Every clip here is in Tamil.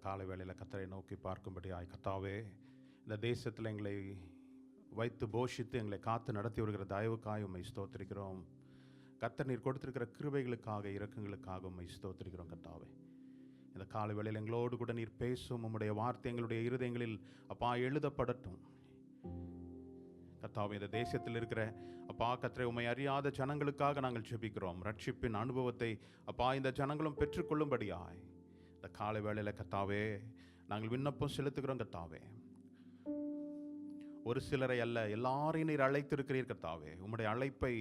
காலை வேளையில் கர்த்தரை நோக்கி பார்க்கும்படியாய், கர்த்தாவே, இந்த தேசத்தில் எங்களை வைத்து போஷித்து எங்களை காத்து நடத்தி வருகிற தயவுக்காய் உம்மை ஸ்தோத்திரிக்கிறோம். கர்த்தர் நீர் கொடுத்திருக்கிற கிருபைகளுக்காக, இரக்கங்களுக்காக உம்மை ஸ்தோத்திரிக்கிறோம். கர்த்தாவே, இந்த காலை வேளையில் எங்களோடு கூட நீர் பேசும். உம்முடைய வார்த்தை எங்களுடைய இருதயங்களில் அப்பா எழுதப்படட்டும். கர்த்தாவே, இந்த தேசத்தில் இருக்கிற அப்பா கர்த்தரை உம்மை அறியாத ஜனங்களுக்காக நாங்கள் ஜெபிக்கிறோம். ரட்சிப்பின் அனுபவத்தை அப்பா இந்த ஜனங்களும் பெற்றுக்கொள்ளும்படியாய் இந்த காலை வேளையில் கர்த்தாவே நாங்கள் விண்ணப்பம் செலுத்துகிறோம். கர்த்தாவே, ஒரு சிலரை அல்ல, எல்லாரையும் நீர் அழைத்திருக்கிறீர். கர்த்தாவே, உம்முடைய அழைப்பை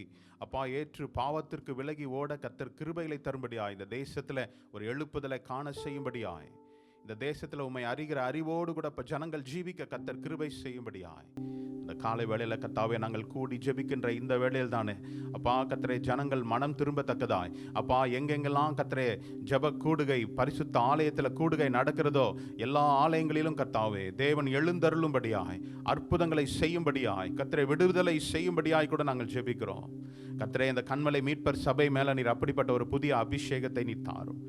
அப்பா ஏற்று பாவத்திற்கு விலகி ஓட கர்த்தர் கிருபைகளை தரும்படியாய், இந்த தேசத்தில் ஒரு எழுப்புதலை காண செய்யும்படியாய், இந்த தேசத்தில் உம்மை அறிகிற அறிவோடு கூட இப்போ ஜனங்கள் ஜீவிக்க கர்த்தர் கிருபை செய்யும்படியாய் இந்த காலை வேளையில் கர்த்தாவே நாங்கள் கூடி ஜெபிக்கின்ற இந்த வேளையில் தானே அப்பா கர்த்தரே ஜனங்கள் மனம் திரும்பத்தக்கதாய் அப்பா எங்கெங்கெல்லாம் கர்த்தரே ஜெப கூடுகை, பரிசுத்த ஆலயத்தில் கூடுகை நடக்கிறதோ எல்லா ஆலயங்களிலும் கர்த்தாவே தேவன் எழுந்தருளும்படியாய், அற்புதங்களை செய்யும்படியாய், கர்த்தரை விடுதலை செய்யும்படியாய் கூட நாங்கள் ஜெபிக்கிறோம். கர்த்தரே, இந்த கன்மலை மீட்பர் சபை மேலே நீர் அப்படிப்பட்ட ஒரு புதிய அபிஷேகத்தை நீர் தாரும்.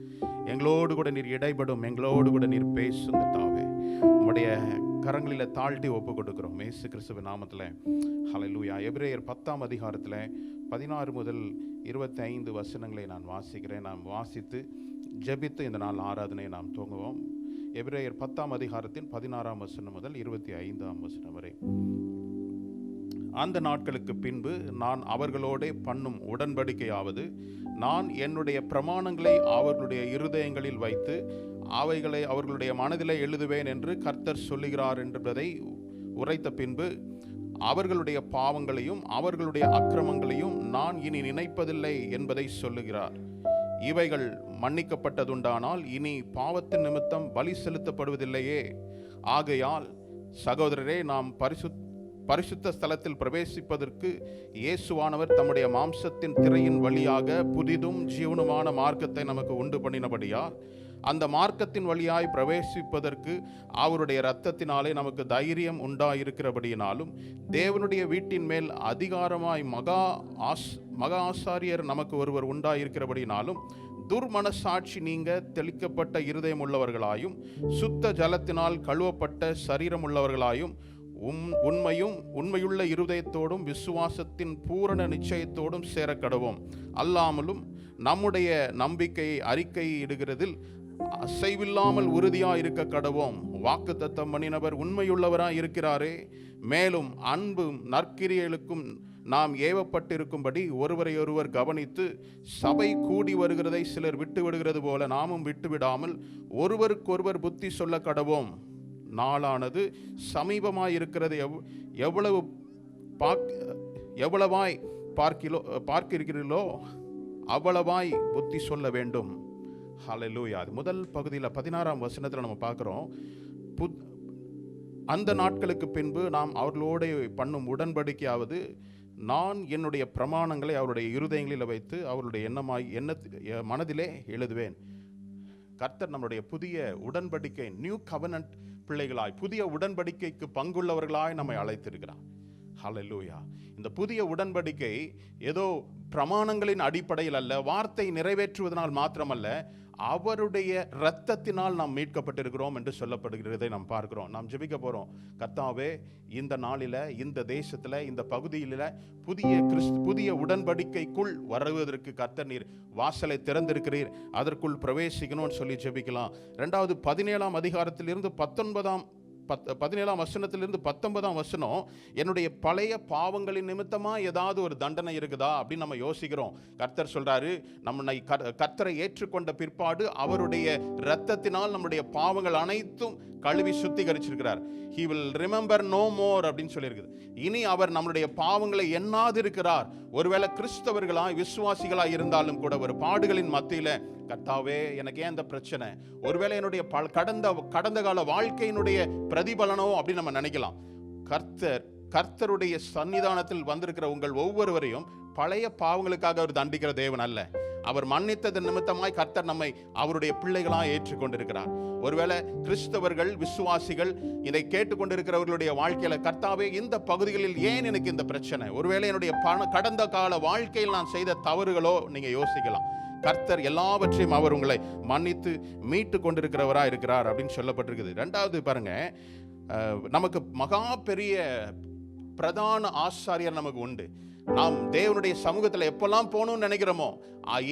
எங்களோடு கூட நீர் இடைபடும், எங்களோடு கூட நீர் பேசும். கர்த்தாவே, உம்முடைய கரங்களில் தாழ்த்தி ஒப்பு கொடுக்கிறோம் இயேசு கிறிஸ்துவின் நாமத்தில். ஹல்லேலூயா. எபிரேயர் 10ஆம் அதிகாரத்தில் 16 முதல் 25 வசனங்களை நான் வாசிக்கிறேன். நாம் வாசித்து ஜெபித்து இந்த நாள் ஆராதனை நாம் துவங்குவோம். எபிரேயர் 10ஆம் அதிகாரத்தின் 16ஆம் வசனம் முதல் 25ஆம் வசனம் வரை. அந்த நாட்களுக்கு பின்பு நான் அவர்களோடே பண்ணும் உடன்படிக்கையாவது, நான் என்னுடைய பிரமாணங்களை அவர்களுடைய இருதயங்களில் வைத்து அவைகளை அவர்களுடைய மனதிலே எழுதுவேன் என்று கர்த்தர் சொல்லுகிறார் என்பதை உரைத்த பின்பு, அவர்களுடைய பாவங்களையும் அவர்களுடைய அக்கிரமங்களையும் நான் இனி நினைப்பதில்லை என்பதை சொல்லுகிறார். இவைகள் மன்னிக்கப்பட்டதுண்டானால் இனி பாவத்தின் நிமித்தம் பலி செலுத்தப்படுவதில்லையே. ஆகையால் சகோதரரே, நாம் பரிசுத்த ஸ்தலத்தில் பிரவேசிப்பதற்கு இயேசுவானவர் தம்முடைய மாம்சத்தின் திரையின் வழியாக புதிதும் ஜீவனுமான மார்க்கத்தை நமக்கு உண்டு பண்ணினபடியால், அந்த மார்க்கத்தின் வழியாய் பிரவேசிப்பதற்கு அவருடைய இரத்தத்தினாலே நமக்கு தைரியம் உண்டாயிருக்கிறபடியினாலும், தேவனுடைய வீட்டின் மேல் அதிகாரமாய் மகா ஆசாரியர் நமக்கு ஒருவர் உண்டாயிருக்கிறபடியினாலும், துர்மனசாட்சி நீங்க தெளிக்கப்பட்ட இருதயம் உள்ளவர்களாயும் சுத்த ஜலத்தினால் கழுவப்பட்ட சரீரம் உள்ளவர்களாயும் உண்மையுள்ள இருதயத்தோடும் விசுவாசத்தின் பூரண நிச்சயத்தோடும் சேரக்கடவோம். அல்லாமலும் நம்முடைய நம்பிக்கையை அறிக்கையிடுகிறதில் அசைவில்லாமல் உறுதியாக இருக்க கடவோம். வாக்குத்தத்தம் பண்ணினவர் உண்மையுள்ளவராய் இருக்கிறாரே. மேலும் அன்பும் நற்கிரியைகளுக்கும் நாம் ஏவப்பட்டிருக்கும்படி ஒருவரையொருவர் கவனித்து, சபை கூடி வருகிறதை சிலர் விட்டு விடுகிறது போல நாமும் விட்டுவிடாமல் ஒருவருக்கொருவர் புத்தி சொல்ல கடவோம். நாளானது சமீபமாயிருக்கிறது. எவ்வளவாய் பார்க்கிறீர்களோ அவ்வளவாய் புத்தி சொல்ல வேண்டும். ஹல்லேலூயா. அது முதல் பகுதியில் 16ஆம் வசனத்தில் நம்ம பார்க்குறோம். அந்த நாட்களுக்கு பின்பு நாம் அவர்களோடு பண்ணும் உடன்படிக்கையாவது, நான் என்னுடைய பிரமாணங்களை அவருடைய இருதயங்களில் வைத்து அவருடைய மனதிலே எழுதுவேன். கர்த்தர் நம்முடைய புதிய உடன்படிக்கை, நியூ கவனன்ட் பிள்ளைகளாய், புதிய உடன்படிக்கைக்கு பங்குள்ளவர்களாய் நம்மை அழைத்திருக்கிறார். ஹல்லேலூயா. இந்த புதிய உடன்படிக்கை ஏதோ பிரமாணங்களின் அடிப்படையில் அல்ல, வார்த்தை நிறைவேற்றுவதனால் மாத்திரமல்ல, அவருடைய இரத்தத்தினால் நாம் மீட்கப்பட்டிருக்கிறோம் என்று சொல்லப்படுகிறதை நாம் பார்க்கிறோம். நாம் ஜெபிக்க போகிறோம். கர்த்தாவே, இந்த நாளில், இந்த தேசத்தில், இந்த பகுதியில் புதிய உடன்படிக்கைக்குள் வருவதற்கு கர்த்தர் நீர் வாசலை திறந்திருக்கிறீர். அதற்குள் பிரவேசிக்கணும்னு சொல்லி ஜெபிக்கலாம். 2வது 17ஆம் அதிகாரத்திலிருந்து 17ஆம் வசனத்திலிருந்து 19ஆம் வசனம், என்னுடைய பழைய பாவங்களின் நிமித்தமாக ஏதாவது ஒரு தண்டனை இருக்குதா அப்படின்னு நம்ம யோசிக்கிறோம். கர்த்தர் சொல்றாரு, நம்மை கர்த்தரை ஏற்றுக்கொண்ட பிற்பாடு அவருடைய இரத்தத்தினால் நம்முடைய பாவங்கள் அனைத்தும் கழுவி சுத்திகரிச்சிருக்கிறார். He will remember no more அப்படின்னு சொல்லியிருக்குது. இனி அவர் நம்முடைய பாவங்களை எண்ணாது இருக்கிறார். ஒருவேளை கிறிஸ்தவர்களாய் விசுவாசிகளாய் இருந்தாலும் கூட ஒரு பாடுகளின் மத்தியில, கர்த்தாவே எனக்கு ஏன் இந்த பிரச்சனை, ஒருவேளை என்னுடைய கடந்த கால வாழ்க்கையினுடைய பிரதிபலனோ அப்படின்னு நம்ம நினைக்கலாம். கர்த்தருடைய சன்னிதானத்தில் வந்திருக்கிற உங்கள் ஒவ்வொருவரையும் பழைய பாவங்களுக்காக அவர் தண்டிக்கிற தேவன் அல்ல. அவர் மன்னித்தது நிமித்தமாய் கர்த்தர் நம்மை அவருடைய பிள்ளைகளாக ஏற்றுக்கொண்டிருக்கிறார். ஒருவேளை கிறிஸ்தவர்கள், விசுவாசிகள் இதை கேட்டுக்கொண்டிருக்கிறவர்களுடைய வாழ்க்கையில, கர்த்தாவே இந்த பகுதிகளில் ஏன் எனக்கு இந்த பிரச்சனை, ஒருவேளை என்னுடைய கடந்த கால வாழ்க்கையில் நான் செய்த தவறுகளோ நீங்க யோசிக்கலாம். கர்த்தர் எல்லாவற்றையும் அவர் உங்களை மன்னித்து மீட்டு கொண்டிருக்கிறவராக இருக்கிறார் அப்படின்னு சொல்லப்பட்டிருக்குது. ரெண்டாவது பாருங்க, நமக்கு மகா பெரிய பிரதான ஆசாரியர் நமக்கு உண்டு. நாம் தேவனுடைய சமூகத்தில் எப்பெல்லாம் போகணும்னு நினைக்கிறோமோ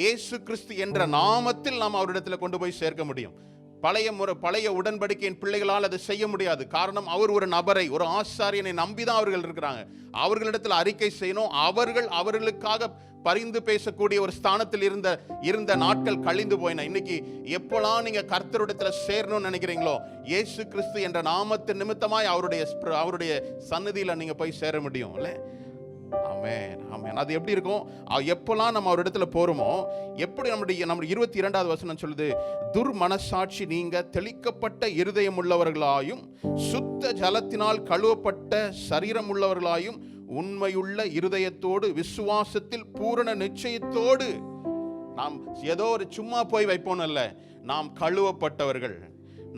இயேசு கிறிஸ்து என்ற நாமத்தில் நாம் அவரிடத்துல கொண்டு போய் சேர்க்க முடியும். பழைய உடன்படிக்கையின் பிள்ளைகளால் அதை செய்ய முடியாது. காரணம், அவர் ஒரு நபரை, ஒரு ஆசாரியனை நம்பிதான் அவர்கள் இருக்கிறாங்க. அவர்களிடத்தில் அறிக்கை செய்யணும். அவர்களுக்காக பரிந்து பேசக்கூடிய ஒரு ஸ்தானத்தில் இருந்த நாட்கள் கழிந்து போயின. இன்னைக்கு எப்போலாம் நீங்க கர்த்தரிடத்துல சேரணும்னு நினைக்கிறீங்களோ, இயேசு கிறிஸ்து என்ற நாமத்தின் நிமித்தமாய் அவருடைய சன்னதியில நீங்க போய் சேர முடியும் இல்ல? ஆமென், ஆமென். அது எப்படி இருக்கும்? எப்போலாம் நம்ம ஒரு இடத்துல போறோமோ, எப்படி நம்முடைய 22வது வசனம் சொல்லுது, துர்மனசாட்சி நீங்க தெளிக்கப்பட்ட இருதயம் உள்ளவர்களாயும் சுத்த ஜலத்தினால் கழுவப்பட்ட சரீரம் உள்ளவர்களாயும் உண்மையுள்ள இருதயத்தோடு விசுவாசத்தில் பூரண நிச்சயத்தோடு. நாம் ஏதோ ஒரு சும்மா போய் வைப்போம் அல்ல, நாம் கழுவப்பட்டவர்கள்,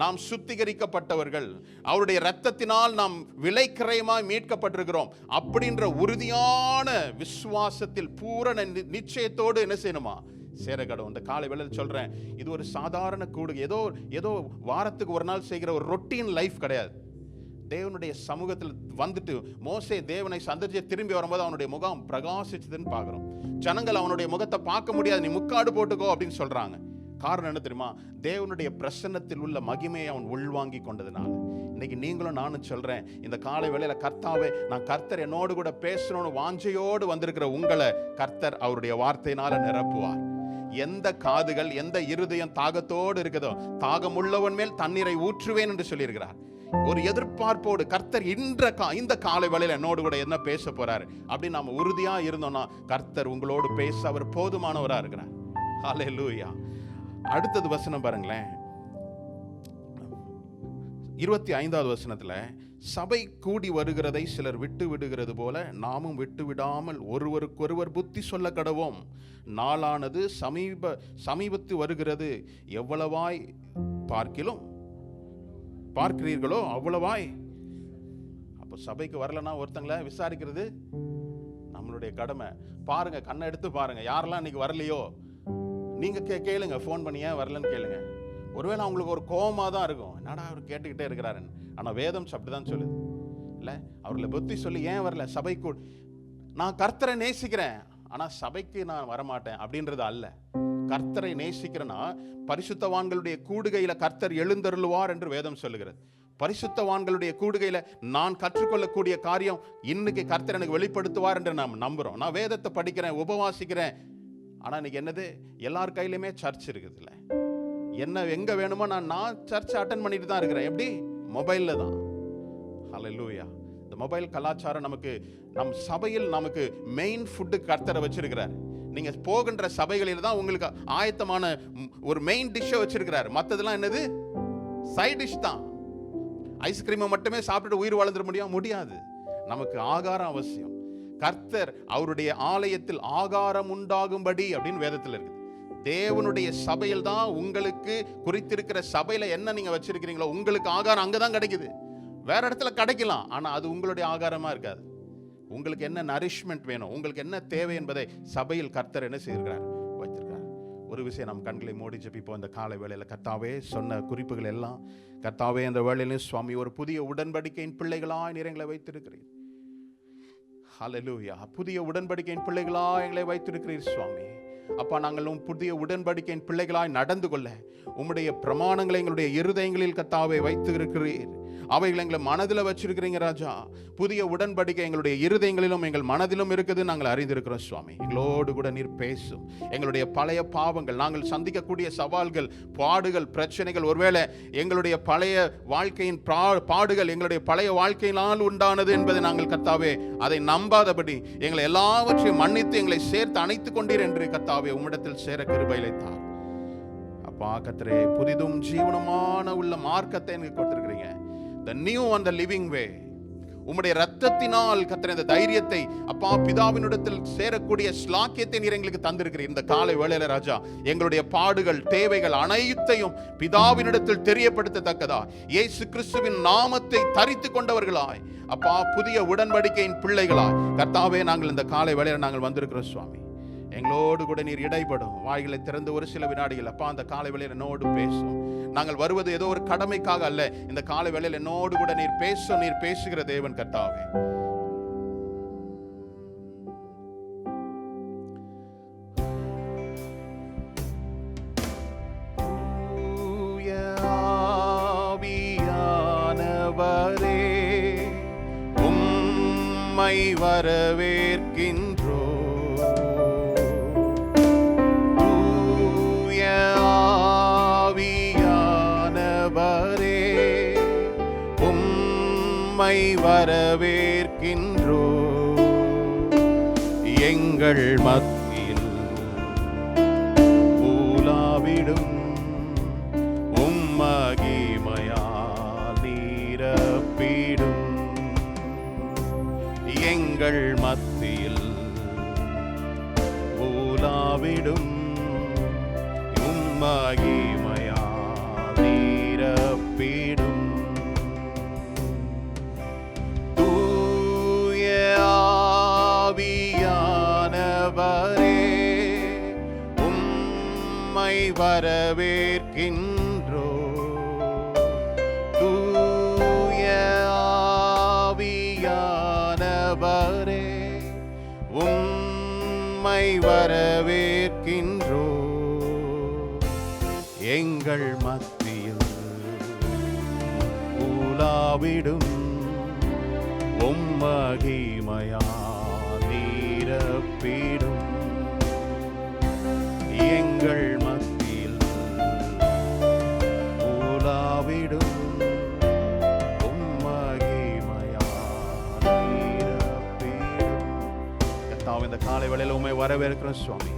நாம் சுத்திகரிக்கப்பட்டவர்கள், அவருடைய இரத்தத்தினால் நாம் விலைக்கிரயமாய் மீட்கப்பட்டிருக்கிறோம் அப்படின்ற உறுதியான விசுவாசத்தில் பூரண நிச்சயத்தோடு என்ன செய்யணுமா? சேரக்கடும். இந்த காலை வேளையில் சொல்றேன், இது ஒரு சாதாரண கூடுகை, ஏதோ வாரத்துக்கு ஒரு நாள் செய்கிற ஒரு ரொட்டீன் லைஃப் கிடையாது. தேவனுடைய சமூகத்தில் வந்துட்டு மோசே தேவனை சந்திச்சு திரும்பி வரும்போது அவனுடைய முகம் பிரகாசிச்சதுன்னு பார்க்கிறோம். ஜனங்கள் அவனுடைய முகத்தை பார்க்க முடியாது, நீ முக்காடு போட்டுக்கோ அப்படின்னு சொல்றாங்க. காரணம் என்ன தெரியுமா? தேவனுடைய பிரசன்னத்தில் உள்ள மகிமையை அவன் உள்வாங்கி கொண்டதுனால. இன்னைக்கு நீங்களும் நானும் சொல்றேன், இந்த காலை வேளையில கர்த்தாவே, நான் கர்த்தர் என்னோடு கூட பேசணும்னு வாஞ்சையோடு வந்திருக்கிற உங்களை கர்த்தர் அவருடைய வார்த்தையினால நிரப்புவார். எந்த காதுகள், எந்த இருதயம் தாகத்தோடு இருக்குதோ, தாகமுள்ளவன் மேல் தண்ணீரை ஊற்றுவேன் என்று சொல்லியிருக்கிறார். ஒரு எதிர்பார்ப்போடு கர்த்தர் இந்த காலை வேளையில என்னோடு கூட என்ன பேச போறாரு அப்படின்னு நாம உறுதியா இருந்தோம்னா, கர்த்தர் உங்களோடு பேச அவர் போதுமானவரா இருக்கிறார். ஹல்லேலூயா. அடுத்தது வசனம் பாருங்களேன், 25வது வசனத்துல, சபை கூடி வருகிறதை சிலர் விட்டு விடுகிறது போல நாமும் விட்டு விடாமல் ஒருவருக்கொருவர் புத்தி சொல்ல கடவோம். நாளானது சமீபத்து வருகிறது, எவ்வளவாய் பார்க்கிறீர்களோ அவ்வளவாய். அப்போ சபைக்கு வரலன்னா ஒருத்தங்களை விசாரிக்கிறது நம்மளுடைய கடமை. பாருங்க, கண்ணை எடுத்து பாருங்க, யாரெல்லாம் இன்னைக்கு வரலையோ நீங்க கேளுங்க, ஃபோன் பண்ணி ஏன் வரலன்னு கேளுங்க. ஒருவேளை அவங்களுக்கு ஒரு கோபமாக தான் இருக்கும், என்னடா அவர் கேட்டுக்கிட்டே இருக்கிறாருன்னு. ஆனால் வேதம் அப்படிதான் சொல்லுது இல்லை? அவர்களை புத்தி சொல்லி ஏன் வரல சபைக்கு. நான் கர்த்தரை நேசிக்கிறேன், ஆனால் சபைக்கு நான் வரமாட்டேன் அப்படின்றது அல்ல. கர்த்தரை நேசிக்கிறேன்னா பரிசுத்தவான்களுடைய கூடுகையில கர்த்தர் எழுந்தருளுவார் என்று வேதம் சொல்லுகிறது. பரிசுத்தவான்களுடைய கூடுகையில நான் கற்றுக்கொள்ளக்கூடிய காரியம் இன்னைக்கு கர்த்தர் எனக்கு வெளிப்படுத்துவார் என்று நாம் நம்புறோம். நான் வேதத்தை படிக்கிறேன், உபவாசிக்கிறேன், ஆனா இன்னைக்கு என்னது, எல்லார் கையிலுமே சர்ச் இருக்குது இல்லை? என்ன எங்க வேணுமோ நான் சர்ச் அட்டென்ட் பண்ணிட்டு தான் இருக்கிறேன். எப்படி? மொபைல்ல தான். ஹல்லேலூயா. இந்த மொபைல் கலாச்சாரம் நம் சபையில் நமக்கு மெயின் ஃபுட்டு கர்த்தரை வச்சிருக்கிறார். நீங்க போகின்ற சபைகளில் தான் உங்களுக்கு ஆயத்தமான ஒரு மெயின் டிஷ்ஷை வச்சிருக்கிறார். மற்றதெல்லாம் என்னது? சைட் டிஷ் தான். ஐஸ்கிரீமை மட்டுமே சாப்பிட்டுட்டு உயிர் வாழ்ந்துட முடியாது. நமக்கு ஆகாரம் அவசியம். கர்த்தர் அவருடைய ஆலயத்தில் ஆகாரம் உண்டாகும்படி அப்படின்னு வேதத்தில் இருக்குது. தேவனுடைய சபையில் தான் உங்களுக்கு குறித்திருக்கிற சபையில என்ன நீங்க வச்சிருக்கிறீங்களோ உங்களுக்கு ஆகாரம் அங்கதான் கிடைக்குது. வேற இடத்துல கிடைக்கலாம், ஆனா அது உங்களுடைய ஆகாரமா இருக்காது. உங்களுக்கு என்ன நரிஷ்மெண்ட் வேணும், உங்களுக்கு என்ன தேவை என்பதை சபையில் கர்த்தர் என்ன செய்திருக்கிறார், வைத்திருக்கிறார். ஒரு விஷயம் நம் கண்களை மூடி ஜெபிப்போம். இந்த காலை வேளையில கர்த்தாவே சொன்ன குறிப்புகள் எல்லாம் கர்த்தாவே அந்த வேளையிலும் சுவாமி ஒரு புதிய உடன்படிக்கையின் பிள்ளைகளாய் நீர் எங்களை வைத்திருக்கிறீர். ஹல்லேலூயா. புதிய உடன்படிக்கையின் பிள்ளைகளாய் எங்களை வைத்திருக்கிறீர் சுவாமி. அப்பா, நாங்கள் புதிய உடன்படிக்கையின் பிள்ளைகளாய் நடந்து கொள்ள உம்முடைய பிரமாணங்களை எங்களுடைய இருதயங்களில் கர்த்தாவே வைத்து இருக்கிறீர். அவைகளை எங்களை மனதில் வச்சிருக்கிறீங்க ராஜா. புதிய உடன்படிக்கை எங்களுடைய இருதயங்களிலும் எங்கள் மனதிலும் இருக்குது, நாங்கள் அறிந்திருக்கிறோம் சுவாமி. எங்களோடு கூட நீர் பேசும். எங்களுடைய பழைய பாவங்கள், நாங்கள் சந்திக்கக்கூடிய சவால்கள், பாடுகள், பிரச்சனைகள், ஒருவேளை எங்களுடைய பழைய வாழ்க்கையின் பாடுகள் எங்களுடைய பழைய வாழ்க்கையினால் உண்டானது என்பதை நாங்கள் கர்த்தாவே அதை நம்பாதபடி எங்களை எல்லாவற்றையும் மன்னித்து எங்களை சேர்த்து அணைத்துக் கொண்டீர் என்று கர்த்தாவே உம்மிடத்தில் சேர கிருபையிலைத்தார். அப்பா கர்த்தரே, புதிதும் ஜீவனமான உள்ள மார்க்கத்தை எனக்கு கொடுத்திருக்கிறீங்க. The new and the living way. உம்முடைய இரத்தத்தினால் கர்த்தரே இந்த தைரியத்தை அப்பா பிதாவினிடத்தில் சேரக்கூடிய ஸ்லாக்கியத்தை நீர் எங்களுக்கு தந்திருக்கிறீர். இந்த காலை வேளையில ராஜா எங்களுடைய பாடுகள், தேவைகள் அனைத்தையும் பிதாவினிடத்தில் தெரியப்படுத்தத்தக்கதா இயேசு கிறிஸ்துவின் நாமத்தை தரித்து கொண்டவர்களாய் அப்பா புதிய உடன்படிக்கையின் பிள்ளைகளாய் கர்த்தாவே நாங்கள் இந்த காலை வேளையில நாங்கள் வந்திருக்கிறோம் சுவாமி. எங்களோடு கூட நீர் இடைப்படும். வாய்களை திறந்து ஒரு சில வினாடிகள் அப்பா அந்த காலை வேளையில் என்னோடு பேசும். நாங்கள் வருவது ஏதோ ஒரு கடமைக்காக அல்ல. இந்த காலை வேளையில் என்னோடு கூட நீர் பேசும். நீர் பேசுகிற தேவன் கர்த்தாவே. உம்மை வரவேற்கின்றோ தூய ஆவியானவரே, உம்மை வரவேற்கின்றோ எங்கள் மத்தியில் ஊலாவிடும் உம்மகிமையால் நீரப்பிடும் எங்கள் மத்தியில் ஊலாவிடும் உம்மகிமையால் நீரப்பிடும் தூய ஆவியானவரே, உம்மை வரவேற்கின்றோ தூய ஆவியானவரே, உம்மை வரவேற்கின்றோ எங்கள் மத்தியில் ஊலாவிடும் உம்மகிமையால் நீரப்பிடும் எங்கள் மத்தியில் ஊலாவிடும் உம்மகிமையால் நீரப்பிடும். கர்த்தாவே, இந்த காலை வேளையில் உம்மை வரவேற்கிறோம் சுவாமி.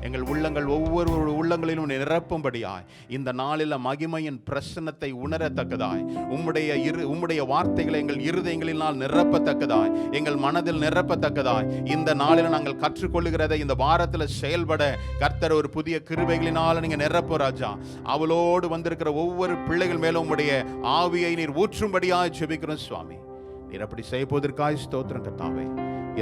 எங்கள் உள்ளங்கள் ஒவ்வொரு உள்ளங்களிலும் நிரப்பும்படியாய் இந்த நாளில் மகிமையின் பிரசன்னத்தை உணரத்தக்கதாய் உம்முடைய வார்த்தைகளை எங்கள் இருதயங்களினால் நிரப்பத்தக்கதாய் எங்கள் மனதில் நிரப்பத்தக்கதாய் இந்த நாளில் நாங்கள் கற்றுக்கொள்ளுகிறதை இந்த வாரத்தில் செயல்பட கர்த்தர் ஒரு புதிய கிருபைகளினால் நீங்க நிரப்பு ராஜா. அவளோடு வந்திருக்கிற ஒவ்வொரு பிள்ளைகள் மேலும் உம்முடைய ஆவியை நீர் ஊற்றும்படியாய் ஜெபிக்கிறோம் சுவாமி. நீர் அப்படி செய்வதற்காய் ஸ்தோத்திரம் கர்த்தாவே.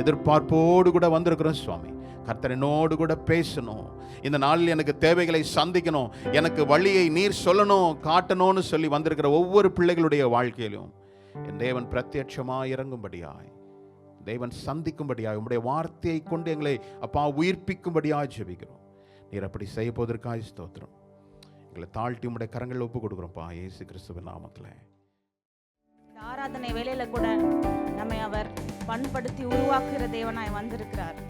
எதிர்பார்ப்போடு கூட வந்திருக்கிறோம் சுவாமி. கர்த்தர் என்னோடு கூட பேசணும். இந்த நாளில் எனக்கு தேவைகளை சந்திக்கணும், எனக்கு வழியை நீர் சொல்லணும், காட்டணும்னு சொல்லி வந்திருக்கிற ஒவ்வொரு பிள்ளைகளுடைய வாழ்க்கையிலும் என் தேவன் பிரத்யட்சமாய் இறங்கும்படியாய், தேவன் சந்திக்கும்படியாய், உம்முடைய வார்த்தையை கொண்டு எங்களை அப்பா உயிர்ப்பிக்கும்படியாய் ஜெபிக்கிறோம். நீர் அப்படி செய்ய போவதற்காய் ஸ்தோத்திரம். எங்களை தாழ்த்தி உம்முடைய கரங்களில் ஒப்பு கொடுக்குறோம்ப்பா, இயேசு கிறிஸ்துவின் நாமத்தில். ஆராதனை வேளையில கூட நம்மை அவர் பண்படுத்தி உருவாக்குகிற தேவனாய் வந்திருக்கிறார்.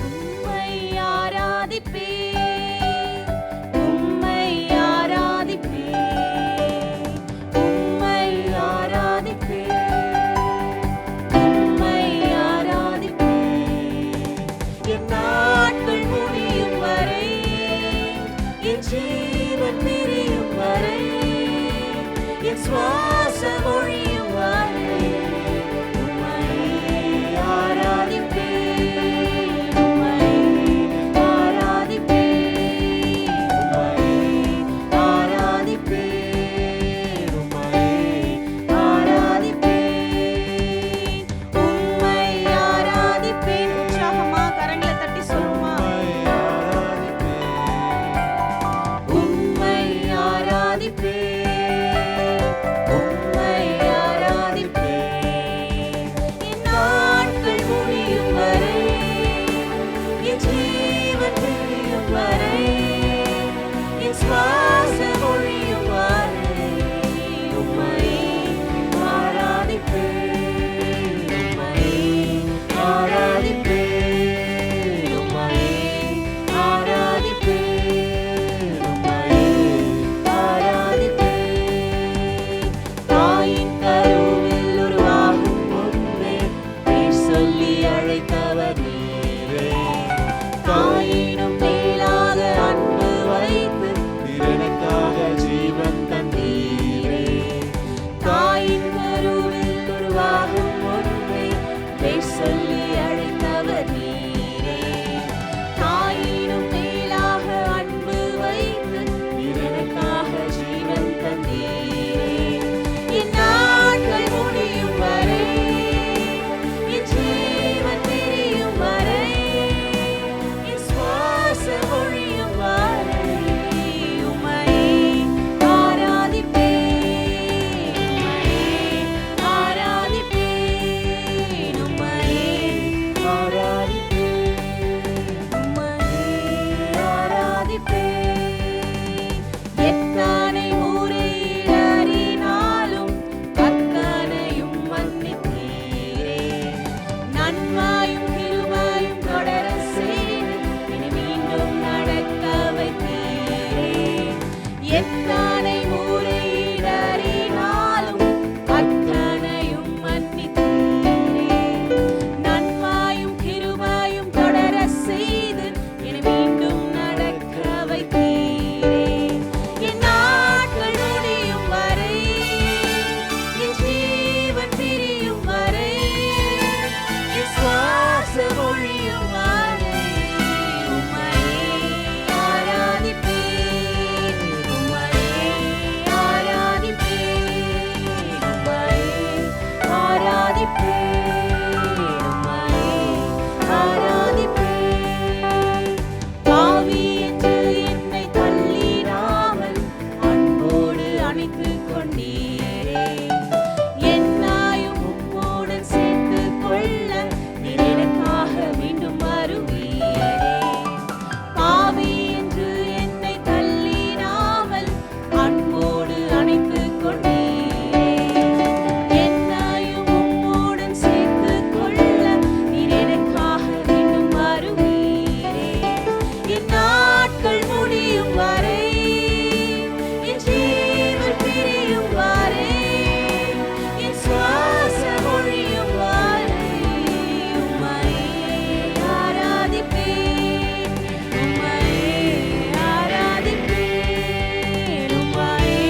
உம்மை ஆராதிப்பேன், உம்மை ஆராதிப்பேன், உம்மை ஆராதிப்பேன், உம்மை ஆராதிப்பேன். என் நாட்கள் முடியும் வரை, என் ஜீவன் பிரியும் வரை, என் சுவாசம் ஒழியும் வரை உம்மை ஆராதிப்பேன், உம்மை ஆராதிப்பேன், உம்மை ஆராதிப்பேன், உம்மை ஆராதிப்பேன், உம்மை ஆராதிப்பேன். உற்சாகமா கரங்களை தட்டி சொல்லுமா? உம்மை ஆராதிப்பேன், கொண்டீரே. என்னையும் உம்மோடன் சேர்த்துக் கொள்ள நீர் எனக்காக மீண்டும் வருவீரே. பாவி என்று என்னை தள்ளிடாமல் அன்போடு அணைத்துக் கொண்டீரே. என்னையும் உம்மோடன் சேர்த்துக் கொள்ள நீர் எனக்காக மீண்டும் வருவீரே. என் நாட்கள் முடியும் வரை, என் ஜீவன் பிரியும் வரை, என் சுவாசம் ஒழியும் வரை உம்மையே ஆராதிப்பேன், உம்மையே ஆராதிப்பேன், உம்மையே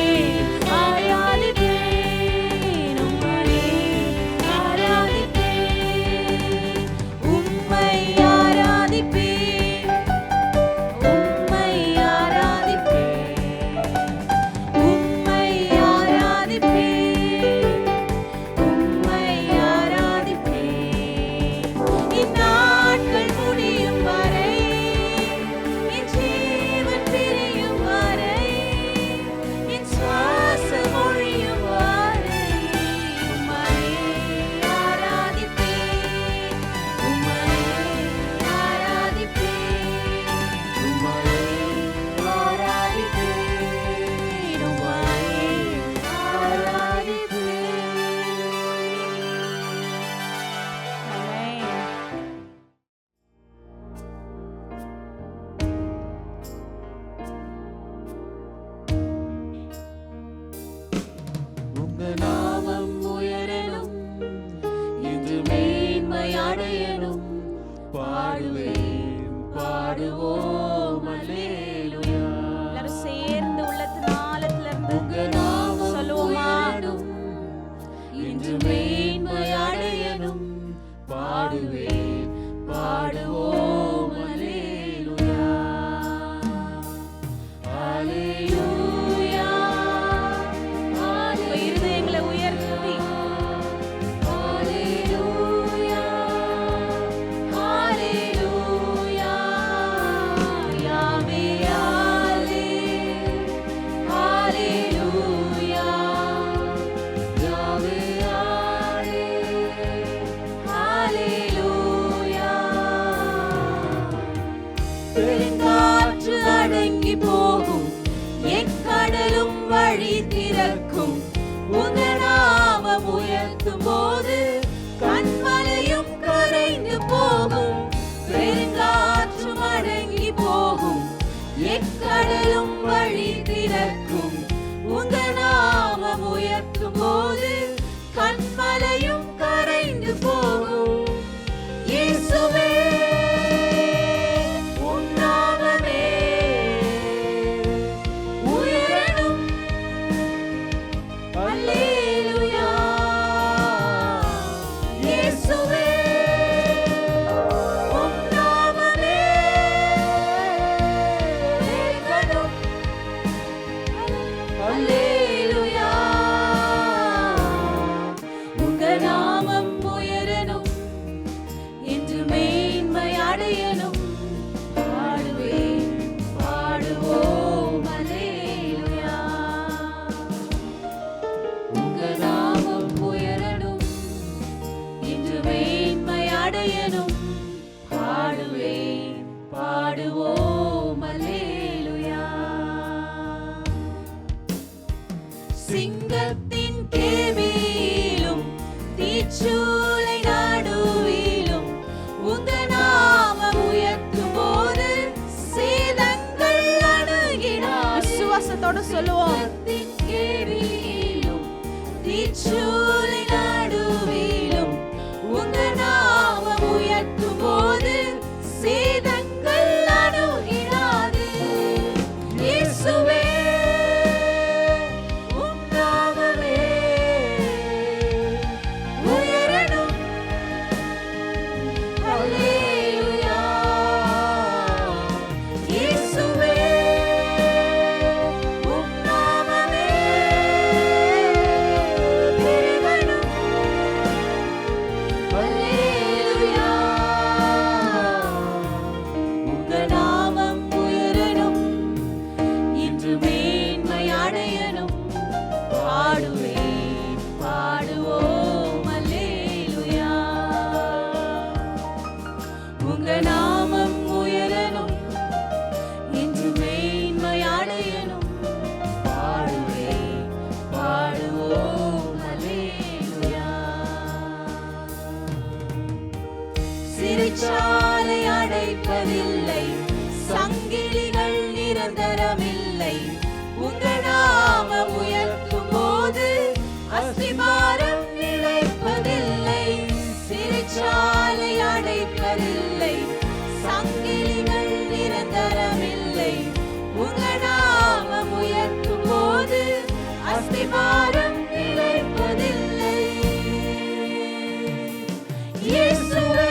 ஆராதிப்பேன், உம்மையே ஆராதிப்பேன், உம்மை ஆராதிப்பேன், உம்மை ஆராதிப்பேன், உம்மை ஆராதிப்பேன், உம்மை ஆராதிப்பேன். இந்நாட்கள் முடியும் வரை, என் ஜீவன் பிரியும் வரை, என் சுவாசம் ஒழியும் வரை உம்மையே ஆராதிப்பேன், உம்மையே ஆராதிப்பேன், உம்மையே ஆராதிப்பேன், உம்மையே ஆராதிப்பேன். ஆமென். உங்க நாமம் உயரணும், இது மேன்மை அடையணும். பாடுவேன், பாடுவோம் அல்லேலூயா. எல்லாரும் சேர்ந்து உள்ளத்தின் ஆழத்திலிருந்து உங்க நாமம் சொல்லுவோமா? உயரணும், இன்று மேன்மை அடையணும். பாடுவேன், பாடுவோம் அல்லேலூயா. அல்லேலூயா, உங்க இருதயங்களை உயர்த்தி அல்லேலூயா, ஹalleluya யாவே ஹalleluya யாவே ஹalleluya. பெருங்காற்று அடங்கி போகும், எக்கடலும் வழி திறக்கும். உங்க நாமம் உயர்த்தும் போது கண்மலையும் கரைந்து போகும். பெருங்காற்றும் அடங்கி போகும், எக்கடலும் வழி திறக்கும். உங்க நாமம் உயர்த்தும் போது கண்மலையும் கரைந்து போகும். இயேசுவே, உம் நாமமே உயரணும். அல்லேலூயா. இயேசுவே, உம் நாமமே உயரணும். அல்லேலூயா. உங்க நாமம் உயரணும், என்று மேன்மை அடையணும். பாடுவேன், பாடுவோம் அல்லேலூயா. உங்க நாமம் உயரணும், என்று மேன்மை அடையணும். பாடுவேன், பாடுவோம் அல்லேலூயா. சிங்கத்தின் கேவியிலும் தீச்சூளை நடுவிலும் உங்க நாமம் உயர்த்தும் போது சேதங்கள் அணுகினார். விசுவாசத்தோட சொல்லுவோம். சிங்கத்தின் கேவியிலும் தீச்சூளை நடுவிலும் உங்க நாமம் உயர்த்தும் போது சேதங்கள் அணுகினாது. இயேசுவே, உம் நாமமே பாடுவேன், பாடுவோம் அல்லேலூயா. உங்க நாமம் உயரணும், இன்று மேன்மை அடையணும். பாடுவேன், பாடுவோம் அல்லேலூயா. சிறைச்சாலை அடைப்பதில்லை, சங்கிலிகள் நிரந்தரமில்லை. உங்க நாமம் உயர்த்தும் போது அஸ்திபாரம் நிலைப்பதில்லை. சிறைச்சாலை அடைப்பதில்லை, சங்கிலிகள் நிரந்தரமில்லை. உங்க நாமம் உயர்த்தும் போது அஸ்திபாரம் நிலைப்பதில்லை. இயேசுவே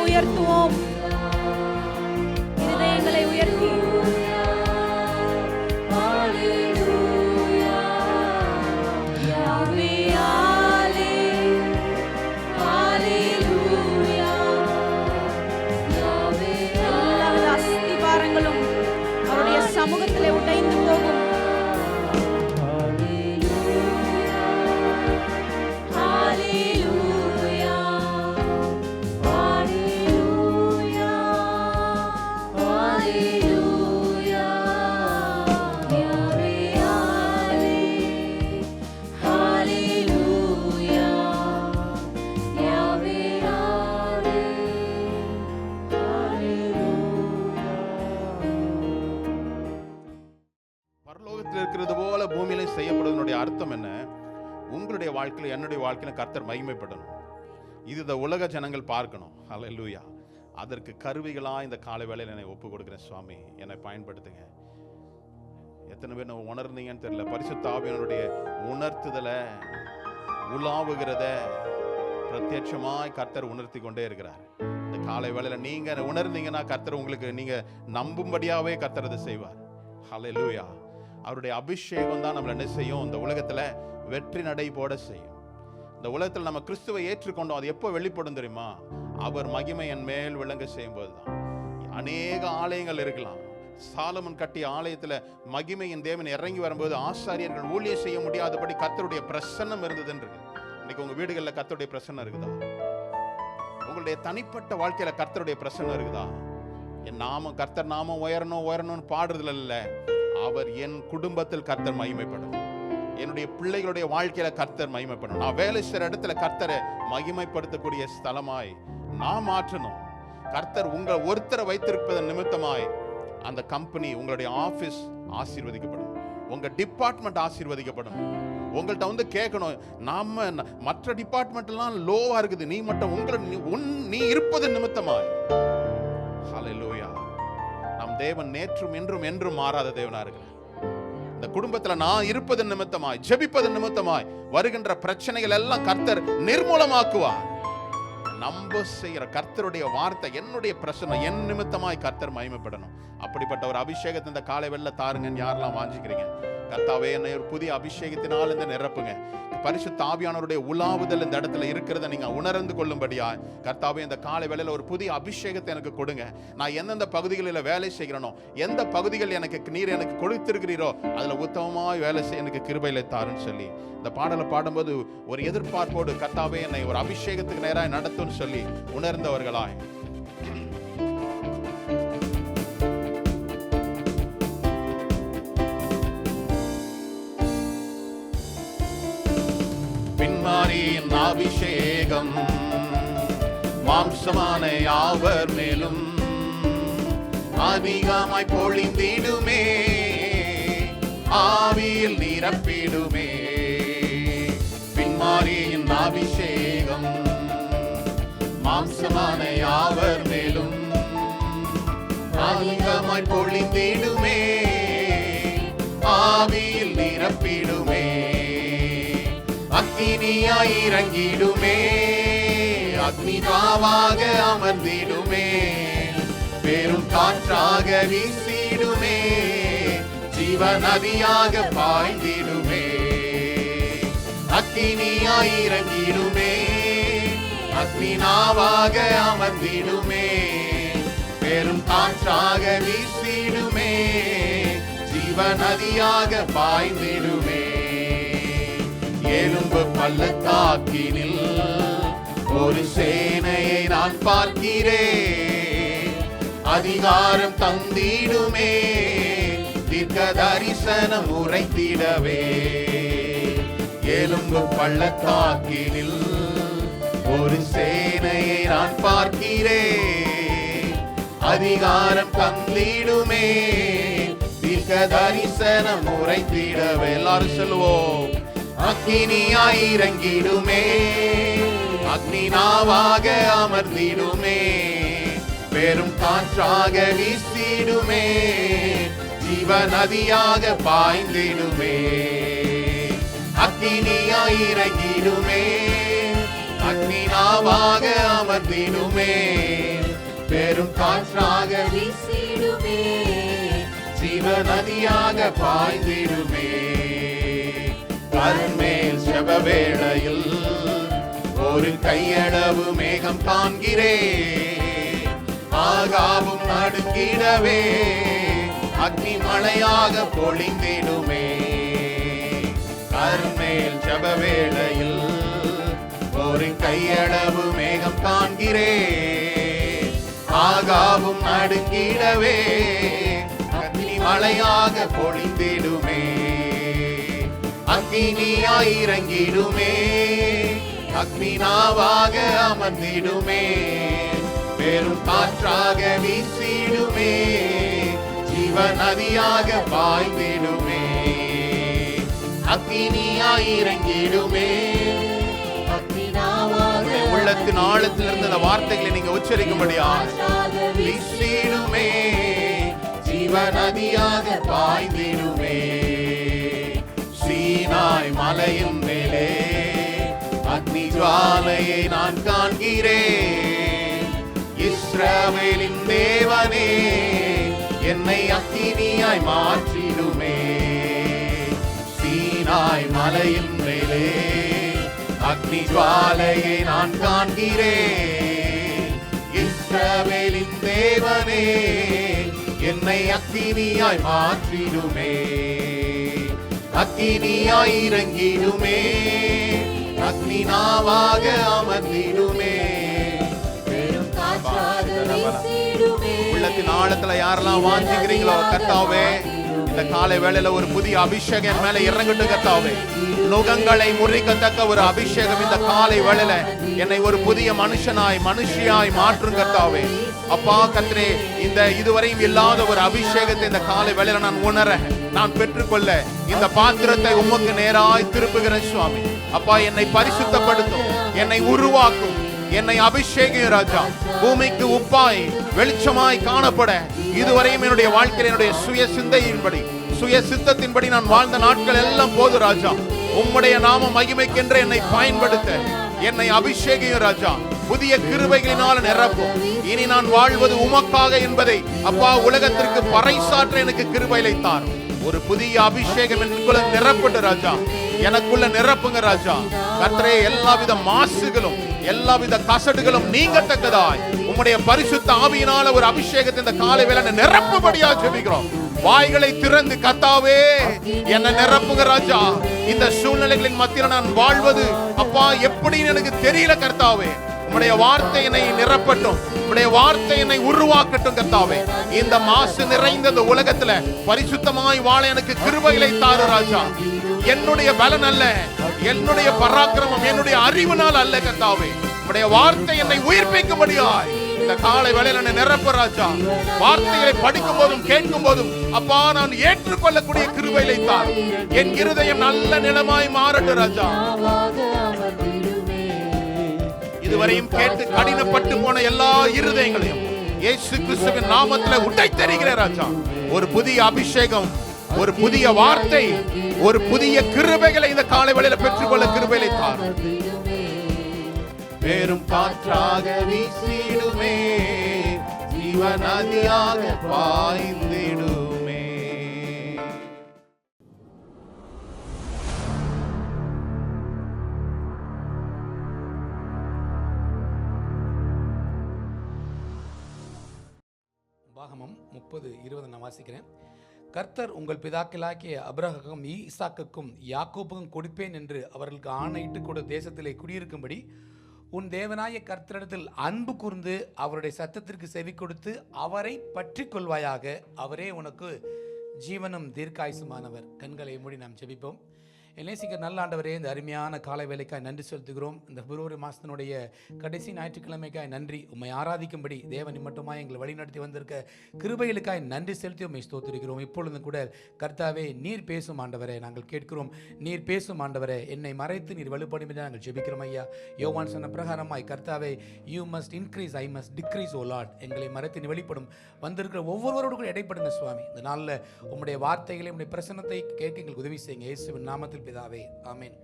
உயர்த்துவோம். இதயங்களை உயர்த்தி எல்லாவித அஸ்திபாரங்களும் அவருடைய சமூகத்திலே உடைந்து போகும். இருக்கிறது போல பூமியில செய்யப்படுவதனுடைய அர்த்தம் என்ன? உங்களுடைய வாழ்க்கையில என்னுடைய வாழ்க்கையில கர்த்தர் மகிமைப்படணும். இது இந்த உலக ஜனங்கள் பார்க்கணும். ஹல்லேலூயா. அதற்கு கருவிகளா இந்த காலை வேளையில என்னை ஒப்பு கொடுக்கிறேன். சுவாமி, என்னை பயன்படுத்துங்க. எத்தனை பேர் நம்ம உணர்ந்தீங்கன்னு தெரியல. பரிசுத்த ஆவியானவருடைய உணர்த்துதலை உலாவுகிறத பிரத்யட்சமாய் கர்த்தர் உணர்த்தி கொண்டே இருக்கிறார். இந்த காலை வேளையில நீங்க உணர்ந்தீங்கன்னா கர்த்தர் உங்களுக்கு நீங்க நம்பும்படியாவே கர்த்தர் அதை செய்வார். ஹல்லேலூயா. அவருடைய அபிஷேகம் தான் நம்மளை என்ன செய்யும்? இந்த உலகத்துல வெற்றி நடை போட செய்யும். இந்த உலகத்தில் நம்ம கிறிஸ்துவை ஏற்றுக்கொண்டோம். அது எப்போ வெளிப்படும் தெரியுமா? அவர் மகிமை என் மேல் விளங்க செய்யும் போதுதான். அநேக ஆலயங்கள் இருக்கலாம். சாலமன் கட்டிய ஆலயத்துல மகிமையின் தேவன் இறங்கி வரும்போது ஆசாரியர்கள் ஊழியம் செய்ய முடியாதபடி கர்த்தருடைய பிரசன்னம் இருந்ததுன்னு இருக்கு. இன்னைக்கு உங்க வீடுகளில் கர்த்தருடைய பிரசன்னம் இருக்குதா? உங்களுடைய தனிப்பட்ட வாழ்க்கையில கர்த்தருடைய பிரசன்னம் இருக்குதா? என் நாமம் கர்த்தர் நாமம் உயரணும் உயரணும்னு பாடுறதுல இல்ல, அவர் என் குடும்பத்தில் கர்த்தர் மகிமைப்படும். என்னுடைய பிள்ளைகளுடைய வாழ்க்கையில கர்த்தர் மகிமைப்படும். நான் வேலை செய்யற இடத்துல கர்த்தரை மகிமைப்படுத்தக்கூடிய ஸ்தலமாய் நான் மாற்றணும். கர்த்தர் உங்களை ஒருத்தரை வைத்திருப்பதன் நிமித்தமாய் அந்த கம்பெனி, உங்களுடைய ஆபீஸ் ஆசீர்வதிக்கப்படும். உங்க டிபார்ட்மெண்ட் ஆசீர்வதிக்கப்படும். உங்கள்கிட்ட வந்து கேட்கணும், நாம மற்ற டிபார்ட்மெண்ட் எல்லாம் லோவா இருக்குது, நீ மட்டும் நீ இருப்பது நிமித்தமாய். ஹல்லேலூயா. நம் தேவன் நேற்றும் என்றும் என்றும் மாறாத தேவனா இருக்கிறார். இந்த குடும்பத்துல நான் இருப்பது நிமித்தமாய், ஜெபிப்பது நிமித்தமாய் வருகின்ற பிரச்சனைகள் எல்லாம் கர்த்தர் நிர்மூலமாக்குவார். நம்ப செய்யற கர்த்தருடைய வார்த்தை, என்னுடைய பிரச்சனை என் நிமித்தமாய் கர்த்தர் மகிமைப்படணும். அப்படிப்பட்ட ஒரு அபிஷேகத்தை இந்த காலை வெள்ள தாருங்கன்னு யாரெல்லாம் வாஞ்சிக்கிறீங்க? கர்த்தாவே, என்னை ஒரு புதிய அபிஷேகத்தினால் இந்த நிரப்புங்க. பரிசுத்த ஆவியானவருடைய உலாவுதல் இந்த இடத்துல இருக்கிறத நீங்க உணர்ந்து கொள்ளும்படியா கர்த்தாவே, இந்த காலை வேளையில ஒரு புதிய அபிஷேகத்தை எனக்கு கொடுங்க. நான் எந்தெந்த பகுதிகளில் வேலை செய்கிறனோ, எந்த பகுதிகள் நீர் எனக்கு கொடுத்திருக்கிறீரோ அதுல உத்தமமாய் வேலை செய்ய எனக்கு கிருபையில தாருன்னு சொல்லி இந்த பாடலை பாடும்போது ஒரு எதிர்பார்ப்போடு கர்த்தாவே என்னை ஒரு அபிஷேகத்துக்கு நேராக நடத்தும்னு சொல்லி உணர்ந்தவர்களாய் பின்மாரியின் அபிஷேகம் மாம்சமான யாவர் மேலும் அதிகமாய் பொழிந்திடுமே, ஆவியில் நிரப்பிடுமே. பின்மாரியின் அபிஷேகம் மாம்சமான யாவர் மேலும் அதிகமாய் பொழிந்திடுமே, ஆவியில் நிரப்பிடுமே. அக்கினியாய் இறங்கிடுமே, அக்னிதாவாக அமர்ந்திடுமே, பெரும் காற்றாக வீசிடுமே, ஜீவ நதியாக பாய்ந்திடுமே. அக்கினியாய் இறங்கிடுமே, அக்னிதாவாக அமர்ந்திடுமே, பெரும் காற்றாக வீசிடுமே, ஜீவ நதியாக பாய்ந்திடுமே. எலும்பு பள்ளத்தாக்கினில் ஒரு சேனையை நான் பார்க்கிறேன், அதிகாரம் தந்திடுமே, தீர்க்க தரிசனம் உரைத்திடவே. எலும்பு பள்ளத்தாக்கினில் ஒரு சேனையை நான் பார்க்கிறேன், அதிகாரம் தந்திடுமே, தீர்க்க தரிசனம் உரைத்திடவே. எல்லாரும் சொல்லுவோம். அக்கினியாய் இறங்கிடுமே, அக்னினாவாக அமர்ந்திடுமே, பெரும் காற்றாக வீசிடுமே, ஜீவ நதியாக பாய்ந்திடுமே. அக்கினியாய் இறங்கிடுமே, அக்னினாவாக அமர்ந்திடுமே, பெரும் காற்றாக வீசிடுமே, ஜீவ நதியாக பாய்ந்திடுமே. கர்மேல் செப வேளையில் ஒரு கையளவு மேகம் காண்கிறேன், ஆகாவும் நடுங்கிடவே, அக்னி மழையாக பொழிந்திடுமே. கர்மேல் செப வேளையில் ஒரு கையளவு மேகம் காண்கிறேன், ஆகாவும் நடுங்கிடவே, அக்னி மழையாக பொழிந்திடுமே. அக்கினியாய் இறங்கிடுமே, அக்னினாவாக அமர்ந்திடுமே, பெரும் காற்றாக வீசிடுமே, ஜீவ நதியாக பாய்ந்திடுமே. அக்கினியாய் இறங்கிடுமே, அக்னினாவாக. உள்ளத்தின் ஆழத்திலிருந்து அந்த வார்த்தைகளை நீங்க உச்சரிக்கும்படியா. வீசிடுமே, ஜீவ நதியாக பாய்ந்திடுமே. சீனாய் மலையின் மேலே அக்னி ஜுவாலையை நான் காண்கிறேன், இஸ்ரவேலின் தேவனே என்னை அக்கினியாய் மாற்றிடுமே. சீனாய் மலையின் மேலே அக்னி ஜுவாலையை நான் காண்கிறேன், இஸ்ரவேலின் தேவனே என்னை அக்கினியாய் மாற்றிடுமே. அக்கினியாய் இறங்கிடுமே, அக்னினாவாக அமர்ந்திடுமே, பெரும் காற்றாக வீசிடுமே. உள்ளத்தின் ஆழத்துல யாரெல்லாம் வாஞ்சிக்கிறீங்களோ கர்த்தாவே, இந்த காலை வேளையில ஒரு புதிய அபிஷேகம் மேல இறங்கட்டும் கர்த்தாவே. நுகங்களை முறிக்கத்தக்க ஒரு அபிஷேகம் இந்த காலை வேளையில என்னை ஒரு புதிய மனுஷியாய் மாற்றும் கர்த்தாவே. அப்பா கர்த்தரே, இந்த இதுவரையும் இல்லாத ஒரு அபிஷேகத்தை இந்த காலை வேளையில நான் உணர, நான் பெற்றுக்கொள்ள இந்த பாத்திரத்தை உமக்கு நேராய் திருப்புகிறேன் சுவாமி. அப்பா, என்னை பரிசுத்தப்படுத்தும், என்னை உருவாக்கும், என்னை அபிஷேகம் ராஜா. பூமிக்கு உப்பாய் வெளிச்சமாய் காணப்பட இதுவரையும் என்னுடைய வாழ்க்கையில் என்னுடைய சுய சிந்தையின்படி, சுய சித்தத்தின்படி நான் வாழ்ந்த நாட்கள் எல்லாம் போது ராஜா. உம்முடைய நாம மகிமைக்கென்று என்னை பயன்படுத்த என்னை அபிஷேகம் ராஜா. புதிய கிருபைகளினால் நிரப்பும். இனி நான் வாழ்வது உமக்காக என்பதை அப்பா உலகத்திற்கு பறைசாற்ற எனக்கு கிருபைகளை தார். ஒரு புதிய அபிஷேகம் எனக்குள்ள நிரப்பட்டு ராஜா, எனக்குள்ள நிரப்புங்க ராஜா. கர்த்தரே, எல்லாவித மாசுகளும் எல்லாவித கசடுகளும் நீங்கத்தக்கதாய் உம்முடைய பரிசுத்த ஆவியினால ஒரு அபிஷேகத்தை இந்த காலை வேளை நிரப்பும்படியா ஜெபிக்கிறோம். வாய்களை திறந்து கர்த்தாவே என்னை நிரப்புங்க ராஜா. இந்த சூழ்நிலைகளின் மத்தியில் நான் வாழ்வது அப்பா எப்படின்னு எனக்கு தெரியல கர்த்தாவே. உம்முடைய வார்த்தை என்னை நிரப்பட்டும், உம்முடைய வார்த்தை என்னை உருவாக்கட்டும் கர்த்தாவே. இந்த மாசு நிறைந்த இந்த உலகத்துல பரிசுத்தமாய் வாழ எனக்கு கிருபைகளை தாரு ராஜா. என்னுடைய பலன் அல்ல, என்னுடைய பராக்கிரமம், என்னுடைய அறிவினால் அல்ல கர்த்தாவே. உம்முடைய வார்த்தை என்னை உயிர்ப்பிக்கும்படியாய் இந்த காலை வேளையில் என்னை நிரப்பு ராஜா. வார்த்தைகளை படிக்கும் போதும் கேட்கும் போதும் அப்பா நான் ஏற்றுக்கொள்ளக்கூடிய கிருபையை தார். என் இருதயம் நல்ல நிலமாய் மாறட்டும் ராஜா. இதுவரையும் கேட்டு கடினப்பட்டு போன எல்லா இருதயங்களையும் இயேசு கிறிஸ்துவின் நாமத்திலே உடைத்தெறிகிறேன் ராஜா. ஒரு புதிய அபிஷேகம், ஒரு புதிய வார்த்தை, ஒரு புதிய கிருபைகளை இந்த காலை வேளையில பெற்றுக்கொள்ள கிருபையை தார். பெரும் காற்றாக வீசிடுமே, ஜீவநதியாக பாய்ந்திடுமே. உபாகமம் 30:20 நான் வாசிக்கிறேன். கர்த்தர் உங்கள் பிதாக்களாகிய அபிரகாமுக்கும் ஈசாக்குக்கும் யாக்கோபுக்கும் கொடுப்பேன் என்று அவர்களுக்கு ஆணையிட்டு கொடு தேசத்திலே குடியிருக்கும்படி உன் தேவனாய கர்த்தரிடத்தில் அன்பு கூர்ந்து அவருடைய சத்தத்திற்கு செவி கொடுத்து அவரை பற்றி கொள்வாயாக. அவரே உனக்கு ஜீவனும் தீர்க்காயுசுமானவர். கண்களை மூடி நாம் ஜெபிப்போம். நேசிக்கிற நல்ல ஆண்டவரே, இந்த அருமையான காலை வேலைக்காய் நன்றி செலுத்துகிறோம். இந்த பிப்ரவரி மாதத்தினுடைய கடைசி ஞாயிற்றுக்கிழமைக்காய் நன்றி. உம்மை ஆராதிக்கும்படி தேவன் மட்டுமாய் எங்களை வழிநடத்தி வந்திருக்க கிருபைகளுக்காய் நன்றி செலுத்தி உம்மை ஸ்தோத்திரிக்கிறோம். இப்பொழுதும் கூட கர்த்தாவே நீர் பேசும் ஆண்டவரே, நாங்கள் கேட்கிறோம். நீர் பேசும் ஆண்டவரே, என்னை மறைத்து நீர் வலுப்படும் என்று நாங்கள் ஜெபிக்கிறோம் ஐயா. யோவான் சொன்ன பிரகாரமாய் கர்த்தாவே, you must increase, I must decrease O Lord. எங்களை மறைத்து நீ வெளிப்படும். வந்திருக்கிற ஒவ்வொருவரோடு கூட இடைப்படுங்க சுவாமி. இந்த நாளில் உம்முடைய வார்த்தைகளை, உம்முடைய பிரசன்னத்தை கேட்க எங்களுக்கு உதவி செய்யுங்க. இயேசுவின் நாமத்தில் பிதாவே, ஆமென்.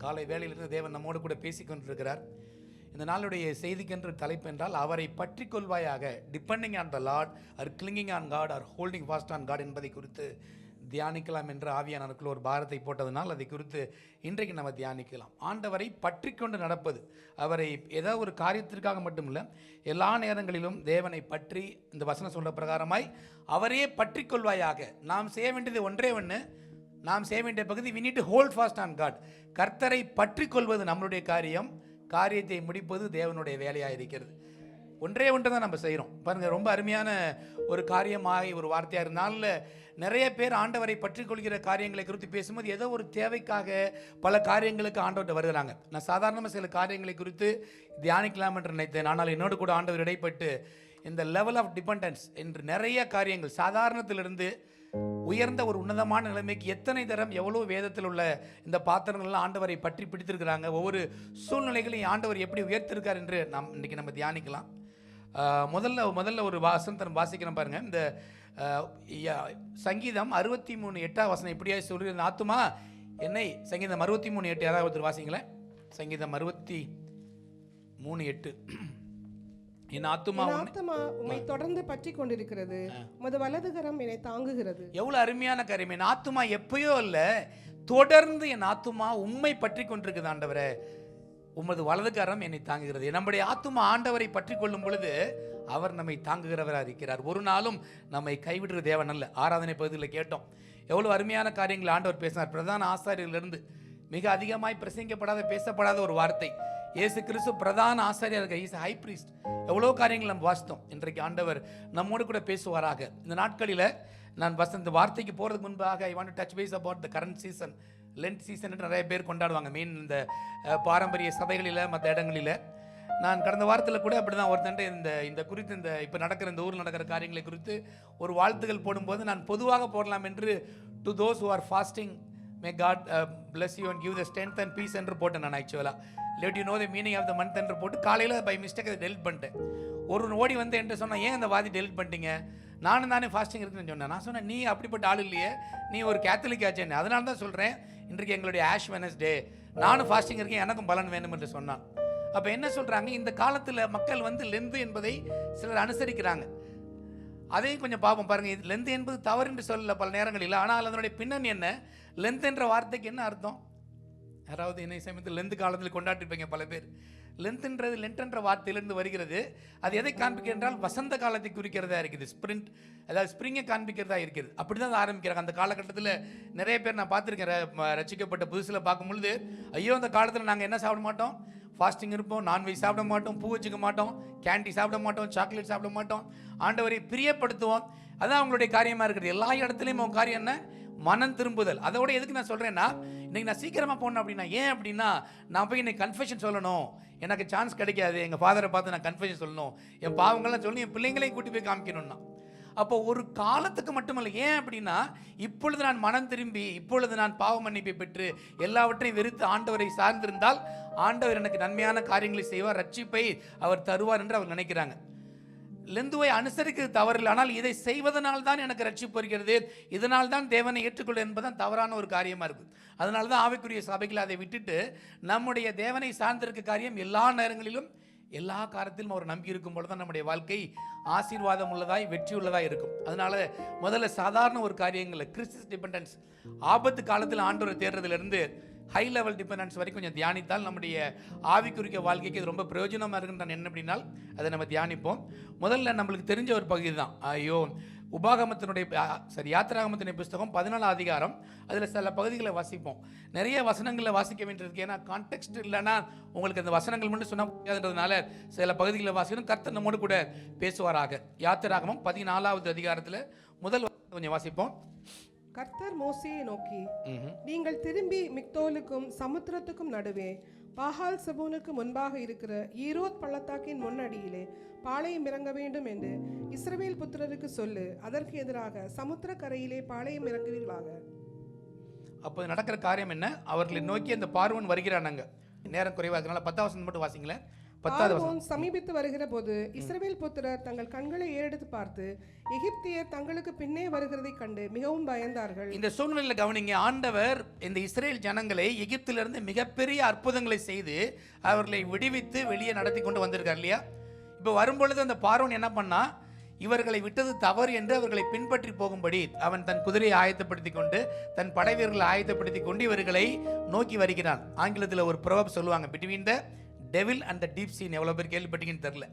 காலை வேளையிலிருந்து தேவன் நம்மோடு கூட பேசிக் கொண்டிருக்கிறார். இந்த நாளுடைய செய்திக்கென்று தலைப்பு என்றால் அவரை பற்றி கொள்வாயாக. Depending on the Lord or clinging on God or holding fast on God என்பதை குறித்து தியானிக்கலாம் என்று ஆவியானவர்கள் ஒரு பாரத்தை போட்டதனால் அதை குறித்து இன்றைக்கு நம்ம தியானிக்கலாம். ஆண்டவரை பற்றி கொண்டு நடப்பது, அவரை ஏதோ ஒரு காரியத்திற்காக மட்டுமில்லை, எல்லா நேரங்களிலும் தேவனை பற்றி இந்த வசனம் சொல்கிற பிரகாரமாய் அவரையே பற்றி கொள்வாயாக. நாம் செய்ய வேண்டியது ஒன்றே ஒன்று, நாம் செய்ய வேண்டிய பகுதி we need to hold fast on God. கர்த்தரை பற்றி கொள்வது நம்மளுடைய காரியம், காரியத்தை முடிப்பது தேவனுடைய வேலையாக இருக்கிறது. ஒன்றே ஒன்று தான் நம்ம செய்கிறோம். பாருங்கள், ரொம்ப அருமையான ஒரு காரியமாக ஒரு வார்த்தையாக இருந்தாலும் நிறைய பேர் ஆண்டவரை பற்றி கொள்கிற காரியங்களை குறித்து பேசும்போது ஏதோ ஒரு தேவைக்காக பல காரியங்களுக்கு ஆண்டவர்கிட்ட வருகிறாங்க. நான் சாதாரணமாக சில காரியங்களை குறித்து தியானிக்கலாம் என்று நினைத்தேன். ஆனால் என்னோடு கூட ஆண்டவர் இடைப்பட்டு இந்த லெவல் ஆஃப் டிபெண்டன்ஸ் என்று நிறைய காரியங்கள் சாதாரணத்திலிருந்து உயர்ந்த ஒரு உன்னதமான நிலைமைக்கு எத்தனை தரம் எவ்வளோ வேதத்தில் உள்ள இந்த பாத்திரங்கள்லாம் ஆண்டவரை பற்றி பிடித்திருக்கிறாங்க. ஒவ்வொரு சூழ்நிலைகளையும் ஆண்டவர் எப்படி உயர்த்திருக்கார் என்று இன்றைக்கி நம்ம தியானிக்கலாம். முதல்ல ஒரு வசனம் வாசிக்கிறோம் பாருங்க. இந்த சங்கீதம் 63:8 இப்படியா சொல்லுகிற ஆத்துமா என்னை, சங்கீதம் 63:8 யாராவது ஒருத்தர் வாசிங்களேன். சங்கீதம் 63:8 என் ஆத்துமா உம்மை தொடர்ந்து பற்றி கொண்டிருக்கிறது, உமது வலதுகரம் என்னை தாங்குகிறது. எவ்வளவு அருமையான காரியம். என் ஆத்துமா எப்பயோ இல்ல, தொடர்ந்து என் ஆத்துமா உம்மை பற்றி கொண்டிருக்குது ஆண்டவரே, உமது வலதுகரம் என்னை தாங்குகிறது. நம்முடைய ஆத்துமா ஆண்டவரை பற்றி கொள்ளும் பொழுது அவர் நம்மை தாங்குகிறவராக இருக்கிறார். ஒரு நாளும் நம்மை கைவிடுற தேவன் அல்ல. ஆராதனை பகுதியில் கேட்டோம் எவ்வளவு அருமையான காரியங்கள் ஆண்டவர் பேசினார். பிரதான ஆசாரியர்களிருந்து மிக அதிகமாய் பிரசங்கிக்கப்படாத பேசப்படாத ஒரு வார்த்தை. இயேசு கிறிஸ்து பிரதான ஆசாரியர், இஸ் ஹை பிரீஸ்ட். எவ்வளோ காரியங்கள் நம்ம வாசித்தோம். இன்றைக்கு ஆண்டவர் நம்மோடு கூட பேசுவாராக. இந்த நாட்களில் நான் இந்த வார்த்தைக்கு போகிறதுக்கு முன்பாக I want to touch base about the current season, Lent season என்று நிறைய பேர் கொண்டாடுவாங்க. மீன் இந்த பாரம்பரிய சபைகளில் மற்ற இடங்களில். நான் கடந்த வாரத்தில் கூட அப்படி தான் ஒருத்தன்ட்டு இந்த குறித்து இந்த இப்போ நடக்கிற இந்த ஊரில் நடக்கிற காரியங்களை குறித்து ஒரு வாழ்த்துகள் போடும்போது நான் பொதுவாக போடலாம் என்று to those who are fasting may God bless you and give the strength and peace என்று போட்டேன். நான் ஆக்சுவலாக let you know the meaning of the month என்று போட்டு காலையில் பை மிஸ்டேக் அதை டெலிட் பண்ணிட்டேன். ஒரு ஓடி வந்து என்கிட்ட சொன்னால் ஏன் அந்த வாதி டெலிட் பண்ணிட்டீங்க, நானும் தானே ஃபாஸ்டிங் இருக்குன்னு சொன்னேன். நான் சொன்னேன் நீ அப்படிப்பட்ட ஆள் இல்லையே, நீ ஒரு கேத்தலிக் ஆச்சேன்னு. அதனால தான் சொல்கிறேன் இன்றைக்கு எங்களுடைய ஆஷ் வெனஸ்டே, நானும் ஃபாஸ்டிங் இருக்கேன், எனக்கும் பலன் வேணும் என்று சொன்னான். அப்போ என்ன சொல்கிறாங்க, இந்த காலத்தில் மக்கள் வந்து லெந்து என்பதை சிலர் அனுசரிக்கிறாங்க. அதையும் கொஞ்சம் பார்ப்போம் பாருங்கள். லெந்து என்பது தவறு என்று சொல்லல பல நேரங்களில். ஆனால் அதனுடைய பின்னணி என்ன, லென்த் என்ற வார்த்தைக்கு என்ன அர்த்தம்? யாராவது என்னை சமயத்தில் லெந்து காலத்தில் கொண்டாட்டிருப்பீங்க பல பேர். லென்த்ன்றது லென்ட் என்ற வார்த்தையிலிருந்து வருகிறது. அது எதை காண்பிக்க என்றால் வசந்த காலத்தை குறிக்கிறதா இருக்குது. ஸ்பிரிண்ட், அதாவது ஸ்ப்ரிங்கை காண்பிக்கிறதா இருக்கிறது. அப்படி தான் ஆரம்பிக்கிறாங்க. அந்த காலகட்டத்தில் நிறைய பேர் நான் பார்த்துருக்கேன். ரசிக்கப்பட்ட புதுசில் பார்க்கும்பொழுது ஐயோ அந்த காலத்தில் நாங்கள் என்ன சாப்பிட மாட்டோம், ஃபாஸ்டிங் இருப்போம், நான்வெஜ் சாப்பிட மாட்டோம், பூ வச்சுக்க மாட்டோம், கேண்டி சாப்பிட மாட்டோம், சாக்லேட் சாப்பிட மாட்டோம், ஆண்டவரை பிரியப்படுத்துவோம். அதான் அவங்களுடைய காரியமாக இருக்குது. எல்லா இடத்துலையும் அவங்க காரியம் என்ன, மனம் திரும்புதல். அதோட எதுக்கு நான் சொல்றேன்னா, இன்னைக்கு நான் சீக்கிரமா போனேன் அப்படின்னா, ஏன் அப்படின்னா நான் போய் இன்னைக்கு கன்ஃபெஷன் சொல்லணும், எனக்கு சான்ஸ் கிடைக்காது, எங்க ஃபாதரை பார்த்து நான் கன்ஃபெஷன் சொல்லணும், என் பாவங்கள்லாம் சொல்லணும், என் பிள்ளைங்களையும் கூட்டி போய் காமிக்கணும்னா. அப்போ ஒரு காலத்துக்கு மட்டுமல்ல, ஏன் அப்படின்னா இப்பொழுது நான் மனம் திரும்பி, இப்பொழுது நான் பாவ மன்னிப்பை பெற்று எல்லாவற்றையும் வெறுத்து ஆண்டவரை சார்ந்திருந்தால் ஆண்டவர் எனக்கு நன்மையான காரியங்களை செய்வார், ரட்சிப்பை அவர் தருவார் என்று அவர் நினைக்கிறாங்க. லெந்துவை அனுசரிக்கிறது தவறில்லை, ஆனால் இதை செய்வதனால் தான் எனக்கு ரட்சிப்பு வருகிறது, இதனால் தான் தேவனை ஏற்றுக்கொள்ள என்பதுதான் தவறான ஒரு காரியமாக இருக்குது. அதனால தான் ஆவிக்குரிய சபைகள் அதை விட்டுட்டு நம்முடைய தேவனை சார்ந்திருக்க காரியம் எல்லா நேரங்களிலும் எல்லா காரியத்திலும் அவர் நம்பி இருக்கும் பொழுது தான் நம்முடைய வாழ்க்கை ஆசீர்வாதம் உள்ளதாய் வெற்றி உள்ளதாய் இருக்கும். அதனால முதல்ல சாதாரண ஒரு காரியங்களில் கிறிஸ்டஸ் டிபெண்டன்ஸ், ஆபத்து காலத்தில் ஆண்டவரை தேடுறதுலேருந்து ஹை லெவல் டிபெண்டன்ஸ் வரைக்கும் கொஞ்சம் தியானித்தால் நம்முடைய ஆவிக்குரிய வாழ்க்கைக்கு இது ரொம்ப பிரயோஜனமாக இருக்குன்னு என்ன அப்படின்னால் அதை நம்ம தியானிப்போம். முதல்ல நம்மளுக்கு தெரிஞ்ச ஒரு பகுதி தான் யாத்திராகமத்தினுடைய புஸ்தகம் 14 அதிகாரம். அதில் சில பகுதிகளை வாசிப்போம். நிறைய வசனங்களில் வாசிக்க வேண்டியிருக்கு, ஏன்னா கான்டெக்ஸ்ட் இல்லைன்னா உங்களுக்கு அந்த வசனங்கள் மட்டும் சொன்னால் முடியாதுன்றதுனால சில பகுதிகளை வாசிக்கணும். கர்த்தர் நம்மோடு கூட பேசுவாராக. யாத்திராகமம் 14வது அதிகாரத்தில் முதல் கொஞ்சம் வாசிப்போம். கர்த்தர் மோசேயை நோக்கி, நீங்கள் திரும்பி மிக்தோலுக்கும் சமுத்திரத்துக்கும் நடுவே பாகால் செபோனுக்கு முன்பாக இருக்கிற ஈரோத் பள்ளத்தாக்கின் முன்னடியிலே பாளையம் இறங்க வேண்டும் என்று இஸ்ரவேல் புத்திரருக்கு சொல்லு. அதற்கு எதிராக சமுத்திர கரையிலே பாளையம் இறங்குவீர்களாக. அப்போ நடக்கிற காரியம் என்ன? அவர்களை நோக்கி அந்த பார்வன் வருகிறானாங்க. நேரம் குறைவாக இருக்கனால 10வது வசனம் மட்டும் வாசிங்களேன். பார்வோன் சமீபித்து வருகிற போது இஸ்ரவேல் புத்திரர் தங்கள் கண்களை ஏறெடுத்து பார்த்து எகிப்தியர் தங்களுக்கு பின்னே வருகிறதை கண்டு மிகவும் பயந்தார்கள். இந்த சூழ்நிலையில் கவனிங்க, ஆண்டவர் இந்த இஸ்ரேல் ஜனங்களை எகிப்திலிருந்து மிகப்பெரிய அற்புதங்களை செய்து அவர்களை விடுவித்து வெளியே நடத்தி கொண்டு வந்திருக்கார் இல்லையா? இப்போ வரும்பொழுது அந்த பார்வோன் என்ன பண்ணா, இவர்களை விட்டது தவறு என்று அவர்களை பின்பற்றி போகும்படி அவன் தன் குதிரையை ஆயத்தப்படுத்தி கொண்டு தன் படை வீரர்களை ஆயத்தப்படுத்தி கொண்டு இவர்களை நோக்கி வருகிறான். ஆங்கிலத்தில் ஒரு ப்ரோவர்ப் சொல்லுவாங்க, between the devil and the deep sea. எவ்வளோ பேர் கேள்விப்பட்டீங்கன்னு தெரியல.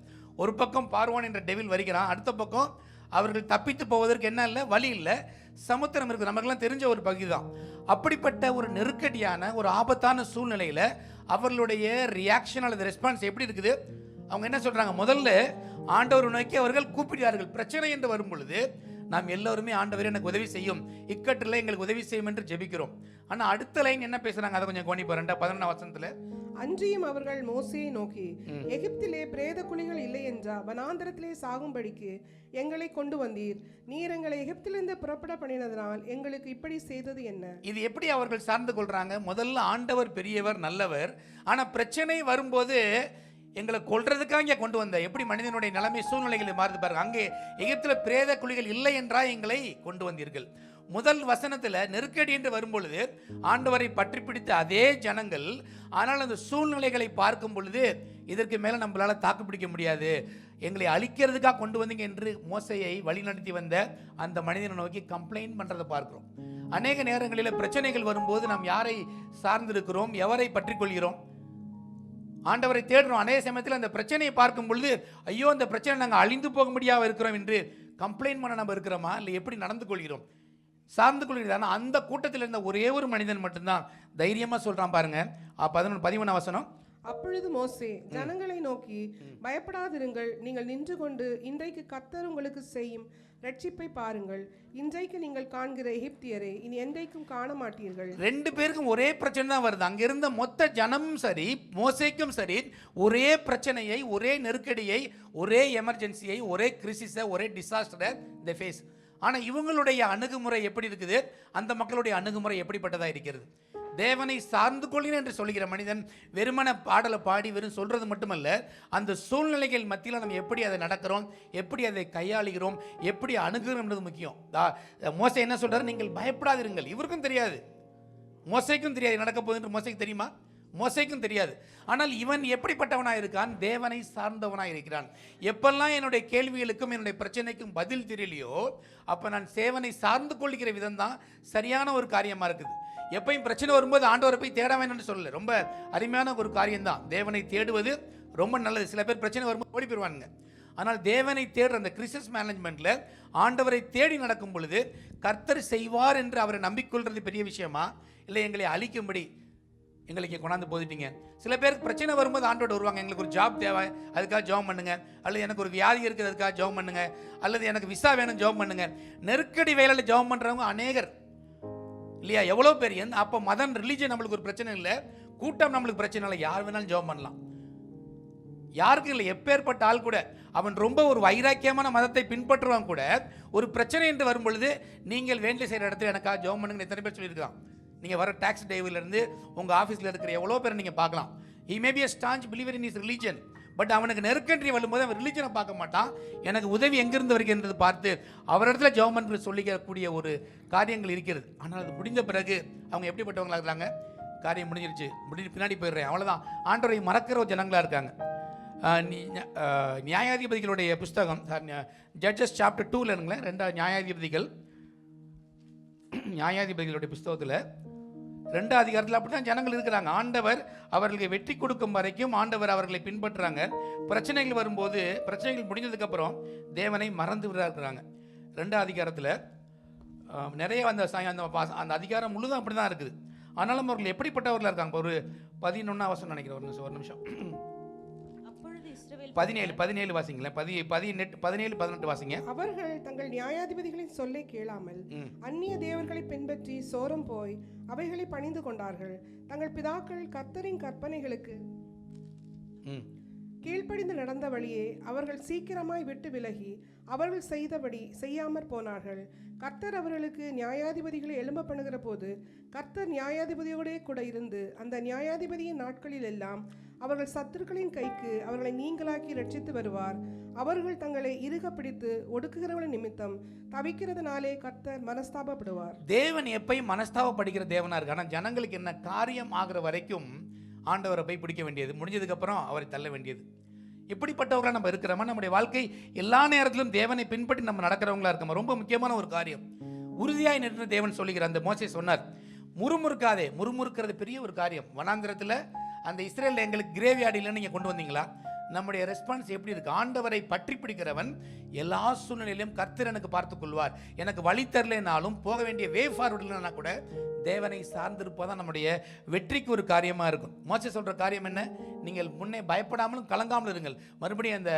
ஒரு பக்கம் பார்வோன் என்ற டெவில் வருகிறான், அடுத்த பக்கம் அவர்கள் தப்பித்து போவதற்கு என்ன இல்லை, வழி இல்லை, சமுத்திரம் இருக்குது. நமக்கெல்லாம் தெரிஞ்ச ஒரு பகுதி தான். அப்படிப்பட்ட ஒரு நெருக்கடியான ஒரு ஆபத்தான சூழ்நிலையில் அவர்களுடைய ரியாக்ஷன் அல்லது ரெஸ்பான்ஸ் எப்படி இருக்குது? அவங்க என்ன சொல்றாங்க? முதல்ல ஆண்டவர் நோக்கி அவர்கள் கூப்பிடுகிறார்கள். பிரச்சனை என்று வரும் பொழுது நாம் எல்லோருமே ஆண்டவர் எனக்கு உதவி செய்யும், இக்கட்டில் எங்களுக்கு உதவி செய்யும் என்று ஜெபிக்கிறோம். ஆனால் அடுத்த லைன் என்ன பேசுறாங்க அதை கொஞ்சம் கவனிப்போம். 11 வசனத்தில், அன்றியும் அவர்கள் மோசேயை நோக்கி, எகிப்திலே பிரேத குழிகள் இல்லை என்றா வனாந்தரத்திலே சாகும்படிக்கு எங்களை கொண்டு வந்தீர், நீர் எங்களை எகிப்திலிருந்து புறப்பட பண்ணினதனால் எங்களுக்கு இப்படி செய்தது என்ன? இது எப்படி அவர்கள் சார்ந்து கொள்றாங்க? முதல்ல ஆண்டவர் பெரியவர், நல்லவர், ஆனா பிரச்சனை வரும்போது எங்களை கொல்றதுக்காக இங்கே கொண்டு வந்த, எப்படி மனிதனுடைய நிலைமை சூழ்நிலைகளை மாறுது பாருங்க. அங்கே எகிப்தில் பிரேத குழிகள் இல்லை என்றா எங்களை கொண்டு வந்தீர்கள். முதல் வசனத்தில் நெருக்கடி என்று வரும்பொழுது ஆண்டவரை பற்றி பிடித்த அதே ஜனங்கள், ஆனால் அந்த சூழ்நிலைகளை பார்க்கும் பொழுது இதற்கு மேலே நம்மளால தாக்கு பிடிக்க முடியாது, எங்களை அழிக்கிறதுக்காக கொண்டு வந்தீங்க என்று மோசையை வழிநடத்தி வந்த அந்த மனிதனை நோக்கி கம்ப்ளைண்ட் பண்ணுறதை பார்க்கிறோம். அநேக நேரங்களில் பிரச்சனைகள் வரும்போது நாம் யாரை சார்ந்திருக்கிறோம், எவரை பற்றி கொள்கிறோம்? ஆண்டவரை தேடுறோம். அநேக சமயத்தில் அந்த பிரச்சனையை பார்க்கும் பொழுது ஐயோ அந்த பிரச்சனை நாங்கள் அழிந்து போக முடியாமல் இருக்கிறோம் என்று கம்ப்ளைண்ட் பண்ண நம்ம இருக்கிறோமா, இல்லை எப்படி நடந்து கொள்கிறோம், சார்ந்து கொள்கிறது? ஆனால் அந்த கூட்டத்தில் இருந்த ஒரே ஒரு மனிதன் மட்டும்தான் தைரியமாக சொல்கிறான் பாருங்க. 11 வசனம். அப்பொழுது மோசே ஜனங்களை நோக்கி, பயப்படாதிருங்கள், நீங்கள் நின்று கொண்டு இன்றைக்கு கர்த்தர் உங்களுக்கு செய்யும் ரட்சிப்பை பாருங்கள். இன்றைக்கு நீங்கள் காண்கிற எகிப்தியரை இனி என்றைக்கும் காண மாட்டீர்கள். 2 பேருக்கும் ஒரே பிரச்சனை தான் வருது. அங்க இருந்த மொத்த ஜனமும் சரி, மோசேக்கும் சரி, ஒரே பிரச்சனையை, ஒரே நெருக்கடியை, ஒரே எமர்ஜென்சியை, ஒரே கிரிசிஸை, ஒரே டிசாஸ்டரை தி ஃபேஸ். ஆனால் இவங்களுடைய அணுகுமுறை எப்படி இருக்குது? அந்த மக்களுடைய அணுகுமுறை எப்படிப்பட்டதாக இருக்கிறது? தேவனை சார்ந்து கொள்கிறேன் என்று சொல்லுகிற மனிதன் வெறுமன பாடலை பாடி வெறும் சொல்றது மட்டுமல்ல, அந்த சூழ்நிலைகள் மத்தியில் நம்ம எப்படி அதை நடக்கிறோம், எப்படி அதை கையாளுகிறோம், எப்படி அணுகுகிறோம் என்பது முக்கியம். மோசே என்ன சொல்றாரு? நீங்கள் பயப்படாதிருங்கள். இவருக்கும் தெரியாது, மோசேக்கும் தெரியாது நடக்க போகுது என்று. மோசேக்கு தெரியுமா? மோசேக்கும் தெரியாது. ஆனால் இவன் எப்படிப்பட்டவனாக இருக்கான்? தேவனை சார்ந்தவனாக இருக்கிறான். எப்பெல்லாம் என்னுடைய கேள்விகளுக்கும் என்னுடைய பிரச்சனைக்கும் பதில் தெரியலையோ அப்போ நான் தேவனை சார்ந்து கொள்கிற விதம் தான் சரியான ஒரு காரியமாக இருக்குது. எப்பயும் பிரச்சனை வரும்போது ஆண்டவரை போய் தேட வேணும்னு சொல்லல, ரொம்ப அருமையான ஒரு காரியம்தான். தேவனை தேடுவது ரொம்ப நல்லது. சில பேர் பிரச்சனை வரும்போது ஓடி போயிடுவானுங்க. ஆனால் தேவனை தேடுற அந்த கிறிஸ்டஸ் மேனேஜ்மெண்ட்ல ஆண்டவரை தேடி நடக்கும் பொழுது கர்த்தர் செய்வார் என்று அவரை நம்பிக்கொள்றது பெரிய விஷயமா, இல்லை எங்களை அழிக்கும்படி எங்களுக்கு கொண்டாந்து போதிட்டீங்க? சில பேருக்கு பிரச்சனை வரும்போது ஆண்டோட வருவாங்க, எங்களுக்கு ஒரு ஜாப் தேவை அதுக்காக ஜெபம் பண்ணுங்க, அல்லது எனக்கு ஒரு வியாதி இருக்குது அதுக்காக ஜெபம் பண்ணுங்க, அல்லது எனக்கு விசா வேணும் ஜெபம் பண்ணுங்க. நெருக்கடி வேலையில் ஜெபம் பண்ணுறவங்க அநேகர். இல்லையா? எவ்வளோ பேர் அப்போ மதம் ரிலீஜன் நம்மளுக்கு ஒரு பிரச்சனை இல்லை, கூட்டம் நம்மளுக்கு பிரச்சனை இல்லை, யார் வேணாலும் ஜெபம் பண்ணலாம். யாருக்கும் இல்லை. எப்பேற்பட்ட ஆள் கூட அவன் ரொம்ப ஒரு வைராக்கியமான மதத்தை பின்பற்றுவான் கூட ஒரு பிரச்சனை என்று வரும் பொழுது நீங்கள் வேண்டிய செய்கிற இடத்துல எனக்காக ஜெபம் பண்ணுங்க எத்தனை பேர் சொல்லியிருக்கான். நீங்கள் வர டாக்ஸி டிரைவர்லேருந்து உங்கள் ஆஃபீஸில் இருக்கிற எவ்வளோ பேரை நீங்கள் பார்க்கலாம். he may be a staunch believer in his religion, but அவனுக்கு நெருக்கன்றி வரும்போது அவன் ரிலீஜனை பார்க்க மாட்டான், எனக்கு உதவி எங்கிருந்து வருகின்றது பார்த்து அவரிடத்துல ஜெபம் பண்ணி சொல்லிக்கக்கூடிய ஒரு காரியங்கள் இருக்கிறது. ஆனால் அது முடிந்த பிறகு அவங்க எப்படிப்பட்டவங்களா இருக்கிறாங்க? காரியம் முடிஞ்சிருச்சு, பின்னாடி போயிடுறேன், அவ்வளோதான், ஆண்டவரை மறக்கிற ஒரு ஜனங்களாக இருக்காங்க. நியாயாதிபதிகளுடைய புஸ்தகம் ஜட்ஜஸ் சாப்டர் 2ல இருங்களேன், 2 நியாயாதிபதிகளுடைய புஸ்தகத்தில் 2 அதிகாரத்தில் அப்படி தான் ஜனங்கள் இருக்கிறாங்க. ஆண்டவர் அவர்களுக்கு வெற்றி கொடுக்கும் வரைக்கும் ஆண்டவர் அவர்களை பின்பற்றுறாங்க. பிரச்சனைகள் வரும்போது, பிரச்சனைகள் முடிஞ்சதுக்கப்புறம் தேவனை மறந்து விடுறாங்க. 2 அதிகாரத்தில் நிறைய அந்த அதிகாரம் முழுதும் அப்படி தான் இருக்குது. ஆனாலும் அவர்கள் எப்படிப்பட்டவர்களாக இருக்காங்க? ஒரு 11 வசனம் நினைக்கிறேன், ஒரு நிமிஷம். 17 வாசிங்களேன், 17 18 வாசிங்க. அவர்கள் தங்கள் நியாயாதிபதிகளின் சொல்லை கேளாமல் அந்நிய தேவர்களை பின்பற்றி சோரம் போய் அவைகளை பணிந்து கொண்டார்கள். தங்கள் பிதாக்கள் கர்த்தரின் கற்பனைகளுக்கு கீழ்ப்படிந்து நடந்த வழியே அவர்கள் சீக்கிரமாய் விட்டு விலகி அவர்கள் செய்தபடி செய்யாமற் போனார்கள். கர்த்தர் அவர்களுக்கு நியாயாதிபதிகளை எழும்ப பண்ணுகிற போது கர்த்தர் நியாயாதிபதியோடே கூட இருந்து அந்த நியாயாதிபதியின் நாட்களில் எல்லாம் அவர்கள் சத்துருக்களின் கைக்கு அவர்களை நீங்களாக்கி ரட்சித்து வருவார். அவர்கள் தங்களை இறுக பிடித்து ஒடுக்குகிறவர்கள் நிமித்தம் தவிக்கிறதுனாலே கர்த்தர் மனஸ்தாபப்படுவார். தேவன் எப்பயும் மனஸ்தாபப்படுகிற தேவனா இருக்கு. ஆனால் ஜனங்களுக்கு என்ன காரியம் ஆகிற வரைக்கும் ஆண்டவரை போய் பிடிக்க வேண்டியது, முடிஞ்சதுக்கு அப்புறம் அவரை தள்ள வேண்டியது. இப்படிப்பட்டவர்களாக நம்ம இருக்கிறோமா? நம்முடைய வாழ்க்கை எல்லா நேரத்திலும் தேவனை பின்பற்றி நம்ம நடக்கிறவங்களா இருக்கோம். ரொம்ப முக்கியமான ஒரு காரியம், உறுதியாய் நின்று தேவன் சொல்லுகிறார். அந்த மோசே சொன்னார், முறுமுறுக்காதே. முறுமுறுக்கிறது பெரிய ஒரு காரியம். வனாந்திரத்தில் அந்த இஸ்ரேல் எங்களுக்கு கிரேவியார்டு இல்லைன்னு நீங்கள் கொண்டு வந்தீங்களா? நம்முடைய ரெஸ்பான்ஸ் எப்படி இருக்கு? ஆண்டவரை பற்றி பிடிக்கிறவன் எல்லா சூழ்நிலையிலும் கர்த்தர் எனக்கு பார்த்துக் கொள்வார், எனக்கு வழி தரலைனாலும் போக வேண்டிய வே ஃபார்வர்ட் இல்லைன்னா கூட தேவனை சார்ந்திருப்பதான் நம்முடைய வெற்றிக்கு ஒரு காரியமா இருக்கும். மோசே சொல்ற காரியம் என்ன? நீங்கள் முன்னே பயப்படாமலும் கலங்காமலும் இருங்கள். மறுபடியும் அந்த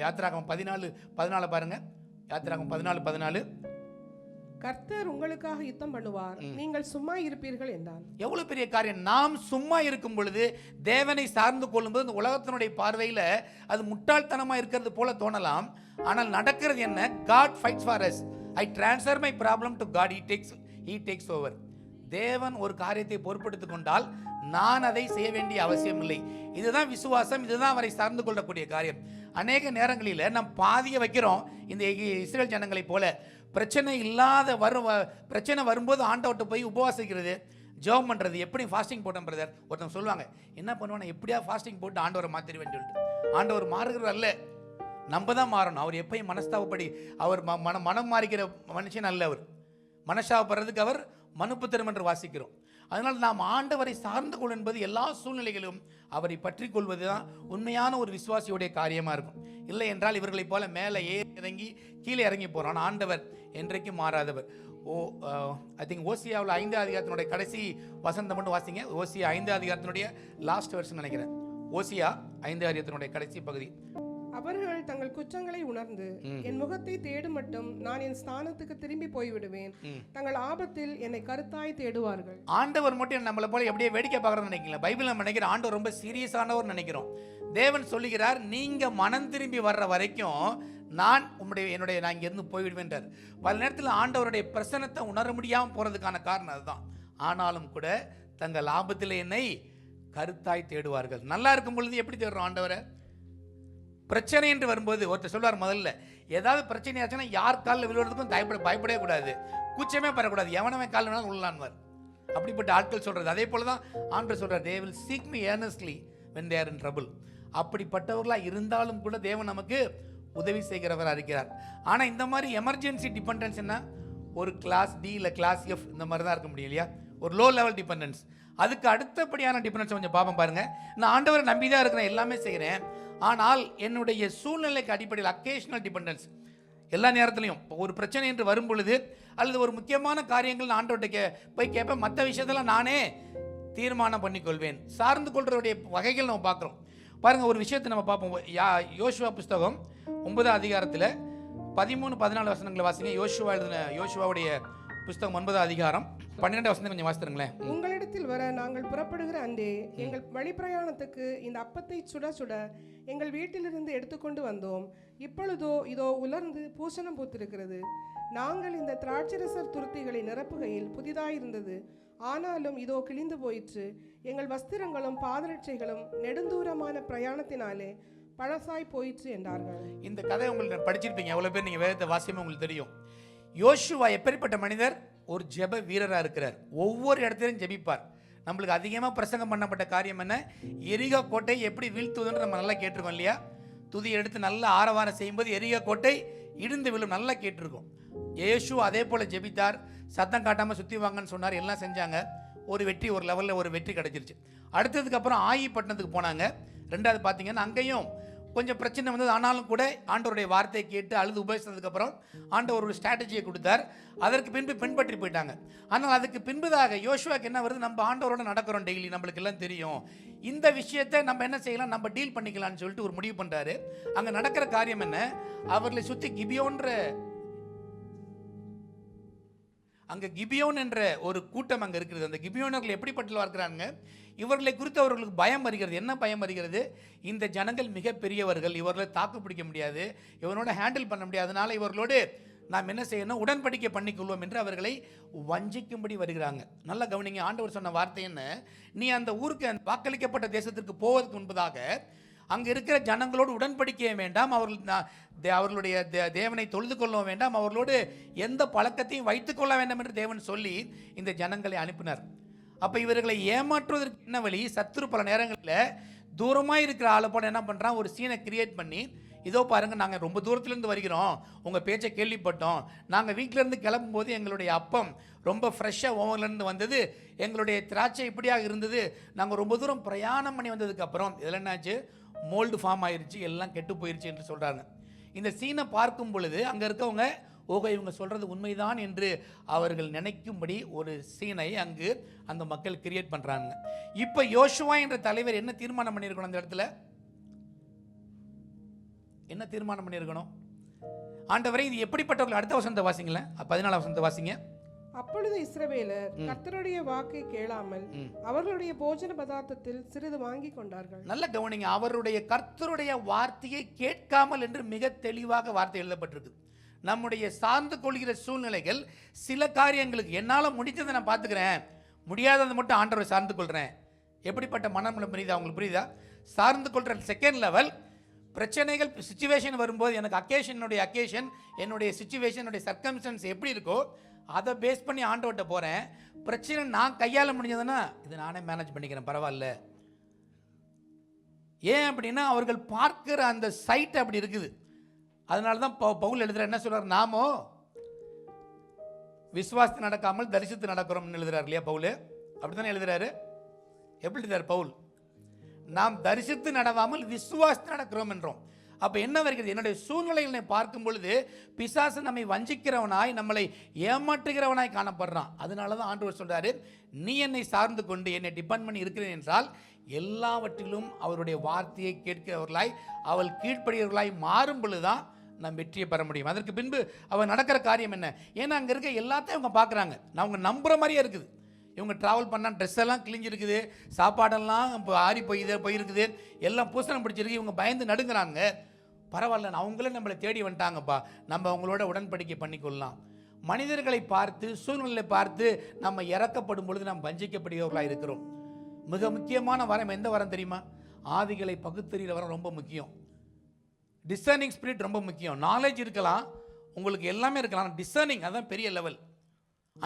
யாத்திராகமம் 14 பாருங்க. யாத்திராகமம் 14 கர்த்தர் உங்களுக்காக யுத்தம் பண்ணுவார், நீங்கள் சும்மா இருப்பீர்கள் என்றான். எவ்வளவு பெரிய காரியம்! நாம் சும்மா இருக்கும் பொழுது தேவனை சார்ந்து கொள்ளும்போது இந்த உலகத்தினுடைய பார்வையில் அது முட்டாள்தனமா இருக்கிறது போல தோணலாம். ஆனால் நடக்கிறது என்ன? God fights for us. I transfer my problem to God. He takes over. தேவன் ஒரு காரியத்தை பொறுப்பெடுத்துக் கொண்டால் நான் அதை செய்ய வேண்டிய அவசியம் இல்லை. இதுதான் விசுவாசம், இதுதான் அவரை சார்ந்து கொள்ளக்கூடிய காரியம். அநேக நேரங்களில் நாம் பாதிய வைக்கிறோம். இந்த இஸ்ரேல் ஜனங்களை போல பிரச்சனை இல்லாத பிரச்சனை வரும்போது ஆண்டவர்கிட்ட போய் உபவாசிக்கிறது, ஜெபம் பண்ணுறது. எப்படி ஃபாஸ்டிங் போட்டோம் பிரதர்? ஒருத்தவங்க சொல்லுவாங்க, என்ன பண்ணுவாங்க, எப்படியா ஃபாஸ்டிங் போட்டு ஆண்டவரை மாற்றிடுவேன்னு சொல்லிட்டு. ஆண்டவர் மாறுகிறது அல்ல, நம்ம தான் மாறணும். அவர் எப்பயும் மனஸ்தாபப்படி அவர் மனம் மாறிக்கிற மனுஷன் அல்ல. அவர் மனஸ்தாபப்படுறதுக்கு அவர் மனுப்புத்திரம் என்று வாசிக்கிறோம். அதனால் நாம் ஆண்டவரை சார்ந்து கொள் என்பது எல்லா சூழ்நிலைகளிலும் அவரை பற்றி கொள்வது தான் உண்மையான ஒரு விசுவாசியுடைய காரியமாக இருக்கும். இல்லை என்றால் இவர்களைப் போல மேலே இறங்கி கீழே இறங்கி போகிறான். ஆண்டவர் என்றைக்கும் மாறாதவர். ஐ திங்க் ஓசியாவில் 5 அதிகாரத்தினுடைய கடைசி வசனத்தை மட்டும் வாசிங்க. ஓசியா 5 அதிகாரத்தினுடைய லாஸ்ட் வெர்ஷன் நினைக்கிறேன். ஓசியா 5 அதிகாரத்தினுடைய கடைசி பகுதி. அவர்கள் தங்கள் குற்றங்களை உணர்ந்து என் முகத்தை தேடும் மட்டும் நான் என் ஸ்தானத்துக்கு திரும்பி போய்விடுவேன். தங்கள் ஆபத்தில் என்னை கருத்தாய் தேடுவார்கள். ஆண்டவர் மட்டும் நம்மளை போல எப்படியே வேடிக்கை பார்க்கறதுன்னு நினைக்கல. பைபிள் நம்ம நினைக்கிறோம் ஆண்டவர் ரொம்ப சீரியஸானவர் நினைக்கிறோம். தேவன் சொல்லுகிறார், நீங்க மனம் திரும்பி வர்ற வரைக்கும் நான் நான் இங்கிருந்து போய்விடுவேன்றார். பல நேரத்தில் ஆண்டவருடைய பிரசன்னத்தை உணர முடியாமல் போறதுக்கான காரணம் அதுதான். ஆனாலும் கூட தங்கள் ஆபத்தில் என்னை கருத்தாய் தேடுவார்கள். நல்லா இருக்கும் பொழுது எப்படி தேடுறோம் ஆண்டவரை? பிரச்சனை என்று வரும்போது ஒருத்தர் சொல்வார், முதல்ல ஏதாவது பிரச்சனை ஆச்சுன்னா யார் காலில் விழுவதுக்கும் பயப்படவே கூடாது, கூச்சமே பெறக்கூடாது, எவனவே காலில் வேணாலும் உள்ளான்வார். அப்படிப்பட்ட ஆட்கள் சொல்றது. அதே போல தான் ஆண்டவர் சொல்றார், they will seek me earnestly when they are in trouble. அப்படிப்பட்டவர்களாக இருந்தாலும் கூட தேவன் நமக்கு உதவி செய்கிறவராக இருக்கிறார். ஆனால் இந்த மாதிரி எமர்ஜென்சி டிபெண்டன்ஸ் என்ன, ஒரு கிளாஸ் டி இல்லை கிளாஸ் எஃப் இந்த மாதிரி தான் இருக்க முடியும் இல்லையா? ஒரு லோ லெவல் டிபெண்டன்ஸ். அதுக்கு அடுத்தபடியான டிபெண்டன்ஸ் கொஞ்சம் பாப்போம் பாருங்க. நான் ஆண்டவரை நம்பி தான் இருக்கிறேன், எல்லாமே செய்கிறேன், ஆனால் என்னுடைய சூழ்நிலைக்கு அடிப்படையில் அக்கேஷனல் டிபெண்டன்ஸ். எல்லா நேரத்துலையும் ஒரு பிரச்சனை என்று வரும் பொழுது அல்லது ஒரு முக்கியமான காரியங்கள் நான் ஆண்டவர்கிட்ட போய் கேட்பேன். மற்ற விஷயத்தெல்லாம் நானே தீர்மானம் பண்ணிக்கொள்வேன். சார்ந்து கொள்றதுடைய வகைகள் நம்ம பார்க்குறோம். பாருங்கள், ஒரு விஷயத்தை நம்ம பார்ப்போம். யோசுவா புஸ்தகம் 9 அதிகாரத்தில் 13-14 வசனங்களை வாசிங்க. யோசுவாவுடைய புஸ்தகம் 9ஆம் அதிகாரம் 12 வசனம் கொஞ்சம் வாசித்துருங்களேன். உங்களிடத்தில் வர நாங்கள் புறப்படுகிற அன்றே எங்கள் வழிப்பிரயாணத்துக்கு இந்த அப்பத்தை சுட சுட எங்கள் வீட்டிலிருந்து எடுத்துக்கொண்டு வந்தோம். இப்பொழுதோ இதோ உலர்ந்து பூசணம் பூத்திருக்கிறது. நாங்கள் இந்த திராட்சரச துருத்திகளை நிரப்புகையில் புதிதாயிருந்தது. ஆனாலும் இதோ கிழிந்து போயிற்று. எங்கள் வஸ்திரங்களும் பாதரட்சைகளும் நெடுந்தூரமான பிரயாணத்தினாலே பழசாய் போயிற்று என்றார்கள். இந்த கதை உங்களுக்கு படிச்சிருப்பீங்க. எவ்வளோ பேர் நீங்கள் வேதத்தை வாசியமாக உங்களுக்கு தெரியும். யோசுவா எப்படிப்பட்ட மனிதர்? ஒரு ஜெப வீரராக இருக்கிறார். ஒவ்வொரு இடத்துலையும் ஜெபிப்பார். நம்மளுக்கு அதிகமாக பிரசங்கம் பண்ணப்பட்ட காரியம் என்ன? எரிகோ கோட்டை எப்படி வீழ்த்துவதுன்னு நம்ம நல்லா கேட்டிருக்கோம் இல்லையா? துதி எடுத்து நல்லா ஆரவாரம் செய்யும்போது எரிகோ கோட்டை இடிந்து விழும் நல்லா கேட்டிருக்கோம். யோசுவா அதே போல் ஜெபித்தார். சத்தம் காட்டாமல் சுற்றி வாங்கன்னு சொன்னார். எல்லாம் செஞ்சாங்க. ஒரு வெற்றி, ஒரு லெவலில் ஒரு வெற்றி கிடச்சிருச்சு. அடுத்ததுக்கப்புறம் ஆயிப்பட்டினத்துக்கு போனாங்க. ரெண்டாவது பார்த்தீங்கன்னா அங்கேயும் கொஞ்சம் பிரச்சனை வந்தது. ஆனாலும் கூட ஆண்டவருடைய வார்த்தையை கேட்டு அழுது உபயோகித்ததுக்கப்புறம் ஆண்டவர் ஒரு ஸ்ட்ராட்டஜியை கொடுத்தார். அதற்கு பின்பு பின்பற்றி போயிட்டாங்க. ஆனால் அதுக்கு பின்புதாக யோசுவாக்கு என்ன வருது? நம்ம ஆண்டவரோட நடக்கிறோம் டெய்லி, நம்மளுக்கு எல்லாம் தெரியும். இந்த விஷயத்தை நம்ம என்ன செய்யலாம், நம்ம டீல் பண்ணிக்கலாம்னு சொல்லிட்டு ஒரு முடிவு பண்ணுறாரு. அங்கே நடக்கிற காரியம் என்ன? அவர்களை சுற்றி கிபியோன் என்ற ஒரு கூட்டம் அங்கே இருக்கிறது. அந்த கிபியோனர்கள் எப்படிப்பட்டவர்களாக இருக்கிறாங்க? இவர்களை குறித்து அவர்களுக்கு பயம் வருகிறது. என்ன பயம் வருகிறது? இந்த ஜனங்கள் மிக பெரியவர்கள், இவர்களை தாக்கு பிடிக்க முடியாது, இவனோட ஹேண்டில் பண்ண முடியாது. அதனால இவர்களோடு நாம் என்ன செய்யணும்? உடன்படிக்கை பண்ணிக்கொள்வோம் என்று அவர்களை வஞ்சிக்கும்படி வருகிறாங்க. நல்லா கவனிங்க. ஆண்டவர் சொன்ன வார்த்தை என்ன? நீ அந்த ஊருக்கு, அந்த வாக்களிக்கப்பட்ட தேசத்திற்கு போவதற்கு முன்பதாக அங்கே இருக்கிற ஜனங்களோடு உடன்படிக்க வேண்டாம், அவர்களுடைய தேவனை தொழுது கொள்ள வேண்டாம், அவர்களோடு எந்த பழக்கத்தையும் வைத்துக்கொள்ள வேண்டாம் என்று தேவன் சொல்லி இந்த ஜனங்களை அனுப்பினார். அப்போ இவர்களை ஏமாற்றுவதற்கு என்ன வழி? சத்துரு பல நேரங்களில் தூரமாக இருக்கிற ஆளை போல என்ன பண்ணுறான்? ஒரு சீனை கிரியேட் பண்ணி, இதோ பாருங்கள், நாங்கள் ரொம்ப தூரத்துலேருந்து வருகிறோம், உங்கள் பேச்சை கேள்விப்பட்டோம், நாங்கள் வீட்டிலேருந்து கிளம்பும்போது எங்களுடைய அப்பம் ரொம்ப ஃப்ரெஷ்ஷாக ஓவன்லேருந்து வந்தது, எங்களுடைய திராட்சை இப்படியாக இருந்தது, நாங்கள் ரொம்ப தூரம் பிரயாணம் பண்ணி வந்ததுக்கப்புறம் இதெல்லாம் என்னாச்சு? மோல்டு ஃபார்ம் ஆயிடுச்சு, எல்லாம் கெட்டு போயிடுச்சு என்று சொல்கிறாங்க. இந்த சீனை பார்க்கும் பொழுது அங்கே இருக்கவங்க, ஓகே இவங்க சொல்கிறது உண்மைதான் என்று அவர்கள் நினைக்கும்படி ஒரு சீனை அங்கு அந்த மக்கள் கிரியேட் பண்ணுறாங்க. இப்போ யோசுவா என்ற தலைவர் என்ன தீர்மானம் பண்ணியிருக்கணும்? அந்த இடத்துல என்ன தீர்மானம் பண்ணியிருக்கணும்? ஆண்டவரே இது எப்படிப்பட்டவர்கள்? அடுத்த வசனத்தை வாசிங்களேன், 14ஆம் வசனத்தை வாசிங்க. அப்பொழுது இஸ்ரவேலர் கர்த்தருடைய வாக்கை கேளாமல் அவர்களுடைய போஜன பதார்த்தத்தில் சிறிது வாங்கி கொண்டார்கள். நல்ல கவனிங்க. அவருடைய கர்த்தருடைய வார்த்தையை கேட்காமல் என்று மிக தெளிவாக வார்த்தை எழுதப்பட்டிருக்கு. நம்முடைய சார்ந்து கொள்கிற சூழ்நிலைகள், சில காரியங்களுக்கு என்னால் முடித்ததை நான் பார்த்துக்கிறேன், முடியாததை மட்டும் ஆண்டவரை சார்ந்து கொள்கிறேன். எப்படிப்பட்ட மனநலம் புரியுதா? அவங்களுக்கு புரியுதா? சார்ந்து கொள்கிற செகண்ட் லெவல் பிரச்சனைகள், சுச்சுவேஷன் வரும்போது எனக்கு அக்கேஷன், என்னுடைய சுச்சுவேஷன், என்னுடைய சர்க்கம்ஸ்டன்ஸ் எப்படி இருக்கோ அதை பேஸ் பண்ணி ஆண்டவர்கிட்ட போகிறேன். பிரச்சனை நான் கையாள முடிஞ்சதுன்னா இதை நானே மேனேஜ் பண்ணிக்கிறேன், பரவாயில்ல. ஏன் அப்படின்னா அவர்கள் பார்க்கிற அந்த சைட் அப்படி இருக்குது. அதனால தான் பவுல் எழுதுகிற என்ன சொல்கிறார்? நாமோ விசுவாசத்து நடக்காமல் தரிசித்து நடக்கிறோம்னு எழுதுறாரு இல்லையா பவுல்? அப்படி தானே எழுதுறாரு. எப்படி எழுதுறாரு பவுல்? நாம் தரிசித்து நடவாமல் விசுவாசத்து நடக்கிறோம் என்றோம். அப்போ என்ன வருகிறது? என்னுடைய சூழ்நிலைகளை பார்க்கும் பொழுது பிசாசு நம்மை வஞ்சிக்கிறவனாய், நம்மளை ஏமாற்றுகிறவனாய் காணப்படுறான். அதனால தான் ஆண்டவர் சொல்கிறாரு, நீ என்னை சார்ந்து கொண்டு என்னை டிபெண்ட் பண்ணி இருக்கிறேன் என்றால் எல்லாவற்றிலும் அவருடைய வார்த்தையை கேட்கிறவர்களாய், அவள் கீழ்ப்படுகிறவர்களாய் மாறும் பொழுது தான் நாம் வெற்றியை பெற முடியும். அதற்கு பின்பு அவன் நடக்கிற காரியம் என்ன? ஏன்னா அங்கே இருக்க எல்லாத்தையும் அவங்க பார்க்குறாங்க. நான் அவங்க நம்புகிற மாதிரியே இருக்குது. இவங்க ட்ராவல் பண்ணால் ட்ரெஸ் எல்லாம் கிழிஞ்சிருக்குது, சாப்பாடெல்லாம் இப்போ ஆறி போயிருக்குது, எல்லாம் பூசணம் பிடிச்சிருக்கு. இவங்க பயந்து நடுங்கிறாங்க. பரவாயில்ல, அவங்களே நம்மளை தேடி வந்துட்டாங்கப்பா, நம்ம அவங்களோட உடன்படிக்கை பண்ணிக்கொள்ளலாம். மனிதர்களை பார்த்து, சூழ்நிலை பார்த்து நம்ம இறக்கப்படும் பொழுது நாம் வஞ்சிக்கப்படுகிறவர்களாக இருக்கிறோம். மிக முக்கியமான வரம் எந்த வரம் தெரியுமா? ஆவிகளை பகுத்தறிகிற வரம் ரொம்ப முக்கியம். டிசர்னிங் ஸ்பிரிட் ரொம்ப முக்கியம். நாலேஜ் இருக்கலாம், உங்களுக்கு எல்லாமே இருக்கலாம், டிசர்னிங் அதான் பெரிய லெவல்.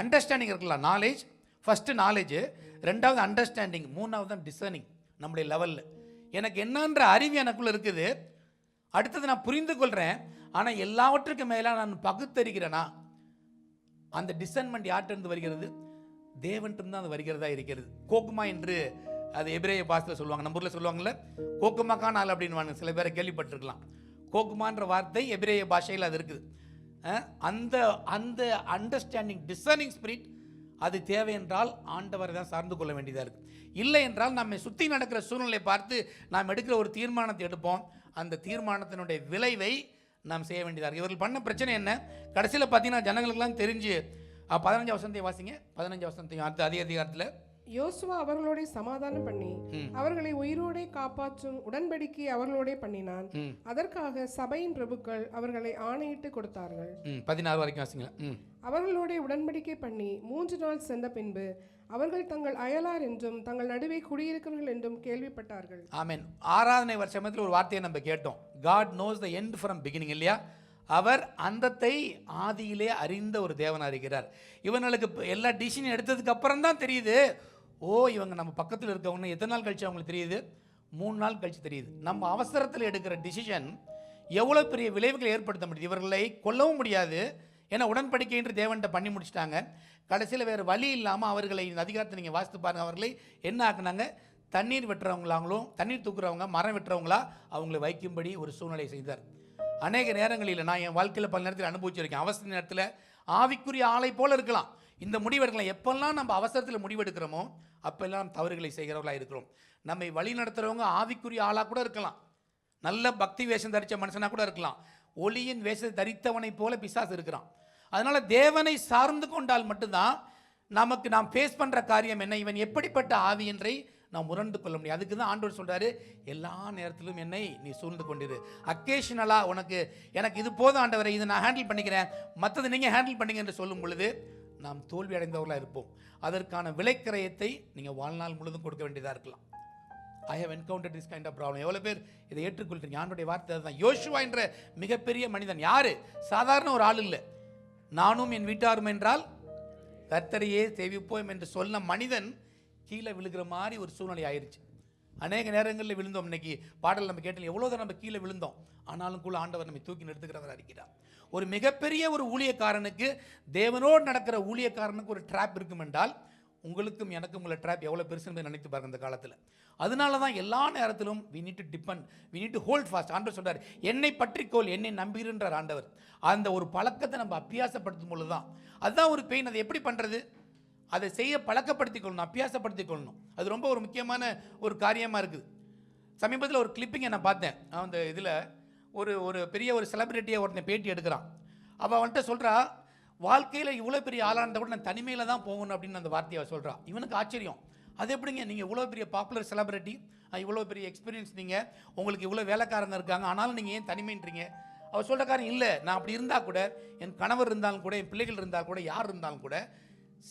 அண்டர்ஸ்டாண்டிங் இருக்கலாம். நாலேஜ் ஃபஸ்ட்டு, நாலேஜ் ரெண்டாவது அண்டர்ஸ்டாண்டிங், மூணாவது தான் டிசர்னிங். நம்முடைய லெவலில் எனக்கு என்னன்ற அறிவு எனக்குள்ளே இருக்குது, அடுத்தது நான் புரிந்து கொள்கிறேன், ஆனால் எல்லாவற்றுக்கும் மேலே நான் பகுத்தறிகிறேனா? அந்த டிசர்ன்மெண்ட் யார்கிட்ட வருகிறது? தேவன்ட்டு தான் அது வருகிறதா இருக்கிறது. கோக்குமா என்று அது எபிரேய பாஷையில் சொல்லுவாங்க. நம்ம ஊரில் சொல்லுவாங்கள்ல, கோக்குமாக்கான ஆள் அப்படின்னு சில பேரை கேள்விப்பட்டிருக்கலாம். கோக்குமான்ற வார்த்தை எபிரேய பாஷையில் அது இருக்குது. அந்த அந்த அண்டர்ஸ்டாண்டிங், டிசர்னிங் ஸ்பிரிட் அது தேவை என்றால் ஆண்டவரை தான் சார்ந்து கொள்ள வேண்டியதாக இருக்குது. இல்லை என்றால் நம்மை சுற்றி நடக்கிற சூழ்நிலை பார்த்து நாம் எடுக்கிற ஒரு தீர்மானத்தை எடுப்போம், அந்த தீர்மானத்தினுடைய விளைவை நாம் செய்ய வேண்டியதாக இருக்குது. இவர்கள் பண்ண பிரச்சனை என்ன? கடைசியில் பார்த்தீங்கன்னா ஜனங்களுக்கெல்லாம் தெரிஞ்சு 15 வசனத்தை வாசிங்க. 15 வசனத்தையும் அடுத்த அதே அதிகாரத்தில் யோசுவா அவர்களோட சமாதானம் பண்ணி அவர்களை உயிரோடே காப்பாற்றும் உடன்படிக்கை அவர்களோடே பண்ணினான். அதற்காக சபையின் பிரபுக்கள் அவர்களை ஆணையிட்டு கொடுத்தார்கள். 16 வரைக்கும் வாசிங்க. அவர்களோட உடன்படிக்கை பண்ணி 3 நாள் சென்ற பின்பு அவர்கள் தங்கள் அயலார் என்றும் தங்கள் நடுவே குடியிருக்கிறார்கள் என்றும் கேள்விப்பட்டார்கள். ஆமென். ஆராதனை வருஷத்தில் ஒரு வார்த்தையை நம்ம கேட்டோம். God knows the end from beginning இல்லையா? அவர் அந்தத்தை ஆதியிலே அறிந்த ஒரு தேவனாக இருக்கிறார். இவங்களுக்கு எல்லா டிசிஷன் எடுத்ததுக்கு அப்புறம் தான் தெரியுது, ஓ இவங்க நம்ம பக்கத்தில் இருக்கவங்க எத்தனை நாள் கழிச்சு அவங்களுக்கு தெரியுது? 3 நாள் கழிச்சு தெரியுது. நம்ம அவசரத்தில் எடுக்கிற டிசிஷன் எவ்வளோ பெரிய விளைவுகளை ஏற்படுத்த முடியுது. இவர்களை கொல்லவும் முடியாது, ஏன்னா உடன்படிக்கை என்று தேவன்கிட்ட பண்ணி முடிச்சிட்டாங்க. கடைசியில் வேறு வழி இல்லாமல் அவர்களை இந்த அதிகாரத்தை நீங்கள் வாசித்து பாருங்கள். அவர்களை என்ன ஆக்குனாங்க? தண்ணீர் வெட்டுறவங்களாங்களும் தண்ணீர் தூக்குறவங்க மரம் வெட்டுறவங்களா அவங்களை வைக்கும்படி ஒரு சூழ்நிலை செய்தார். அநேக நேரங்களில் நான் என் வாழ்க்கையில் பல நேரத்தில் அனுபவிச்சிருக்கேன். அவசர நேரத்தில் ஆவிக்குரிய ஆளை போல இருக்கலாம், இந்த முடிவெடுக்கலாம். எப்பெல்லாம் நம்ம அவசரத்தில் முடிவெடுக்கிறோமோ அப்பெல்லாம் தவறுகளை செய்கிறவர்களாக இருக்கிறோம். நம்மை வழி நடத்துகிறவங்க ஆவிக்குரிய ஆளாக கூட இருக்கலாம், நல்ல பக்தி வேஷம் தரித்த மனுஷனாக கூட இருக்கலாம். ஒளியின் வேஷத்தை தரித்தவனை போல பிசாசு இருக்கிறான். அதனால் தேவனை சார்ந்து கொண்டால் மட்டும்தான் நமக்கு நாம் ஃபேஸ் பண்ணுற காரியம் என்ன, இவன் எப்படிப்பட்ட ஆவி என்றை நாம் உணர்ந்து கொள்ள முடியும். அதுக்கு தான் ஆண்டவர் சொல்கிறாரு, எல்லா நேரத்திலும் என்னை நீ சூழ்ந்து கொண்டிரு. அக்கேஷனலாக எனக்கு இது போதும் ஆண்டவரை, இதை நான் ஹேண்டில் பண்ணிக்கிறேன், மற்றது நீங்கள் ஹேண்டில் பண்ணிங்க என்று சொல்லும் பொழுது நாம் தோல்வி அடைந்தவர்களாக இருப்போம். அதற்கான விலைக்கிரயத்தை நீங்கள் வாழ்நாள் முழுதும் கொடுக்க வேண்டியதாக இருக்கலாம். I have encountered this kind of problem. எவ்வளோ பேர் இதை ஏற்றுக்கொள்றீங்க? ஆண்டோடைய வார்த்தை தான். யோசுவா என்ற மிகப்பெரிய மனிதன் யார்? சாதாரண ஒரு ஆள் இல்லை. நானும் என் வீட்டாரும் என்றால் கர்த்தரையே சேவிப்போம் என்று சொன்ன மனிதன் கீழே விழுகிற மாதிரி ஒரு சூழ்நிலை ஆயிடுச்சு. அநேக நேரங்களில் விழுந்தோம். இன்னைக்கு பாடல் நம்ம கேட்டோம், எவ்வளோதான் நம்ம கீழே விழுந்தோம், ஆனாலும் கூட ஆண்டவர் நம்மை தூக்கி நிறுத்துகிறவர் இருக்கிறார். ஒரு மிகப்பெரிய ஒரு ஊழியக்காரனுக்கு, தேவனோடு நடக்கிற ஊழியக்காரனுக்கு ஒரு ட்ராப் இருக்கும் என்றால் உங்களுக்கும் எனக்கும் உள்ள ட்ராப் எவ்வளோ பெருசுன்னு நினைத்து பாருங்க இந்த காலத்தில். அதனால தான் எல்லா நேரத்திலும் we need to depend, we need to hold fast. ஆண்டவர் சொல்றார், என்னை பற்றிக்கோள், என்னை நம்புகின்றார் ஆண்டவர். அந்த ஒரு பழக்கத்தை நம்ம அபியாசப்படுத்தும் பொழுது தான் அதுதான் ஒரு பெயின். அதை எப்படி பண்ணுறது? அதை செய்ய பழக்கப்படுத்திக் கொள்ளணும், அபியாசப்படுத்திக் கொள்ளணும். அது ரொம்ப ஒரு முக்கியமான ஒரு காரியமாக இருக்குது. சமீபத்தில் ஒரு கிளிப்பிங்கை நான் பார்த்தேன். அந்த இதில் ஒரு பெரிய ஒரு செலிபிரிட்டியை ஒருத்தன் பேட்டி எடுக்கிறான். அவள் அவன்கிட்ட சொல்கிறா, வாழ்க்கையில் இவ்வளோ பெரிய ஆளானதை கூட நான் தனிமையில் தான் போகணும் அப்படின்னு அந்த வார்த்தையை சொல்கிறான். இவனுக்கு ஆச்சரியம், அது எப்படிங்க நீங்கள் இவ்வளோ பெரிய பாப்புலர் செலிபிரிட்டி, இவ்வளோ பெரிய எக்ஸ்பீரியன்ஸ், நீங்கள் உங்களுக்கு இவ்வளோ வேலைக்காரங்க இருக்காங்க, ஆனாலும் நீங்கள் ஏன் தனிமைன்றீங்க? அவர் சொல்கிற காரணம், இல்லை நான் அப்படி இருந்தால் கூட, என் கணவர் இருந்தாலும் கூட, என் பிள்ளைகள் இருந்தால் கூட, யார் இருந்தாலும் கூட,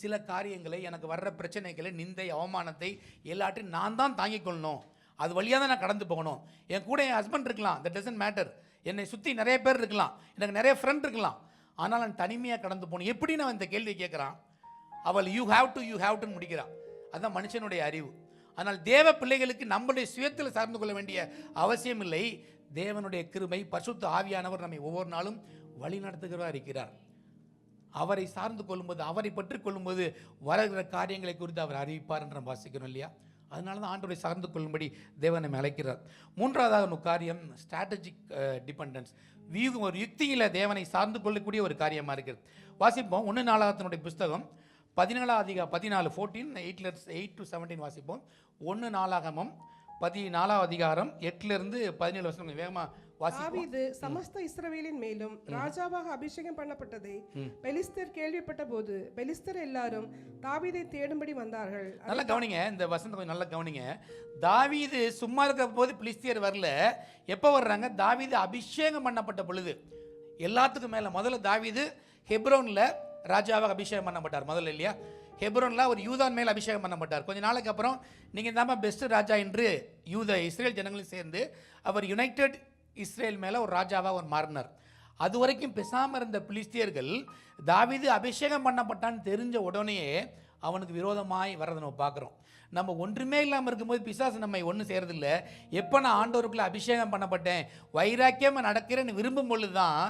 சில காரியங்களை, எனக்கு வர்ற பிரச்சனைகளை, நிந்தை, அவமானத்தை எல்லாத்தையும் நான் தான் தாங்கிக் கொள்ளணும். அது வழியாக தான் நான் கடந்து போகணும். என் கூட என் ஹஸ்பண்ட் இருக்கலாம், தட் டசன்ட் மேட்டர். என்னை சுற்றி நிறைய பேர் இருக்கலாம், எனக்கு நிறைய ஃப்ரெண்ட் இருக்கலாம், ஆனால் நான் தனிமையாக கடந்து போகணும். எப்படி நான் இந்த கேள்வி கேட்குறான்? அவள் யூ ஹாவ் டுன்னு முடிக்கிறான். அதுதான் மனுஷனுடைய அறிவு. ஆனால் தேவ பிள்ளைகளுக்கு நம்முடைய சுயத்தில் சார்ந்து கொள்ள வேண்டிய அவசியம் இல்லை. தேவனுடைய கிருபை, பரிசுத்த ஆவியானவர் நம்மை ஒவ்வொரு நாளும் வழி நடத்துகிறவராக இருக்கிறார். அவரை சார்ந்து கொள்ளும்போது, அவரை பற்றி கொள்ளும்போது வருகிற காரியங்களை குறித்து அவர் அறிவிப்பார் என்று நம்ம வாசிக்கிறோம் இல்லையா? அதனால தான் ஆண்டவரை சார்ந்து கொள்ளும்படி தேவன் நம்மை அழைக்கிறார். மூன்றாவதாக ஒரு காரியம் ஸ்ட்ராட்டஜிக் டிபெண்டன்ஸ். ஒரு யுக்தியில் தேவனை சார்ந்து கொள்ளக்கூடிய ஒரு காரியமாக இருக்குது. வாசிப்போம் 1 நாளாகத்தினுடைய புஸ்தகம் 14 8 to 17 வாசிப்போம். 1 நாளாகமம் 14 அதிகாரம் 8 to 17 வசனம் வேகமாக வாசிப்போம். தாவீது சமஸ்த இஸ்ரவேலின் மேலும் ராஜாவாக அபிஷேகம் பண்ணப்பட்டதை பெலிஸ்தர் கேள்விப்பட்ட போது பெலிஸ்தர் எல்லாரும் தாவீதை தேடும்படி வந்தார்கள். நல்லா கவனிங்க, இந்த வசனத்தை கொஞ்சம் நல்லா கவனிங்க. தாவீது சும்மா இருக்கிற போது பெலிஸ்தியர் வரல. எப்போ வர்றாங்க? தாவீது அபிஷேகம் பண்ணப்பட்ட பொழுது. எல்லாத்துக்கும் மேலே முதல்ல தாவீது ஹெப்ரோனில் ராஜாவாக அபிஷேகம் பண்ணப்பட்டார் முதல்ல இல்லையா? ஹெப்ரோனில் ஒரு யூதான் மேல் அபிஷேகம் பண்ணப்பட்டார். கொஞ்சம் நாளைக்கு அப்புறம் நீங்கள் தான் பெஸ்ட் ராஜா என்று இஸ்ரேல் ஜனங்களும் சேர்ந்து அவர் யுனைடெட் இஸ்ரேல் மேலே ஒரு ராஜாவாக அவர் மாறினார். அது வரைக்கும் பேசாமல் இருந்த பிலிஸ்தியர்கள் தாவீது அபிஷேகம் பண்ணப்பட்டான்னு தெரிஞ்ச உடனேயே அவனுக்கு விரோதமாய் வர்றதை நம்ம பார்க்குறோம். நம்ம ஒன்றுமே இல்லாமல் இருக்கும்போது பிசாசு நம்ம ஒன்றும் செய்கிறதில்ல. எப்போ நான் ஆண்டவருக்குள்ளே அபிஷேகம் பண்ணப்பட்டேன், வைராக்கியமாக நடக்கிறேன்னு விரும்பும் பொழுது தான்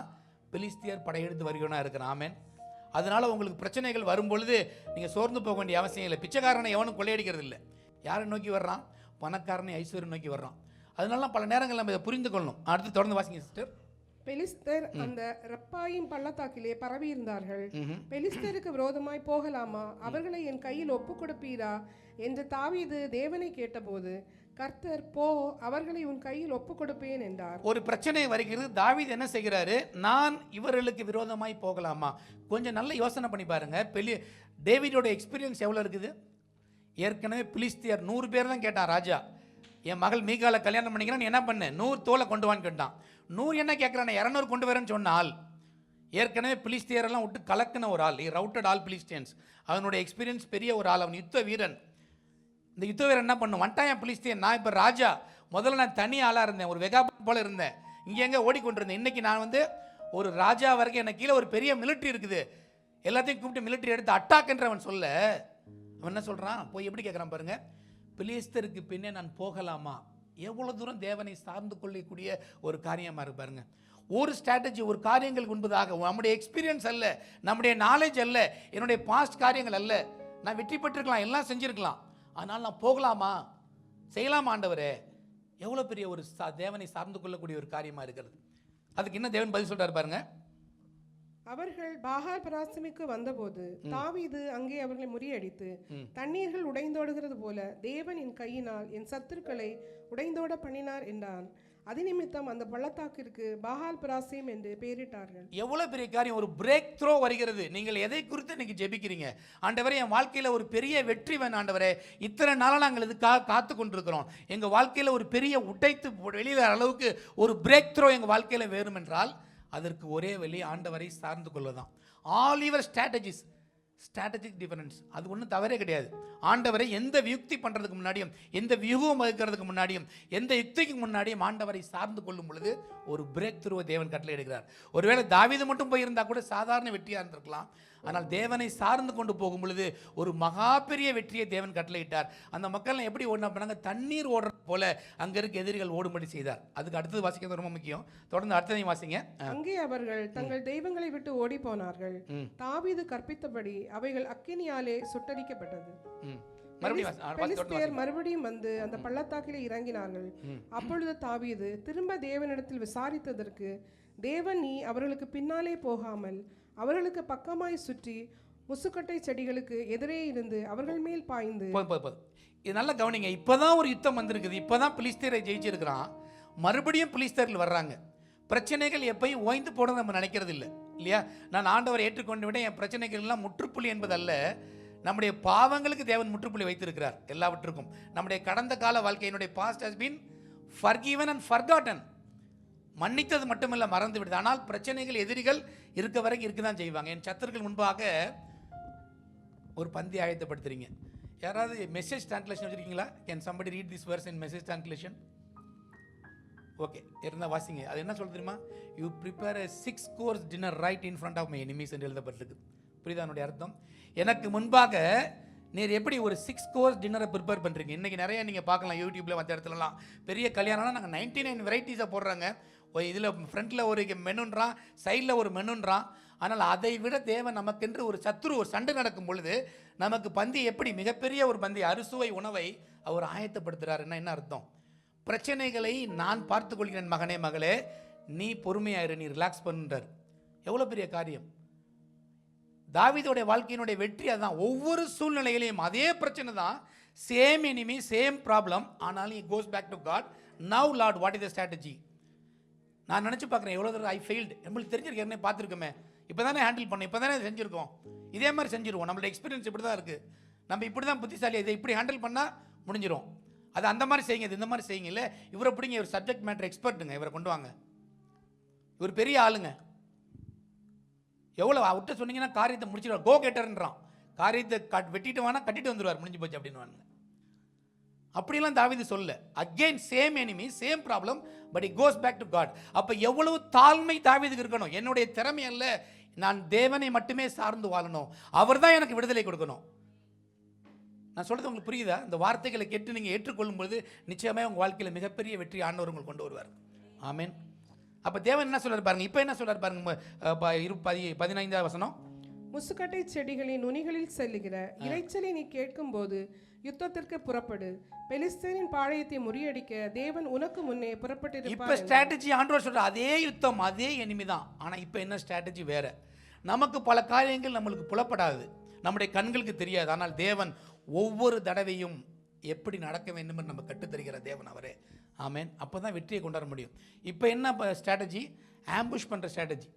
பிலிஸ்தியர் படையெடுத்து வருகிறவனாக இருக்கிறான். ஆமென். அதனால் உங்களுக்கு பிரச்சனைகள் வரும்பொழுது நீங்கள் சோர்ந்து போக வேண்டிய அவசியம் இல்லை. பிச்சைக்காரனை எவனும் கொள்ளையடிக்கிறது இல்லை. யாரை நோக்கி வர்றான்? பணக்காரனை, ஐஸ்வர்யம் நோக்கி வர்றான். அதனால பல நேரங்கள் நம்ம இதை புரிந்து கொள்ளணும். அடுத்து தொடர்ந்து வாசிங்க சிஸ்டர். பெலிஸ்தர் அந்த ரெப்பாயின் பள்ளத்தாக்கிலே பரவி இருந்தார்கள். பெலிஸ்தருக்கு விரோதமாய் போகலாமா? அவர்களை என் கையில் ஒப்பு கொடுப்பீரா என்று தாவீது தேவனை கேட்டபோது கர்த்தர் போ, அவர்களை உன் கையில் ஒப்புக் கொடுப்பேன் என்றார். ஒரு பிரச்சனை வருகிறது. தாவீது என்ன செய்கிறாரு? நான் இவர்களுக்கு விரோதமாய் போகலாமா? கொஞ்சம் நல்ல யோசனை பண்ணி பாருங்க. டேவிடோட எக்ஸ்பீரியன்ஸ் எவ்வளோ இருக்குது? ஏற்கனவே பிலிஸ்தியர் 100 பேர் தான் கேட்டான் ராஜா. என் மகள் மீகால கல்யாணம் பண்ணிக்கிறான், என்ன பண்ணு? 100 தோலை கொண்டு வான்னு கேட்டான். 100 என்ன கேட்குறான்? 200 கொண்டு வரேன்னு சொன்ன ஆள். ஏற்கனவே பிலிஸ்தியரெல்லாம் விட்டு கலக்கின ஒரு ஆள். Routed all Philistines. அவனுடைய எக்ஸ்பீரியன்ஸ் பெரிய ஒரு ஆள். அவன் யுத்த வீரன். இந்த யுத்த வீரன் என்ன பண்ணும்? வண்டாயன் பிலிஸ்தியன். நான் இப்போ ராஜா. முதல்ல நான் தனி ஆளாக இருந்தேன், ஒரு வெகா போல இருந்தேன், இங்கே எங்கே ஓடிக்கொண்டிருந்தேன். இன்றைக்கி நான் ஒரு ராஜா வரைக்கும் எனக்கு கீழே ஒரு பெரிய மிலிட்ரி இருக்குது. எல்லாத்தையும் கூப்பிட்டு மிலிட்ரி எடுத்து அட்டாக்ன்றவன் சொல்ல, அவன் என்ன சொல்கிறான்? போய் எப்படி கேட்குறான் பாருங்க. பிலிஸ்தருக்கு பின்னே நான் போகலாமா? எவ்வளோ தூரம் தேவனை சார்ந்து கொள்ளக்கூடிய ஒரு காரியமாக இருக்கு பாருங்க. ஒரு ஸ்ட்ராட்டஜி, ஒரு காரியங்கள் முன்பதாக நம்முடைய எக்ஸ்பீரியன்ஸ் அல்ல, நம்முடைய நாலேஜ் அல்ல, என்னுடைய பாஸ்ட் காரியங்கள் அல்ல. நான் வெற்றி பெற்றிருக்கலாம், எல்லாம் செஞ்சுருக்கலாம், ஆனால் நான் போகலாமா, செய்யலாமா ஆண்டவரே? எவ்வளோ பெரிய ஒரு தேவனை சார்ந்து கொள்ளக்கூடிய ஒரு காரியமாக இருக்கிறது. அதுக்கு என்ன தேவன் பதில் சொல்கிறார் பாருங்க. அவர்கள் பாகால் பராசிமிக்கு வந்தபோது தாவீது அங்கே அவர்களை முறியடித்து தண்ணீர்கள் உடைந்தோடுகிறது போல தேவன் என் கையினால் என் சத்துருக்களை உடைந்தோட பண்ணினார் என்றான். அது நிமித்தம் அந்த பள்ளத்தாக்கிற்கு பாகால் பராசிம் என்று பெயரிட்டார்கள். எவ்வளவு பெரிய காரியம்! ஒரு பிரேக் த்ரோ வருகிறது. நீங்கள் எதை குறித்து இன்னைக்கு ஜெபிக்கிறீங்க? ஆண்டவரே, என் வாழ்க்கையில் ஒரு பெரிய வெற்றி வேணும் ஆண்டவரே. இத்தனை நாளாக நாங்கள் இதுக்காக காத்து கொண்டிருக்கிறோம். எங்கள் வாழ்க்கையில் ஒரு பெரிய உடைத்து வெளியில் அளவுக்கு ஒரு பிரேக் த்ரோ எங்கள் வாழ்க்கையில் வேணும் என்றால் அதற்கு ஒரே வழி ஆண்டவரை சார்ந்து கொள்வதுதான். ஆல் யுவர் ஸ்ட்ராட்டஜிக் டிஃபரன்ஸ், அது ஒன்றும் தவறே கிடையாது. ஆண்டவரை எந்த யுக்தி பண்ணுறதுக்கு முன்னாடியும், எந்த வியூகம் வகுக்கிறதுக்கு முன்னாடியும், எந்த யுக்திக்கு முன்னாடியும் ஆண்டவரை சார்ந்து கொள்ளும் பொழுது ஒரு பிரேக் த்ரூவை தேவன் கட்டளை எடுக்கிறார். ஒருவேளை தாவீது மட்டும் போயிருந்தால் கூட சாதாரண வெற்றியாக இருந்திருக்கலாம். ஆனால் தேவனை சார்ந்து கொண்டு போகும் பொழுது ஒரு மகா பெரிய வெற்றியை தேவன் கட்டளையிட்டார். அந்த மக்கள் எப்படி ஓடினா பண்ணாங்க? தண்ணீர் ஓடுறது போல அங்கே இருக்க எதிரிகள் ஓடும்படி செய்தார். அதுக்கு அடுத்தது வாசிக்கிறது ரொம்ப முக்கியம். தொடர்ந்து அடுத்ததையும் வாசிங்க. அங்கே அவர்கள் தங்கள் தெய்வங்களை விட்டு ஓடி போனார்கள். தாவீது கற்பித்தபடி அவைகள் அக்கினியாலே சுட்டரிக்கப்பட்டது. மறுபடியும் வந்து அந்த பள்ளத்தாக்கிலே இறங்கினார்கள். அப்பொழுது தாவீது திரும்ப தேவனிடத்தில் விசாரித்ததற்கு, தேவன் நீ அவர்களுக்கு பின்னாலே போகாமல் அவர்களுக்கு பக்கமாய் சுற்றி முசுக்கட்டை செடிகளுக்கு எதிரே இருந்து அவர்கள் மேல் பாய்ந்து. இது நல்லா கவனிங்க. இப்பதான் ஒரு யுத்தம் வந்திருக்குது. இப்பதான் பிலிஸ்தீரை ஜெயிச்சிருக்கிறான். மறுபடியும் பிலிஸ்தீர்கள் வர்றாங்க. பிரச்சனைகள் எப்பயும் ஓய்ந்து போட நம்ம நினைக்கிறது இல்லை இல்லையா? நான் ஆண்டவரை ஏற்றுக்கொண்டு விட என் பிரச்சனைகள் எல்லாம் முற்றுப்புள்ளி என்பதல்ல. நம்முடைய பாவங்களுக்கு தேவன் முற்றுப்புள்ளி வைத்திருக்கிறார். எல்லாவற்றுக்கும் நம்முடைய கடந்த கால வாழ்க்கையினுடைய past has been forgiven and forgotten. மன்னித்தது மட்டுமில்லை, மறந்து விடுது. ஆனால் பிரச்சனைகள், எதிரிகள் இருக்க வரைக்கும் இருக்க தான் செய்வாங்க. என் சத்துருக்கள் முன்பாக ஒரு பந்தி ஆயத்தப்படுத்துறீங்க. யாராவது மெசேஜ் டிரான்ஸ்லேஷன் வச்சிருக்கீங்களா? Can somebody read this verse in message translation? Okay, இருந்தால் வாசிங்க. அது என்ன சொல்ல தெரியுமா? You prepare a 6 course dinner right in front of my enemies என்று எழுதப்பட்டிருக்கு. புரியுதா என்னுடைய அர்த்தம்? எனக்கு முன்பாக நீர் எப்படி ஒரு 6 course டின்னரை ப்ரிப்பேர் பண்ணுறீங்க? இன்றைக்கி நிறைய நீங்கள் பார்க்கலாம் யூடியூப்பில் மற்ற இடத்துலலாம். பெரிய கல்யாணம்னா நாங்கள் 99 வெரைட்டிஸை போடுறாங்க. இதில் ஃப்ரண்ட்டில் ஒரு மெனுன்றான், சைடில் ஒரு மெனுன்றான். ஆனால் அதை விட தேவன் நமக்கென்று ஒரு சத்துரு, ஒரு சண்டை நடக்கும் பொழுது நமக்கு பந்தி எப்படி மிகப்பெரிய ஒரு பந்தி, அறுசுவை உணவை அவர் ஆயத்தப்படுத்துகிறாருன்னா என்ன அர்த்தம்? பிரச்சனைகளை நான் பார்த்து கொள்கிறேன் மகனே மகளே, நீ பொறுமையாயிரு, நீ ரிலாக்ஸ் பண்ணுறார். எவ்வளோ பெரிய காரியம்! தாவீதுடைய வாழ்க்கையினுடைய வெற்றி அதுதான். ஒவ்வொரு சூழ்நிலையிலையும் அதே பிரச்சனை தான், சேம் எனிமி, சேம் ப்ராப்ளம். ஆனாலும் he goes back to God. Now Lord, what is the strategy? நான் நினச்சி பார்க்குறேன், எவ்வளோ தூரம் ஐ ஃபெயில்டு. நம்மளுக்கு தெரிஞ்சிருக்க, ஏற்கனவே பார்த்துருக்கோமே, இப்போ தானே ஹேண்டில் பண்ணோம், இப்போ தானே செஞ்சுருக்கோம், இதே மாதிரி செஞ்சுருவோம். நம்மளோட எக்ஸ்பீரியன்ஸ் இப்படி தான் இருக்குது. நம்ம இப்படி தான் புத்திசாலி, இதை இப்படி ஹேண்டில் பண்ணால் முடிஞ்சிடும். அது அந்த மாதிரி செய்யுங்க, இது இந்த மாதிரி செய்யுங்க. இல்லை இவரை பிடிங்க, இவர் சப்ஜெக்ட் மேட்டர் எக்ஸ்பர்ட்டுங்க, இவரை கொண்டு வாங்க, இவர் பெரிய ஆளுங்க. எவ்வளோ விட்ட சொன்னீங்கன்னா காரியத்தை முடிச்சிடுவார். கோ கெட்டர்ன்றான். காரியத்தை வெட்டிட்டு வானா கட்டிட்டு வந்துடுவார், முடிஞ்சு போச்சு அப்படின்னு. அப்படிலாம் தாவீது சொல்ல. Again same enemy, same problem, but it goes back to God. அப்போ எவ்வளவு தாழ்மை தாவீதுக்கு இருக்கணும்! என்னுடைய திறமை அல்ல, நான் தேவனை மட்டுமே சார்ந்து வாழணும், அவர் தான் எனக்கு விடுதலை கொடுக்கணும். நான் சொல்கிறது உங்களுக்கு புரியுதா? இந்த வார்த்தைகளை கேட்டு நீங்கள் ஏற்றுக்கொள்ளும் பொழுது நிச்சயமாக உங்கள் வாழ்க்கையில் மிகப்பெரிய வெற்றி ஆண்டவர் உங்களுக்கு கொண்டு வருவார். ஆமென். அப்போ தேவன் என்ன சொல்றாரு பாருங்க. இப்போ என்ன சொல்றாரு பாருங்க, 15வது வசனம். முசுக்கட்டை செடிகளின் நுனிகளில் செல்லுகிற இறைச்சலை நீ கேட்கும்போது யுத்தத்திற்கு புறப்படு, பெலிஸ்தரின் பாளையத்தை முறியடிக்க தேவன் உனக்கு முன்னே புறப்பட்டிருப்பார். இப்போ ஸ்ட்ராட்டஜி ஆண்டவர் சொல்ற அதே யுத்தம், அதே எனிமி தான். ஆனால் இப்போ என்ன ஸ்ட்ராட்டஜி வேற. நமக்கு பல காரியங்கள் நம்மளுக்கு புலப்படாது, நம்முடைய கண்களுக்கு தெரியாது. ஆனால் தேவன் ஒவ்வொரு தடவையும் எப்படி நடக்க வேண்டும் என்று நம்ம கற்றுத்தருகிற தேவன் அவரே. ஆமென். அப்போ தான் வெற்றியை கொண்டாட முடியும். இப்போ என்ன ஸ்ட்ராட்டஜி? ஆம்புஷ் பண்ணுற ஸ்ட்ராட்டஜி.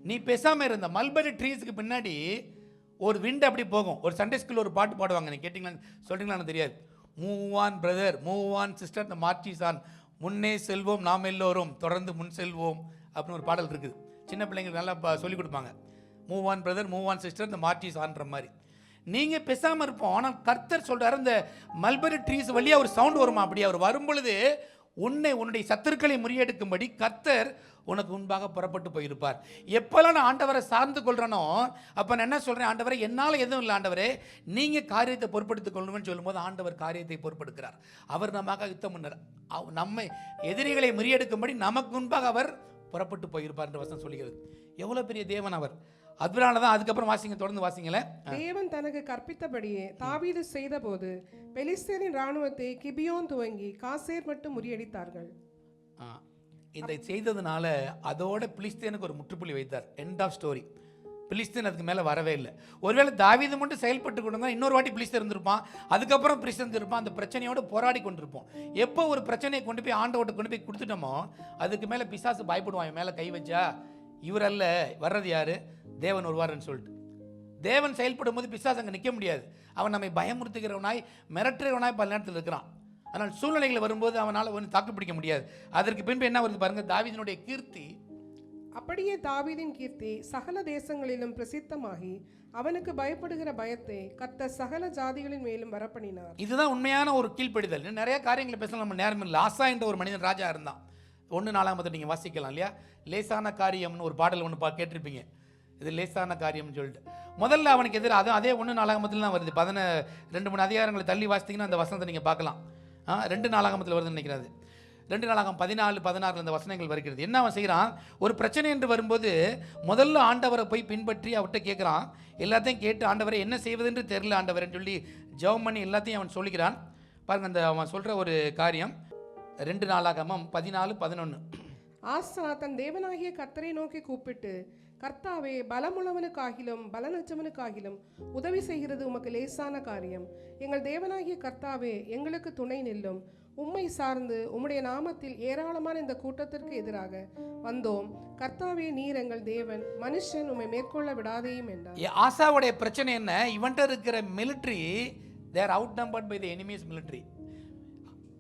நீ பேசாமல் இருந்த மல்பரி ட்ரீஸுக்கு பின்னாடி ஒரு விண்டு அப்படி போகும். ஒரு சண்டே ஸ்கூலில் ஒரு பாட்டு பாடுவாங்க, நீ கேட்டிங்களான்னு சொல்கிறீங்களான்னு தெரியாது. Move on brother, move on sister, இந்த மார்ச்சிஸ் ஆன், முன்னே செல்வோம் நாம் எல்லோரும் தொடர்ந்து முன் செல்வோம் அப்படின்னு ஒரு பாடல் இருக்குது. சின்ன பிள்ளைங்களுக்கு நல்லா சொல்லிக் கொடுப்பாங்க. Move on brother, move on sister, இந்த மார்ச்சிஸ் ஆன்ற மாதிரி. நீங்கள் பேசாமல் இருப்போம். ஆனால் கர்த்தர் சொல்கிறார், இந்த மல்பரி ட்ரீஸ் வழியாக ஒரு சவுண்ட் வருமா, அப்படி அவர் வரும்பொழுது உன்னுடைய சத்துருக்களை முறியெடுக்கும்படி கர்த்தர் உனக்கு முன்பாக புறப்பட்டு போயிருப்பார். எப்போல்லாம் நான் ஆண்டவரை சார்ந்து கொள்கிறேனோ அப்போ நான் என்ன சொல்கிறேன், ஆண்டவரை என்னால் எதுவும் இல்லை ஆண்டவரே, நீங்கள் காரியத்தை பொறுப்படுத்திக் கொள்ளணும்னு சொல்லும்போது ஆண்டவர் காரியத்தை பொறுப்படுக்கிறார். அவர் நமக்காக யுத்தம் பண்ணார். நம்மை எதிரிகளை முறியெடுக்கும்படி நமக்கு முன்பாக அவர் புறப்பட்டு போயிருப்பார் என்று வசனம் சொல்லுகிறது. எவ்வளோ பெரிய தேவன் அவர். அதனால தான் அதுக்கப்புறம் வாசிங்க, தொடர்ந்து வாசிங்களேன். தேவன் தனக்கு கற்பித்தபடியே தாவீது செய்த போது பெலிஸ்தரின் இராணுவத்தை கிபியோன் துவங்கி காசேர் மட்டும் முறியடித்தார்கள். இதை செய்ததுனால அதோட பிலிஸ்தீனுக்கு ஒரு முற்றுப்புள்ளி வைத்தார். End of story. பிலிஸ்தீன் அதுக்கு மேலே வரவே இல்லை. ஒருவேளை தாவீது மட்டும் செயல்பட்டு கொண்டு வந்தால் இன்னொரு வாட்டி பிலிஸ்தீன் இருந்திருப்பான், அதுக்கப்புறம் பிலிஸ்தீன் இருந்திருப்பான். அந்த பிரச்சனையோடு போராடி கொண்டிருப்போம். எப்போ ஒரு பிரச்சனையை கொண்டு போய் ஆண்டவர்கிட்ட கொண்டு போய் கொடுத்துட்டோமோ அதுக்கு மேலே பிசாசு பயப்படுவான். மேலே கை வச்சா இவர் அல்ல வர்றது யாரு, தேவன் வருவார்னு சொல்லிட்டு. தேவன் செயல்படும் போது பிசாசு அங்கே நிற்க முடியாது. அவன் நம்மை பயமுறுத்துகிறவனாய் மிரட்டுறவனாய் பல நேரத்தில் இருக்கிறான். ஆனால் சூழ்நிலைகள் வரும்போது அவனால் ஒன்று தாக்கு பிடிக்க முடியாது. அதற்கு பின்பு என்ன வருது பாருங்க, தாவீதினுடைய கீர்த்தி. அப்படியே தாவீதின் கீர்த்தி சகல தேசங்களிலும் பிரசித்தமாகி அவனுக்கு பயப்படுகிற பயத்தை கர்த்தர் சகல ஜாதிகளின் மேலும் வரப்பண்ணினார். இதுதான் உண்மையான ஒரு கீழ்ப்படிதல். நிறைய காரியங்களை பேசலாம், நம்ம நேரம் இல்லை. ஆசா என்ற ஒரு மனிதன் ராஜா இருந்தான். 1:4 நீங்கள் வாசிக்கலாம் இல்லையா. லேசான காரியம்னு ஒரு பாடல் ஒன்று கேட்டிருப்பீங்க. இது லேசான காரியம்னு சொல்லிட்டு முதல்ல அவனுக்கு எதிராக அதே 1:4 தான் வருது. 2-3 அதிகாரங்களை தள்ளி வாசித்தீங்கன்னா அந்த வசனத்தை நீங்கள் பார்க்கலாம். 2:4 வருதுன்னு நினைக்கிறது. 2:14-16 அந்த வசனங்கள் வருகிறது. என்ன அவன் செய்கிறான், ஒரு பிரச்சனை என்று வரும்போது முதல்ல ஆண்டவரை போய் பின்பற்றி அவர்கிட்ட கேட்குறான். எல்லாத்தையும் கேட்டு ஆண்டவரை என்ன செய்வதென்று தெரியல ஆண்டவர்ன்னு சொல்லி ஜெபம் பண்ணி எல்லாத்தையும் அவன் சொல்லிக்கிறான். பாருங்க, அந்த அவன் சொல்கிற ஒரு காரியம் 2:14-11. ஆசா தன் தேவனாகிய கர்த்தரை நோக்கி கூப்பிட்டு, கர்த்தாவே, பலமுள்ளவனுக்காகிலும் பலனற்றவனுக்காகிலும் உதவி செய்கிறது உமக்கு லேசான காரியம். எங்கள் தேவனாகிய கர்த்தாவே, எங்களுக்கு துணை நில்லும். உம்மை சார்ந்து உம்முடைய நாமத்தில் ஏராளமான இந்த கூட்டத்திற்கு எதிராக வந்தோம். கர்த்தாவே, நீர் எங்கள் தேவன், மனுஷன் உம்மை மேற்கொள்ள விடாதேயும் என்றார். ஆசாவுடைய பிரச்சனை என்ன, இவன்ட்ட இருக்கிற military they are outnumbered by the enemy's military.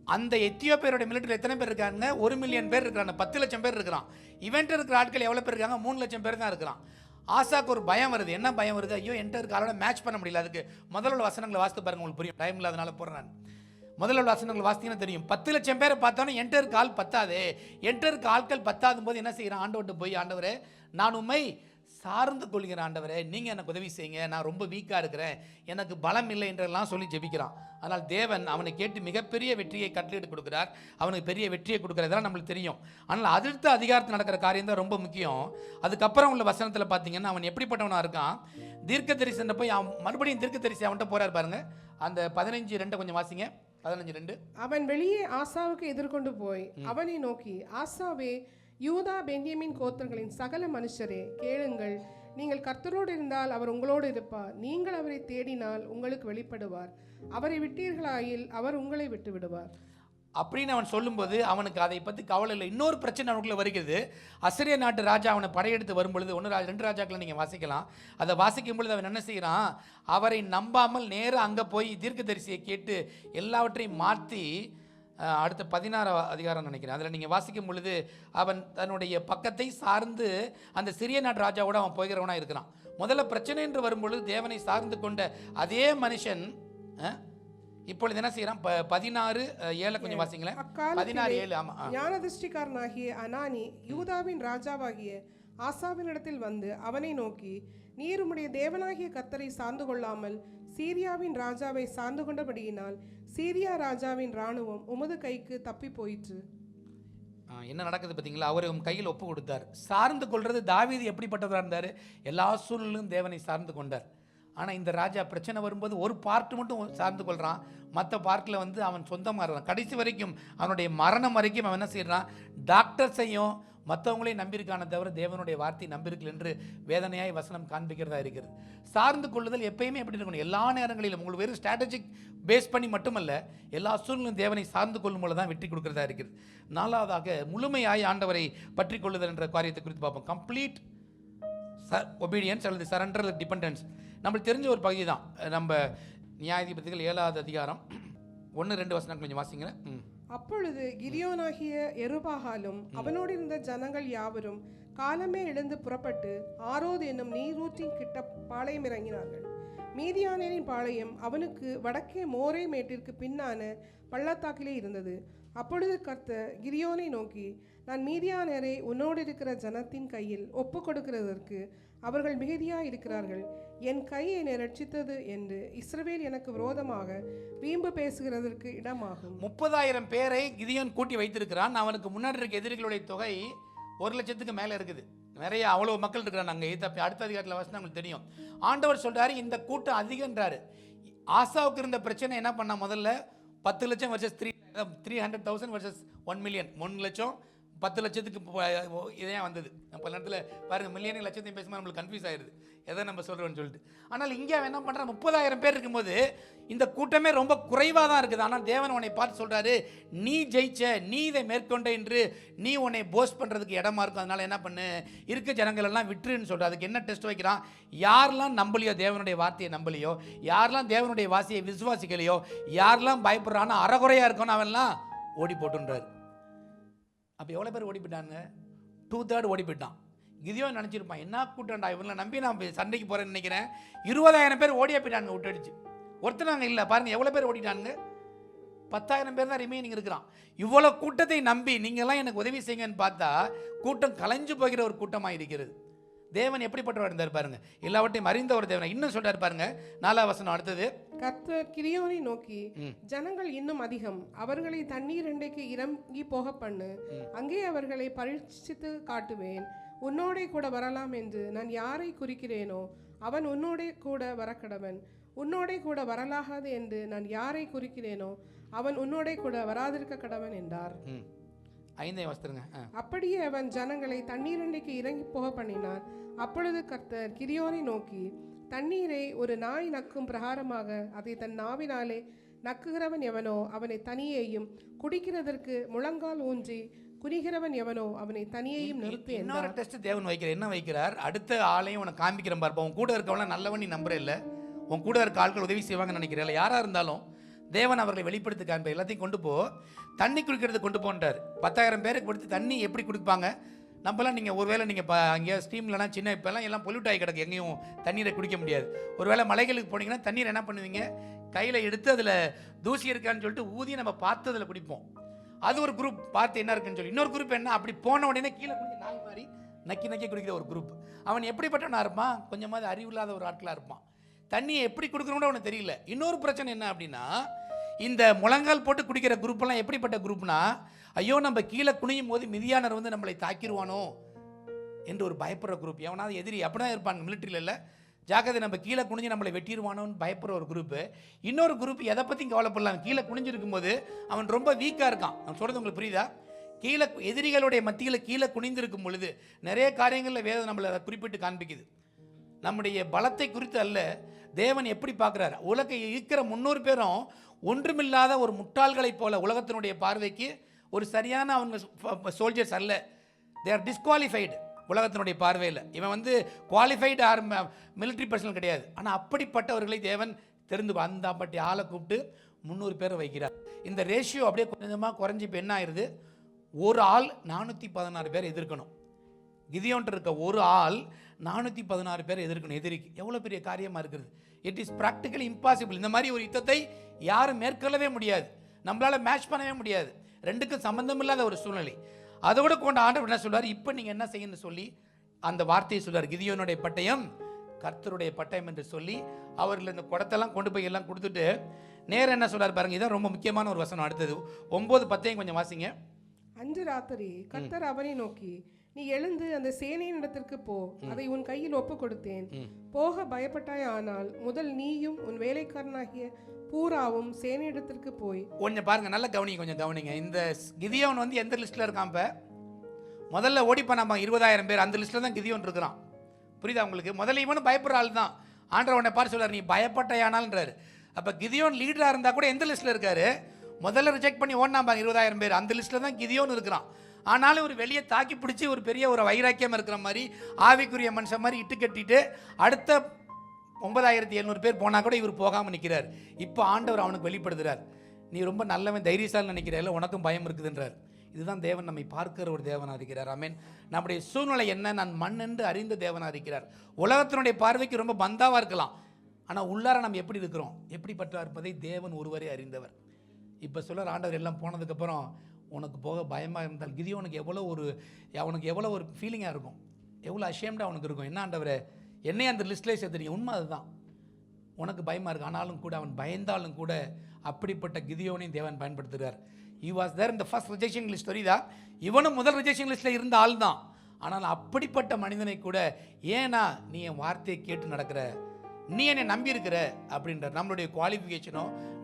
அந்த எத்தியோப்பியரோட மிலிட்டரி எத்தனை பேர் இருக்காங்க, 1 மில்லியன் பேர் இருக்கிறாங்க, 10 லட்சம் பேர் இருக்கிறான். இவன்ட்ட இருக்கிற ஆட்கள் எவ்வளோ பேர் இருக்காங்க, 3 லட்சம் பேர் தான் இருக்கிறான். ஆசாக்கு ஒரு பயம் வருது. என்ன பயம் வருது, ஐயோ என்கிட்ட இருக்க ஆளோட மேட்ச் பண்ண முடியல. அதுக்கு முதல்ல வசனங்களை வாசித்து பாருங்க, உங்களுக்கு புரியும். டைம் இல்லாதனால போகிறேன் நான். முதல்ல வசனங்களை வாசித்தீங்கன்னா தெரியும். 10 லட்சம் பேரை பார்த்தோன்னா என்கிட்ட இருக்க ஆள் பத்தாதே. என்கிட்ட இருக்க ஆட்கள் பத்தாதும் போது என்ன செய்கிறான், ஆண்டவர்கிட்ட போய், ஆண்டவரே நான் உண்மை சார்ந்து கொள்கிறேன், ஆண்டவரே நீங்கள் எனக்கு உதவி செய்யுங்க, நான் ரொம்ப வீக்காக இருக்கிறேன், எனக்கு பலம் இல்லை என்றெல்லாம் சொல்லி ஜெபிக்கிறான். ஆனால் தேவன் அவனை கேட்டு மிகப்பெரிய வெற்றியை கட்டளையிட்டு கொடுக்குறார். அவனுக்கு பெரிய வெற்றியை கொடுக்குறதெல்லாம் நம்மளுக்கு தெரியும். ஆனால் அடுத்த அதிகாரத்தில் நடக்கிற காரியம் தான் ரொம்ப முக்கியம். அதுக்கப்புறம் உள்ள வசனத்தில் பார்த்தீங்கன்னா அவன் எப்படிப்பட்டவனாக இருக்கான். தீர்க்கதரிசன போய் மறுபடியும் தீர்க்கதரிசி அவன்கிட்ட போகிறார் பாருங்க. அந்த 15:2 கொஞ்சம் வாசிங்க. 15:2. அவன் வெளியே ஆசாவுக்கு எதிர்கொண்டு போய் அவனை நோக்கி, ஆசாவே, யூதா பென்யமீன் கோத்திரங்களின் சகல மனுஷரே, கேளுங்கள். நீங்கள் கர்த்தரோடு இருந்தால் அவர் உங்களோடு இருப்பார். நீங்கள் அவரை தேடினால் உங்களுக்கு வெளிப்படுவார். அவரை விட்டீர்களாயில் அவர் உங்களை விட்டு விடுவார் அப்படின்னு அவன் சொல்லும்போது அவனுக்கு அதை பற்றி கவலை இல்லை. இன்னொரு பிரச்சனை அவனுக்குள்ள வருகிறது. அசிரிய நாட்டு ராஜா அவனை படையெடுத்து வரும்பொழுது 2 ராஜாக்களை நீங்கள் வாசிக்கலாம். அதை வாசிக்கும் பொழுது அவன் என்ன செய்கிறான், அவரை நம்பாமல் நேராக அங்கே போய் தீர்க்கதரிசியை கேட்டு எல்லாவற்றையும் மாற்றி அடுத்த 16 அதிகாரம் நினைக்கிறேன். அதில் நீங்கள் வாசிக்கும் பொழுது அவன் தன்னுடைய பக்கத்தை சார்ந்து அந்த சிறிய நாட்டு ராஜாவோட அவன் போகிறவனாக இருக்கிறான். முதல்ல பிரச்சனை என்று வரும்பொழுது தேவனை சார்ந்து கொண்ட அதே மனுஷன் இப்பொழுது என்ன செய்யறான், 16:7 கொஞ்சம் வாசிங்களேன். 16:7. ஆமா, ஞானதிஷ்டிகாரனாகிய அனானி யூதாவின் ராஜாவாகிய ஆசாவினிடத்தில் வந்து அவனை நோக்கி, நீர் உம்முடைய தேவனாகிய கர்த்தரை சார்ந்து கொள்ளாமல் சீரியாவின் ராஜாவை சார்ந்து கொண்டபடியினால் சீரியா ராஜாவின் இராணுவம் உமது கைக்கு தப்பி போயிற்று. என்ன நடக்குது பார்த்தீங்களா, அவர் கையில் ஒப்பு கொடுத்தார். சார்ந்து கொள்வது தாவீது எப்படிப்பட்டவராக இருந்தார், எல்லா சூழலும் தேவனை சார்ந்து கொண்டார். ஆனால் இந்த ராஜா பிரச்சனை வரும்போது ஒரு பார்ட் மட்டும் சார்ந்து கொள்கிறான், மற்ற பார்ட்டில் அவன் சொந்தமாக இருக்கிறான். கடைசி வரைக்கும் அவனுடைய மரணம் வரைக்கும் அவன் என்ன செய்கிறான், டாக்டர்ஸையும் மற்றவங்களையும் நம்பியிருக்கான தவிர தேவனுடைய வார்த்தை நம்பியிருக்கல என்று வேதனையாய் வசனம் காண்பிக்கிறதா இருக்கிறது. சார்ந்து கொள்ளுதல் எப்பயுமே எப்படி இருக்கணும்? எல்லா நேரங்களிலும் உங்களுக்கு வெறும் ஸ்ட்ராட்டஜிக் பேஸ் பண்ணி மட்டுமல்ல, எல்லா சூழ்நிலையும் தேவனை சார்ந்து கொள்ளும் போது தான் வெற்றி கொடுக்கிறதா இருக்கிறது. நாலாவதாக முழுமையாய் ஆண்டவரை பற்றி கொள்ளுதல் என்ற காரியத்தை குறித்து பார்ப்போம். கம்ப்ளீட் ஒபீடியன்ஸ் அல்லது சரண்டர் அல்லது டிபெண்டன்ஸ் நம்மளுக்கு தெரிஞ்ச ஒரு பகுதி தான். நம்ம நியாயாதிபதிகள் 7வது அதிகாரம் 1-2 வசனம் கொஞ்சம் வாசிங்க. அப்பொழுது கிதியோனாகிய எருபாகாலும் அவனோடு இருந்த ஜனங்கள் யாவரும் காலமே எழுந்து புறப்பட்டு ஆரோத் என்னும் நீரூற்றின் கிட்ட பாளையம் இறங்கினார்கள். மீதியானரின் பாளையம் அவனுக்கு வடக்கே மோரே மேட்டிற்கு பின்னான பள்ளத்தாக்கிலே இருந்தது. அப்பொழுது கர்த்தர் கிதியோனை நோக்கி, நான் மீதியானரை உன்னோடு இருக்கிற ஜனத்தின் கையில் ஒப்பு கொடுக்கிறதற்கு அவர்கள் மிகுதியாக இருக்கிறார்கள். என் கை என்னை ரட்சித்தது என்று இஸ்ரவேல் எனக்கு விரோதமாக வீம்பு பேசுகிறதற்கு இடமாகும். 30,000 பேரை கிதியோன் கூட்டி வைத்திருக்கிறான். அவனுக்கு முன்னாடி இருக்க எதிரிகளுடைய தொகை 1,00,000க்கு மேலே இருக்குது. நிறைய அவ்வளோ மக்கள் இருக்கிறான். அங்கே அடுத்த அதிகாரத்தில் வாசினா உங்களுக்கு தெரியும். ஆண்டவர் சொல்கிறாரு, இந்த கூட்டம் அதிகன்றாரு. ஆசாவுக்கு இருந்த பிரச்சனை என்ன பண்ணா? முதல்ல 10 லட்சம் வர்சஸ் 300,000 வர்சஸ் 1 மில்லியன். 1 லட்சம் 10 லட்சத்துக்கு இதே வந்தது. பல நேரத்தில் பாருங்கள், மில்லியன் லட்சத்தையும் பேசும்போது நம்மளுக்கு கன்ஃபியூஸ் ஆயிடுது எதை நம்ம சொல்கிறோன்னு சொல்லிட்டு. ஆனால் இங்கே அவன் என்ன பண்ணுறான்? 30,000 பேர் இருக்கும்போது இந்த கூட்டமே ரொம்ப குறைவாக தான் இருக்குது. ஆனால் தேவன் உன்னை பார்த்து சொல்கிறாரு, நீ ஜெயிச்ச, நீ இதை மேற்கொண்ட என்று நீ உன்னை போஸ்ட் பண்ணுறதுக்கு இடமா இருக்கும். அதனால் என்ன பண்ணு, இருக்க ஜனங்கள் எல்லாம் விட்டுருன்னு சொல்கிறார். அதுக்கு என்ன டெஸ்ட் வைக்கிறான்? யாரெல்லாம் நம்பலையோ, தேவனுடைய வார்த்தையை நம்பலையோ, யாரெல்லாம் தேவனுடைய வார்த்தையை விசுவாசிக்கலையோ, யாரெல்லாம் பயப்படுறானோ, அறகுறையாக இருக்கணும், அவன்லாம் ஓடி போட்டுன்றார். அப்போ எவ்வளோ பேர் ஓடி போயிட்டாங்க? 2/3 ஓடி போயிட்டான். கிதியோன் நினச்சிருப்பான், என்ன கூட்டம்டா, இவங்களை நம்பி நான் சண்டைக்கு போகிறேன்னு நினைக்கிறேன். 20,000 பேர் ஓடியே போயிட்டாங்க விட்டடிச்சு. ஒருத்தனாங்க இல்லை. பாருங்கள் எவ்வளோ பேர் ஓடிட்டாங்க? 10,000 பேர் தான் ரிமைனிங் இருக்கிறான். இவ்வளோ கூட்டத்தை நம்பி நீங்கள்லாம் எனக்கு உதவி செய்யுங்கன்னு பார்த்தா கூட்டம் கலைஞ்சு போகிற ஒரு கூட்டமாக இருக்கிறது. தேவன் எப்படிப்பட்டவர் இருந்தார் பாருங்க, எல்லாவற்றையும் அறிந்த ஒரு தேவன். இன்னும் சொல்றாரு பாருங்க, 4வது வசனம் அடுத்தது. கர்த்தர் கிதியோனை நோக்கி, ஜனங்கள் இன்னும் அதிகம், அவர்களை தண்ணீர் அண்டைக்கு இறங்கி போக பண்ணு, அங்கே அவர்களை பரீட்சித்து காட்டுவேன். உன்னோடே கூட வரலாம் என்று நான் யாரை குறிக்கிறேனோ அவன் உன்னோடே கூட வரக்கடவன். உன்னோடே கூட வரலாகாது என்று நான் யாரை குறிக்கிறேனோ அவன் உன்னோடே கூட வராதிருக்க கடவன் என்றார். 5 வசனங்க. அப்படியே அவன் ஜனங்களை தண்ணீரண்டைக்கு இறங்கி போக பண்ணினான். அப்பொழுது கர்த்தர் கிதியோனை நோக்கி, தண்ணீரை ஒரு நாய் நக்கும் பிரகாரமாக அதை தன் நாவினாலே நக்குகிறவன் எவனோ அவனை தனியேயும், குடிக்கிறதற்கு முழங்கால் ஊன்றி குனிகிறவன் எவனோ அவனை தனியேயும் நிறுத்து. இன்னொரு டெஸ்ட் தேவன் வைக்கிறார். என்ன வைக்கிறார்? அடுத்த ஆளையும் உனக்கு காண்பிக்கிறேன் பார்ப்போம். உன் கூட இருக்கவன நல்லவன் நீ நம்புற இல்லை, உன் கூட இருக்க ஆட்கள் உதவி செய்வாங்கன்னு நினைக்கிறேன். யாராக இருந்தாலும் தேவன் அவர்களை வெளிப்படுத்தி காண்ப. எல்லாத்தையும் கொண்டு போ, தண்ணி குடிக்கிறது கொண்டு போன்றார். 10,000 பேருக்கு கொடுத்து தண்ணி எப்படி குடிப்பாங்க? நம்மளாம் நீங்கள் ஒருவேளை நீங்கள் அங்கேயா ஸ்டீம்லலாம் சின்ன இப்போல்லாம் எல்லாம் பொல்யூட் ஆகி கிடக்கு, எங்கேயும் தண்ணீரை குடிக்க முடியாது. ஒருவேளை மலைகளுக்கு போனீங்கன்னா தண்ணீர் என்ன பண்ணுவீங்க? கையில் எடுத்து அதில் தூசி இருக்கான்னு சொல்லிட்டு ஊதி நம்ம பார்த்து அதில் குடிப்போம். அது ஒரு குரூப். பார்த்து என்ன இருக்குன்னு சொல்லி இன்னொரு குரூப் என்ன, அப்படி போன உடனே கீழே குடிக்க நாய் மாதிரி நக்கி நக்கி குடிக்கிற ஒரு குரூப். அவன் எப்படிப்பட்டவனா இருப்பான்? கொஞ்சமாவது அறிவில்லாத ஒரு ஆட்களாக இருப்பான். தண்ணியை எப்படி கொடுக்கணும்னு அவனுக்கு தெரியல. இன்னொரு பிரச்சனை என்ன அப்படின்னா, இந்த முழங்கால் போட்டு குடிக்கிற குரூப்பெல்லாம் எப்படிப்பட்ட குரூப்னா, ஐயோ நம்ம கீழே குனியும் போது மிதியானர் வந்து நம்மளை தாக்கிடுவானோ என்று ஒரு பயப்படுற குரூப். எவனாவது எதிரி அப்படிதான் இருப்பாங்க மிலிட்ரியில். இல்லை, ஜாக்கிரதை நம்ம கீழே குனிஞ்சு நம்மளை வெட்டிடுவானோன்னு பயப்படுற ஒரு குரூப்பு. இன்னொரு குரூப் எதை பற்றியும் கவலைப்படலாம், கீழே குனிஞ்சிருக்கும் போது அவன் ரொம்ப வீக்காக இருக்கான். அவன் சொல்கிறது உங்களுக்கு புரியுதா? கீழே எதிரிகளுடைய மத்தியில் கீழே குனிந்திருக்கும் பொழுது நிறைய காரியங்களில் வேதம் நம்மளை அதை குறிப்பிட்டு காண்பிக்குது. நம்முடைய பலத்தை குறித்து அல்ல, தேவன் எப்படி பார்க்குறாரு. உலக இருக்கிற 300 பேரும் ஒன்றுமில்லாத ஒரு முட்டாள்களைப் போல உலகத்தினுடைய பார்வைக்கு ஒரு சரியான அவங்க சோல்ஜர்ஸ் அல்ல. தே ஆர் டிஸ்குவாலிஃபைடு உலகத்தினுடைய பார்வையில். இவன் வந்து குவாலிஃபைடு ஆர் மிலிட்ரி பர்சனல் கிடையாது. ஆனால் அப்படிப்பட்டவர்களை தேவன் தெரிந்து அந்த பட்டி ஆளை கூப்பிட்டு 300 பேரை வைக்கிறார். இந்த ரேஷியோ அப்படியே கொஞ்சமாக குறைஞ்சி இப்போ என்ன ஆயிடுது? ஒரு ஆள் 416 பேர் எதிர்க்கணும். கிதியோன்ட்டு இருக்க ஒரு ஆள் 416 பேர் எதிர்க்கணும். எதிரிக்கு எவ்வளோ பெரிய காரியமாக இருக்குது. It is practically impossible. இந்த மாதிரி ஒரு யுத்தத்தை யாரும் மேற்கொள்ளவே முடியாது, நம்மளால் மேட்ச் பண்ணவே முடியாது. ரெண்டுக்கும் சம்பந்தம் இல்லாத ஒரு சூழ்நிலை. அதோடு கொண்டு ஆண்டவர் என்ன சொல்வார்? இப்போ நீங்கள் என்ன செய்யணும்னு சொல்லி அந்த வார்த்தையை சொல்வார். கிதியோனுடைய பட்டயம் கர்த்தருடைய பட்டயம் என்று சொல்லி அவர்கள் இந்த குடத்தெல்லாம் கொண்டு போய் எல்லாம் கொடுத்துட்டு நேரம் என்ன சொல்றாரு பாருங்க. இதான் ரொம்ப முக்கியமான ஒரு வசனம். அடுத்தது 9:10 கொஞ்சம் வாசிங்க. அன்று ராத்திரி கர்த்தர் அவனை நோக்கி, நீ எழுந்து அந்த சேனையின் இடத்திற்கு போ, அதை உன் கையில் ஒப்பு கொடுத்தேன். போக பயப்பட்டாய், ஆனால் முதல் நீயும் உன் வேலைக்காரனாகிய பூராவும் சேனையிடத்திற்கு போய். கொஞ்சம் பாருங்க, நல்ல கவனிங்க, கொஞ்சம் கவனிங்க. இந்த கிதியோன் வந்து எந்த லிஸ்ட்ல இருக்கான்? இப்ப முதல்ல ஓடிப்பான் நம்ம 20,000 பேர், அந்த லிஸ்ட்டில் தான் கிதியோன் இருக்கிறான். புரியுதா உங்களுக்கு? முதல்ல இவனும் பயப்படுற ஆள் தான். ஆண்டவர் உன்னை பார்த்து சொல்றாரு, நீ பயப்பட்டையானால்ன்றாரு. அப்போ கிதியோன் லீடராக இருந்தால் கூட எந்த லிஸ்ட்டில் இருக்காரு? முதல்ல ரிஜெக்ட் பண்ணி ஓடினாம்பாங்க 20,000 பேர், அந்த லிஸ்ட்டில் தான் கிதியோன் இருக்கிறான். ஆனாலும் ஒரு வெளியே தாக்கி பிடிச்சி ஒரு பெரிய ஒரு வைராக்கியம் இருக்கிற மாதிரி, ஆவிக்குரிய மனுஷன் மாதிரி இட்டு கட்டிட்டு அடுத்த 9,700 பேர் போனால் கூட இவர் போகாமல் நிற்கிறார். இப்போ ஆண்டவர் அவனுக்கு வெளிப்படுத்துகிறார், நீ ரொம்ப நல்லவன் தைரியசாலி நினைக்கிறதில்ல, உனக்கும் பயம் இருக்குதுன்றார். இதுதான் தேவன் நம்மை பார்க்கிற ஒரு தேவனாக இருக்கிறார். ஆமென். நம்முடைய சூழ்நிலை என்ன, நான் மண் என்று அறிந்த தேவனாக இருக்கிறார். உலகத்தினுடைய பார்வைக்கு ரொம்ப பந்தாவாக இருக்கலாம், ஆனால் உள்ளார நம்ம எப்படி இருக்கிறோம், எப்படிப்பட்டா இருப்பதை தேவன் ஒருவரே அறிந்தவர். இப்போ சொல்கிற ஆண்டவர் எல்லாம் போனதுக்கப்புறம் உனக்கு போக பயமாக இருந்தால் கிதியோனுக்கு அவனுக்கு எவ்வளோ ஒரு ஃபீலிங்காக இருக்கும், எவ்வளோ அஷேம்டாக அவனுக்கு இருக்கும். என்ன ஆண்டவரே, என்னையே அந்த லிஸ்ட்லேயே சேர்த்துறீங்க. உண்மை அதுதான், உனக்கு பயமாக இருக்குது. ஆனாலும் கூட அவன் பயந்தாலும் கூட அப்படிப்பட்ட கிதியோனையும் தேவன் பயன்படுத்துகிறார். He was there in the first rejection list. தெரியுதா? இவனும் முதல் ரிஜெக்ஷன் லிஸ்ட்டில் இருந்த ஆள் தான். ஆனால் அப்படிப்பட்ட மனிதனை கூட, ஏன்னா நீ என் வார்த்தையை கேட்டு நடக்கிற, நீ என்னை நம்பி இருக்கிற அப்படின்ற நம்மளுடைய குவாலிஃபிகேஷனோ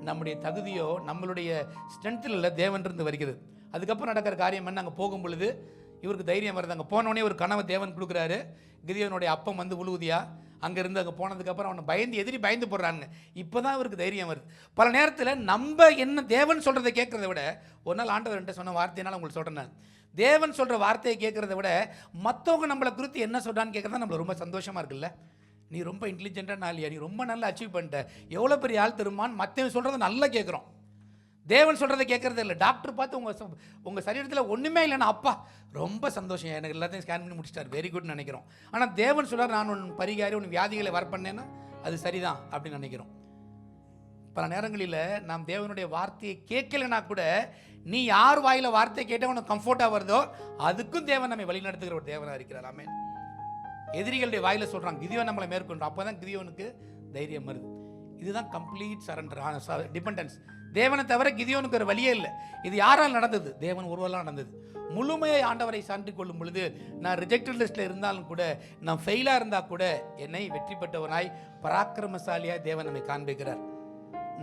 நம்முடைய தகுதியோ நம்மளுடைய ஸ்ட்ரென்த்தில் இல்லை, தேவன்றிருந்து வருகிறது. அதுக்கப்புறம் நடக்கிற காரியம் என்ன, அங்கே போகும் பொழுது இவருக்கு தைரியம் வருது. அங்கே போனோடனே ஒரு கனவை தேவன் கொடுக்குறாரு. கிதியோனுடைய அப்பம் வந்து உழுவுதியா, அங்கேருந்து அங்கே போனதுக்கப்புறம் அவனை எதிரி பயந்து போடுறாங்க. இப்போ தான் இவருக்கு தைரியம் வருது. பல நேரத்தில் நம்ம என்ன தேவன் சொல்கிறத கேட்குறத விட, ஒரு நாள் ஆண்டவர் என்கிட்ட சொன்ன வார்த்தையினால உங்களுக்கு சொல்கிறேன், நான் தேவன் சொல்கிற வார்த்தையை கேட்குறத விட மற்றவங்க நம்மளை குறித்து என்ன சொல்கிறான்னு கேட்குறதா நம்மளை ரொம்ப சந்தோஷமாக இருக்குல்ல. நீ ரொம்ப இன்டெலிஜென்ட்டான ஆளியா, நீ ரொம்ப நல்லா அச்சீவ் பண்ணிட்ட, எவ்வளோ பெரிய ஆள் தருமான்னு மற்றவன் சொல்கிறத நல்லா கேட்குறோம். தேவன் சொல்கிறத கேட்குறது இல்லை. டாக்டர் பார்த்து உங்கள் சரீரத்தில் ஒன்றுமே இல்லைன்னா, அப்பா ரொம்ப சந்தோஷம், எனக்கு எல்லாத்தையும் ஸ்கேன் பண்ணி முடிச்சிட்டார், வெரி குட்னு நினைக்கிறோம். ஆனால் தேவன் சொல்கிறார், நான் உன் பரிகாரி, உன் வியாதிகளை வரப்பண்ணேன்னா அது சரிதான் அப்படின்னு நினைக்கிறோம். பல நேரங்களில் நாம் தேவனுடைய வார்த்தையை கேட்கலைன்னா கூட, நீ யார் வாயில் வார்த்தையை கேட்டால் உனக்கு கம்ஃபர்ட்டாக வருதோ அதுக்கும் தேவன் நம்மை வழிநடத்துகிற ஒரு தேவனாக இருக்கிறார். ஆமென். எதிரிகளுடைய வாயில் சொல்கிறாங்க, கிதியோன் நம்மளை மேற்கொண்டோம், அப்போ தான் கிதியோனுக்கு தைரியம் வருது. இதுதான் கம்ப்ளீட் சரண்டர், டிபெண்டன்ஸ். தேவனை தவிர கிதியோனுக்கு ஒரு வழியே இல்லை. இது யாரால் நடந்தது? தேவன் ஒருவரால் நடந்தது. முழுமையை ஆண்டவரை சான்று கொள்ளும் பொழுது, நான் ரிஜெக்டட் லிஸ்ட்டில் இருந்தாலும் கூட, நான் ஃபெயிலாக இருந்தால் கூட, என்னை வெற்றி பெற்றவனாய் பராக்கிரமசாலியாய் தேவன் நம்மை காண்பிக்கிறார்.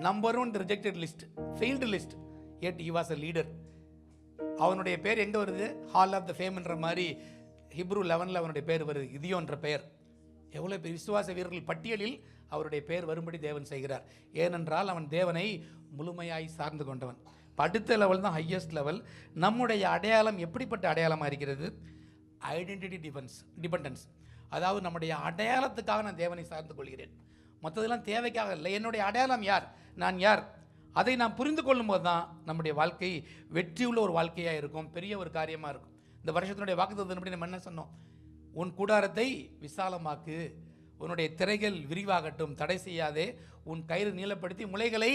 Number 1 rejected list, failed list, yet he was a leader. அவனுடைய பேர் எங்கே வருது? ஹால் ஆஃப் த ஃபேம்ன்ற மாதிரி ஹிப்ரூ 11 அவனுடைய பேர் வருது, கிதியோன்ற பெயர். எவ்வளோ பெரிய விசுவாச வீரர்கள் பட்டியலில் அவருடைய பெயர் வரும்படி தேவன் செய்கிறார். ஏனென்றால் அவன் தேவனை முழுமையாய் சார்ந்து கொண்டவன். அடுத்த லெவல் தான் ஹையஸ்ட் லெவல். நம்முடைய அடையாளம் எப்படிப்பட்ட அடையாளமாக இருக்கிறது? Identity dependence. அதாவது நம்முடைய அடையாளத்துக்காக நான் தேவனை சார்ந்து கொள்கிறேன், மற்றதெல்லாம் தேவைக்காக இல்லை. என்னுடைய அடையாளம் யார், நான் யார், அதை நாம் புரிந்து கொள்ளும் போது தான் நம்முடைய வாழ்க்கை வெற்றியுள்ள ஒரு வாழ்க்கையாக இருக்கும், பெரிய ஒரு காரியமாக இருக்கும். இந்த வருஷத்தினுடைய வாக்குத்தத்தத்தின்படி நம்ம என்ன சொன்னோம்? உன் கூடாரத்தை விசாலமாக்கு, உன்னுடைய திரைகள் விரிவாகட்டும், தடை செய்யாதே, உன் கயிறு நீளப்படுத்தி முளைகளை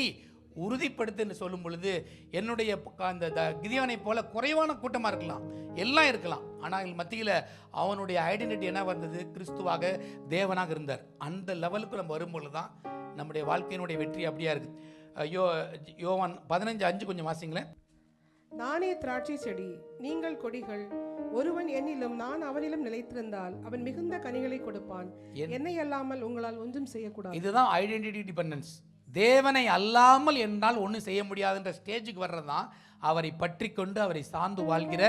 உறுதிப்படுத்து என்று சொல்லும் பொழுது, என்னுடைய அந்த கிதியோனை போல குறைவான கூட்டமாக இருக்கலாம், எல்லாம் இருக்கலாம், ஆனால் மத்தியில் அவனுடைய ஐடென்டிட்டி என்ன வந்தது? கிறிஸ்துவாக, தேவனாக இருந்தார். அந்த லெவலுக்கு நம்ம வரும்பொழுது தான் நம்முடைய வாழ்க்கையினுடைய வெற்றி அப்படியா இருக்குது. யோவான் 15:5 கொஞ்சம் வாசிங்களேன். நானே திராட்சை செடி, நீங்கள் கொடிகள். ஒருவன் என்னிலும் நான் அவனிலும் நிலைத்திருந்தால் அவன் மிகுந்த கனிகளை கொடுப்பான். என்னை அல்லாமல் உங்களால் ஒன்றும் செய்யக்கூடாது. இதுதான் ஐடென்டிட்டி டிபெண்டன்ஸ். தேவனை அல்லாமல் என்னால் ஒன்றும் செய்ய முடியாதுன்ற ஸ்டேஜுக்கு வர்றது தான் அவரை பற்றி கொண்டு அவரை சார்ந்து வாழ்கிற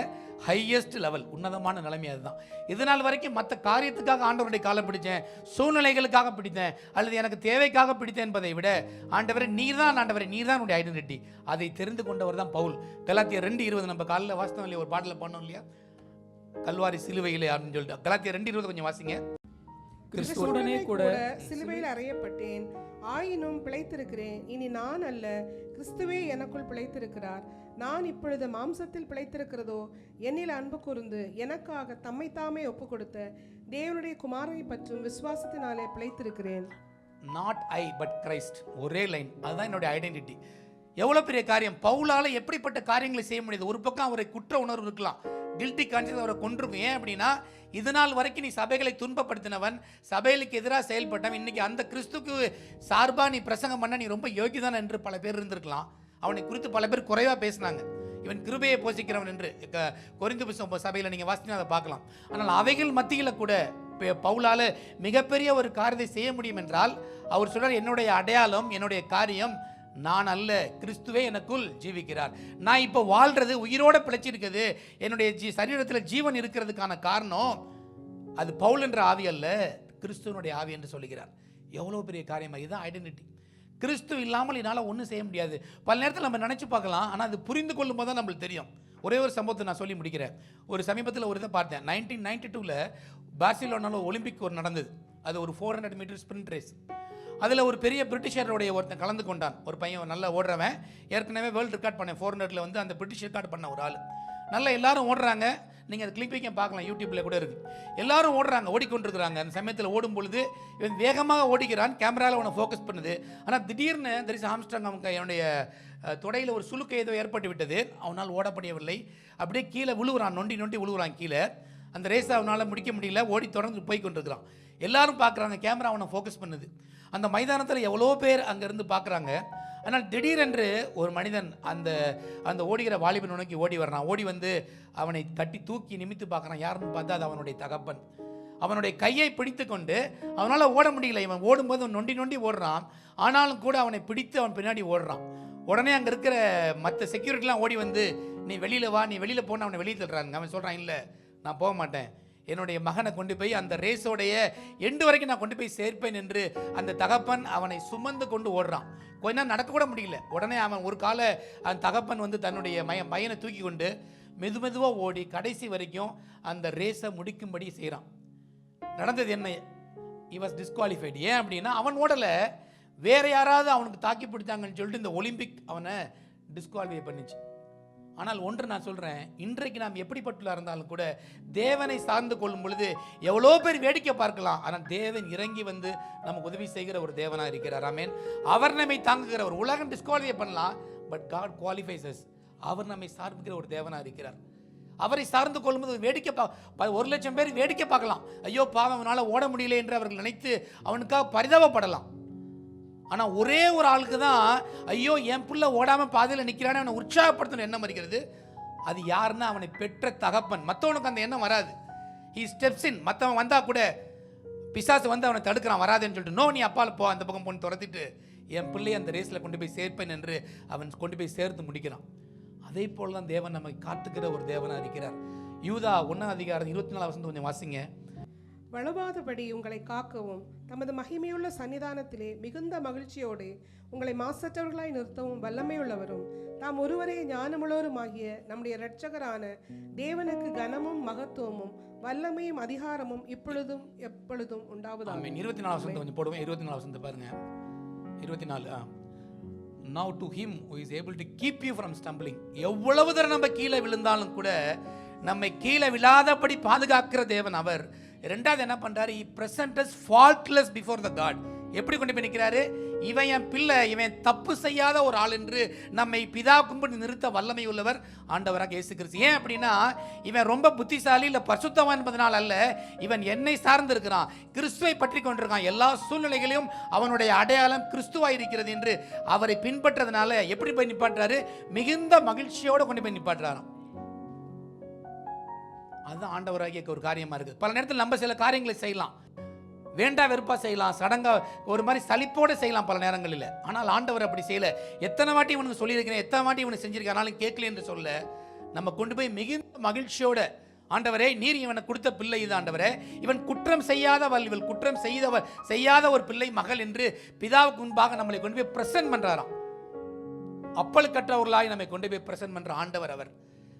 ஹையஸ்ட் லெவல், உன்னதமான நிலைமை. அதுதான் இதனால் வரைக்கும் மற்ற காரியத்துக்காக ஆண்டவருடைய காலை பிடித்தேன், சூழ்நிலைகளுக்காக பிடித்தேன், அல்லது எனக்கு தேவைக்காக பிடித்தேன் என்பதை விட, ஆண்டவரே நீர்தான், ஆண்டவரே நீர்தான் உடைய ஐடென்டிட்டி, அதை தெரிந்து கொண்டவர் தான் பவுல். கலாத்தியர் 2:20 நம்ம காலையில் வாசித்தோம் இல்லையா, ஒரு பாட்டில் பண்ணோம் இல்லையா, கல்வாரி சிலுவையிலே அப்படின்னு சொல்லிட்டு. கலாத்தியர் 2:20 கொஞ்சம் வாசிங்க. கிறிஸ்துவுடனே கூட சிலுவையில் அறையப்பட்டேன், ஆயினும் பிழைத்திருக்கிறேன். இனி நான் அல்ல, கிறிஸ்துவே எனக்குள் பிழைத்திருக்கிறார். நான் இப்பொழுது மாம்சத்தில் பிழைத்திருக்கிறதோ, என்னில் அன்பு கூர்ந்து எனக்காக தம்மைத்தாமே ஒப்பு கொடுத்த தேவனுடைய குமாரனை பற்றும் விசுவாசத்தினாலே பிழைத்திருக்கிறேன். Not I but Christ. ஒரே லைன், அதுதான் என்னுடைய ஐடென்டிட்டி. எவ்வளோ பெரிய காரியம்! பவுலால் எப்படிப்பட்ட காரியங்களை செய்ய முடியுது? ஒரு பக்கம் அவரை குற்ற உணர்வு இருக்கலாம், கில்ட்டி கான்சியஸ் அவரை கொண்டிருக்கும். ஏன் அப்படின்னா, இதனால் வரைக்கும் நீ சபைகளை துன்பப்படுத்தினவன், சபைகளுக்கு எதிராக செயல்பட்டவன், இன்னைக்கு அந்த கிறிஸ்துக்கு சார்பாக நீ பிரசங்கம் பண்ண நீ ரொம்ப யோகிதான் என்று பல பேர் இருந்திருக்கலாம். அவனை குறித்து பல பேர் குறைவாக பேசினாங்க. இவன் கிருபையை போஷிக்கிறவன் என்று கொரிந்து சபையில் நீங்கள் வாசினா அதை பார்க்கலாம். ஆனால் அவைகள் மத்தியில் கூட பவுலால் மிகப்பெரிய ஒரு காரியத்தை செய்ய முடியும் என்றால், அவர் சொல்றார், என்னுடைய அடையாளம், என்னுடைய காரியம், நான் அல்ல, கிறிஸ்துவே எனக்குள் ஜீவிக்கிறார். நான் இப்போ வாழ்றது, உயிரோட பிழைச்சிருக்குது, என்னுடைய சரீரத்தில் ஜீவன் இருக்கிறதுக்கான காரணம் அது பவுல் என்ற ஆவி அல்ல, கிறிஸ்துவனுடைய ஆவி என்று சொல்லுகிறார். எவ்வளோ பெரிய காரியமாக! இதுதான் ஐடென்டிட்டி. கிறிஸ்து இல்லாமல் என்னால் ஒன்றும் செய்ய முடியாது. பல நேரத்தில் நம்ம நினச்சி பார்க்கலாம், ஆனால் அது புரிந்து கொள்ளும் போது தான் நம்மளுக்கு தெரியும். ஒரே ஒரு சம்பவத்தை நான் சொல்லி முடிக்கிறேன். ஒரு சமீபத்தில் ஒரு இதை பார்த்தேன். 1992 பார்சிலோனாவில் ஒலிம்பிக் ஒரு நடந்தது. அது ஒரு 400 மீட்டர் ஸ்பிரிண்ட் ரேஸ். அதில் ஒரு பெரிய பிரிட்டிஷருடைய ஒருத்தன் கலந்து கொண்டான். ஒரு பையன் நல்லா ஓடுறவன், ஏற்கனவே வேர்ல்டு ரெக்கார்ட் பண்ணேன் 400 வந்து அந்த பிரிட்டிஷ் ரெக்கார்ட் பண்ண ஒரு ஆள். நல்லா எல்லாரும் ஓடுறாங்க. நீங்கள் அது கிளிப்பிங்க பார்க்கலாம், யூடியூப்பில் கூட இருக்குது. எல்லாரும் ஓடுறாங்க, ஓடிக்கொண்டிருக்கிறாங்க. அந்த சமயத்தில் ஓடும் பொழுது இவன் வேகமாக ஓடிக்கிறான். கேமராவில் அவனை ஃபோக்கஸ் பண்ணுது. ஆனால் திடீர்னு தெரிச ஆம்ஸ்ட்ராங் அவங்க என்னுடைய தொடையில் ஒரு சுளுக்கு ஏதோ ஏற்பட்டு விட்டது. அவனால் ஓடப்படவில்லை. அப்படியே கீழே விழுவுறான், நொண்டி விழுவுறான் கீழே. அந்த ரேஸை அவனால் முடிக்க முடியல. ஓடி தொடர்ந்து போய் கொண்டிருக்கிறான். எல்லாரும் பார்க்குறாங்க, கேமரா அவனை ஃபோக்கஸ் பண்ணுது. அந்த மைதானத்தில் எவ்வளோ பேர் அங்கேருந்து பார்க்குறாங்க. ஆனால் திடீரென்று ஒரு மனிதன் அந்த ஓடுகிற வாலிபன் நோக்கி ஓடி வர்றான். ஓடி வந்து அவனை கட்டி தூக்கி நிமித்து பார்க்குறான். யாருன்னு பார்த்தா அது அவனுடைய தகப்பன். அவனுடைய கையை பிடித்து கொண்டு அவனால் ஓட முடியல. இவன் ஓடும்போது நொண்டி ஓடுறான். ஆனாலும் கூட அவனை பிடித்து அவன் பின்னாடி ஓடுறான். உடனே அங்கே இருக்கிற மற்ற செக்யூரிட்டிலாம் ஓடி வந்து, நீ வெளியில் வா, நீ வெளியில் போன்னு அவனை வெளியே தள்ளுறாங்க. அவன் சொல்கிறான், இல்லை நான் போக மாட்டேன், என்னுடைய மகனை கொண்டு போய் அந்த ரேஸோடைய எண்டு வரைக்கும் நான் கொண்டு போய் சேர்ப்பேன் என்று அந்த தகப்பன் அவனை சுமந்து கொண்டு ஓடுறான். கொஞ்ச நேரம் நடக்கக்கூட முடியல. உடனே அவன் ஒரு கால அந்த தகப்பன் வந்து தன்னுடைய பையனை தூக்கி கொண்டு மெதுவாக ஓடி கடைசி வரைக்கும் அந்த ரேஸை முடிக்கும்படி செய்கிறான். நடந்தது என்ன? he was disqualified. ஏன் அப்படின்னா அவன் ஓடலை, வேற யாராவது அவனுக்கு தாக்கி பிடிச்சாங்கன்னு சொல்லிட்டு இந்த ஒலிம்பிக் அவனை டிஸ்குவாலிஃபை பண்ணிச்சு. ஆனால் ஒன்று நான் சொல்கிறேன், இன்றைக்கு நாம் எப்படிப்பட்டுள்ள இருந்தாலும் கூட தேவனை சார்ந்து கொள்ளும் பொழுது எவ்வளோ பேர் வேடிக்கை பார்க்கலாம். ஆனால் தேவன் இறங்கி வந்து நமக்கு உதவி செய்கிற ஒரு தேவனாக இருக்கிறார். ஆமென். அவர் நம்மை தாங்குகிற ஒரு உலகம் டிஸ்குவாலிஃபை பண்ணலாம், பட் காட் குவாலிஃபைஸ் அஸ். அவர் நம்மை சார்ந்துக்கிற ஒரு தேவனாக இருக்கிறார். அவரை சார்ந்து கொள்ளும்போது வேடிக்கை 1,00,000 பேர் வேடிக்கை பார்க்கலாம். ஐயோ பாவம், அவனால் ஓட முடியல என்று அவர்கள் நினைத்து அவனுக்காக பரிதாபப்படலாம். ஆனால் ஒரே ஒரு ஆளுக்கு தான், ஐயோ என் புள்ள ஓடாமல் பாதையில் நிற்கிறானே, அவனை உற்சாகப்படுத்தணும் எண்ணம் வருகிறது. அது யாருன்னா அவனை பெற்ற தகப்பன். மற்றவனுக்கு அந்த எண்ணம் வராது. ஹி ஸ்டெப்ஸ் இன். மற்றவன் வந்தால் கூட பிசாசு வந்து அவனை தடுக்கிறான், வராதுன்னு சொல்லிட்டு, நோ நீ அப்பால் போ, அந்த பக்கம் போன்னு துரத்திட்டு என் பிள்ளையை அந்த ரேஸில் கொண்டு போய் சேர்ப்பேன் என்று அவன் கொண்டு போய் சேர்த்து முடிக்கிறான். அதே போல் தான் தேவன் நம்மை காத்துக்கிற ஒரு தேவனாக இருக்கிறார். யூதா 1:24 கொஞ்சம் வாசிங்க. வலுவாதபடி உங்களை காக்கவும் தமது மகிமையுள்ள சன்னிதானத்திலே மிகுந்த மகிழ்ச்சியோடு உங்களை மாசற்றவர்களாய் நிறுத்தவும் வல்லமையுள்ளவரும் தாம் ஒருவரே ஞானமுள்ளவருமாகிய நம்முடைய இரட்சகரான தேவனுக்கு கனமும் மகத்துவமும் வல்லமையும் அதிகாரமும் இப்பொழுதும் எப்பொழுதும் உண்டாவதாக. 24 கொஞ்சம் போடுவேன். 24 பாருங்க. 24. Now to him who is able to keep you from stumbling. எவ்வளவு தடவை நம்ம கீழே விழுந்தாலும் கூட நம்மை கீழே விழாதபடி பாதுகாக்கிற தேவன் அவர். ரெண்டாவது என்ன பண்றாரு? he present us faultless before the God. எப்படி கொண்டு போய் நிற்கிறாரு? இவன் என் பிள்ளை, இவன் தப்பு செய்யாத ஒரு ஆள் என்று நம்மை பிதாக்கும்படி நிறுத்த வல்லமை உள்ளவர் ஆண்டவராக இயேசு கிறிஸ்து. ஏன் அப்படின்னா இவன் ரொம்ப புத்திசாலி இல்லை பரிசுத்தவான் என்பதனால் அல்ல, இவன் என்னை சார்ந்து இருக்கிறான், கிறிஸ்துவை பற்றி கொண்டிருக்கான். எல்லா சூழ்நிலைகளையும் அவனுடைய அடையாளம் கிறிஸ்துவாய் இருக்கிறது என்று அவரை பின்பற்றதுனால எப்படி போய் நிப்பாட்டுறாரு? மிகுந்த மகிழ்ச்சியோடு கொண்டு போய் நிப்பாட்டுறாராம். அதுதான் ஆண்டவராகிய ஒரு காரியமா இருக்குது. பல நேரத்தில் நம்ம சில காரியங்களை செய்யலாம், வேண்டா வெறுப்பா செய்யலாம், சடங்கா ஒரு மாதிரி சலிப்போடு செய்யலாம் பல நேரங்களில். ஆனால் ஆண்டவர் அப்படி செய்யல. எத்தனை வாட்டி இவனுக்கு சொல்லியிருக்கிறேன், எத்தனை வாட்டி இவனுக்கு செஞ்சிருக்கேன், ஆனாலும் கேட்கல என்று சொல்ல நம்ம கொண்டு போய் மிகுந்த மகிழ்ச்சியோட, ஆண்டவரே நீர் இவனை கொடுத்த பிள்ளை இது ஆண்டவரே, இவன் குற்றம் செய்யாதவள், இவள் குற்றம் செய்யாத ஒரு பிள்ளை மகள் என்று பிதாவுக்கு முன்பாக நம்மளை கொண்டு போய் பிரசன்ட் பண்றாராம். அப்பல் கற்றவர்களாய் நம்மை கொண்டு போய் பிரசன்ட் பண்ற ஆண்டவர் அவர்.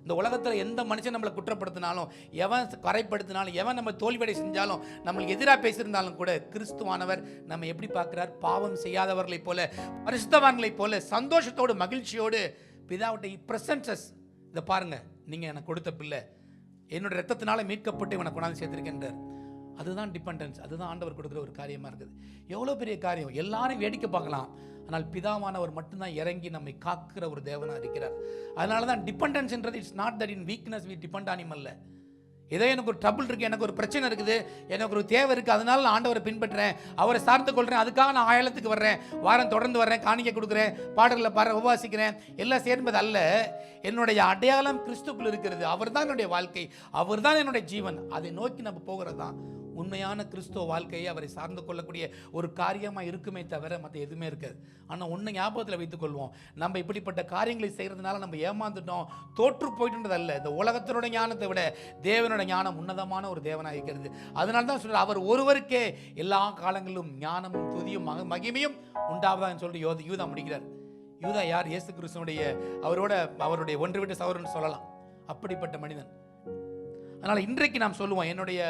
இந்த உலகத்தில் எந்த மனுஷன் நம்மளை குற்றப்படுத்தினாலும், எவன் கரைப்படுத்தினாலும், எவன் நம்ம தோல்வியடை செஞ்சாலும், நம்மளுக்கு எதிராக பேசியிருந்தாலும் கூட கிறிஸ்துவானவர் நம்ம எப்படி பார்க்கிறார்? பாவம் செய்யாதவர்களைப் போல, பரிசுத்தவான்களைப் போல சந்தோஷத்தோடு மகிழ்ச்சியோடு பிதாவுடைய பிரசன்சஸ். இதை பாருங்க, நீங்கள் எனக்கு கொடுத்த பிள்ளை, என்னோட ரத்தத்தினால மீட்கப்பட்டு இவனை கொண்டாந்து சேர்த்திருக்கின்றார். அதுதான் டிபெண்டன்ஸ். அதுதான் ஆண்டவர் கொடுக்குற ஒரு காரியமாக இருக்குது. எவ்வளோ பெரிய காரியம்! எல்லாரும் வேடிக்கை பார்க்கலாம், ஆனால் பிதாவானவர் மட்டும்தான் இறங்கி நம்மை காக்கிற ஒரு தேவனாக இருக்கிறார். அதனால தான் டிபெண்டன்ஸ்ன்றது it's not that in weakness we depend on him அல்ல. ஏதோ எனக்கு ஒரு ட்ரபிள் இருக்குது, எனக்கு ஒரு பிரச்சனை இருக்குது, எனக்கு ஒரு தேவை இருக்குது, அதனால நான் ஆண்டவரை பின்பற்றுறேன், அவரை சார்ந்து கொள்கிறேன், அதுக்காக நான் ஆயலத்துக்கு வர்றேன், வாரம் தொடர்ந்து வர்றேன், காணிக்கை கொடுக்குறேன், பாடல்களை உபவாசிக்கிறேன், எல்லாம் சேர்ந்தது அல்ல. என்னுடைய அடையாளம் கிறிஸ்துக்குள் இருக்கிறது. அவர் தான் என்னுடைய வாழ்க்கை, அவர் தான் என்னுடைய ஜீவன். அதை நோக்கி நம்ம போகிறது தான் உண்மையான கிறிஸ்துவ வாழ்க்கையை அவரை சார்ந்து கொள்ளக்கூடிய ஒரு காரியமாக இருக்குமே தவிர மற்ற எதுவுமே இருக்காது. ஆனால் ஒன்று ஞாபகத்தில் வைத்துக்கொள்வோம், நம்ம இப்படிப்பட்ட காரியங்களை செய்கிறதுனால நம்ம ஏமாந்துட்டோம், தோற்று போயிட்டுன்றது அல்ல. இந்த உலகத்தினுடைய ஞானத்தை விட தேவனோட ஞானம் உன்னதமான ஒரு தேவனாக இருக்கிறது. அதனால தான் சொல்கிறார், அவர் ஒருவருக்கே எல்லா காலங்களிலும் ஞானமும் துதியும் மகிமையும் உண்டாவதான்னு சொல்லிட்டு யூதா முடிக்கிறார். யூதா யார்? இயேசு கிறிஸ்துவனுடைய அவருடைய ஒன்று விட்டு சகோதரன் சொல்லலாம். அப்படிப்பட்ட மனிதன். அதனால் இன்றைக்கு நாம் சொல்லுவோம், என்னுடைய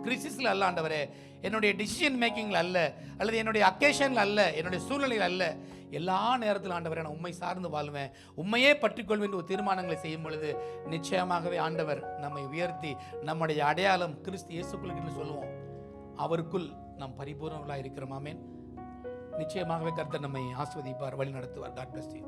கிரிசிஸில் அல்ல ஆண்டவரே, என்னுடைய டிசிஷன் மேக்கிங்கில் அல்ல, அல்லது என்னுடைய அக்கேஷனில் அல்ல, என்னுடைய சூழ்நிலையில் அல்ல, எல்லா நேரத்தில் ஆண்டவரை நான் உண்மை சார்ந்து வாழ்வேன், உண்மையே பற்றிக்கொள்வேன் ஒரு தீர்மானங்களை செய்யும் பொழுது நிச்சயமாகவே ஆண்டவர் நம்மை உயர்த்தி நம்முடைய அடையாளம் கிறிஸ்து இயேசுக்குள் சொல்லுவோம். அவருக்குள் நாம் பரிபூர்ணர்களாக இருக்கிறோம். ஆமென். நிச்சயமாகவே கர்த்தர் நம்மை ஆஸ்வதிப்பார், வழி நடத்துவார். God bless you.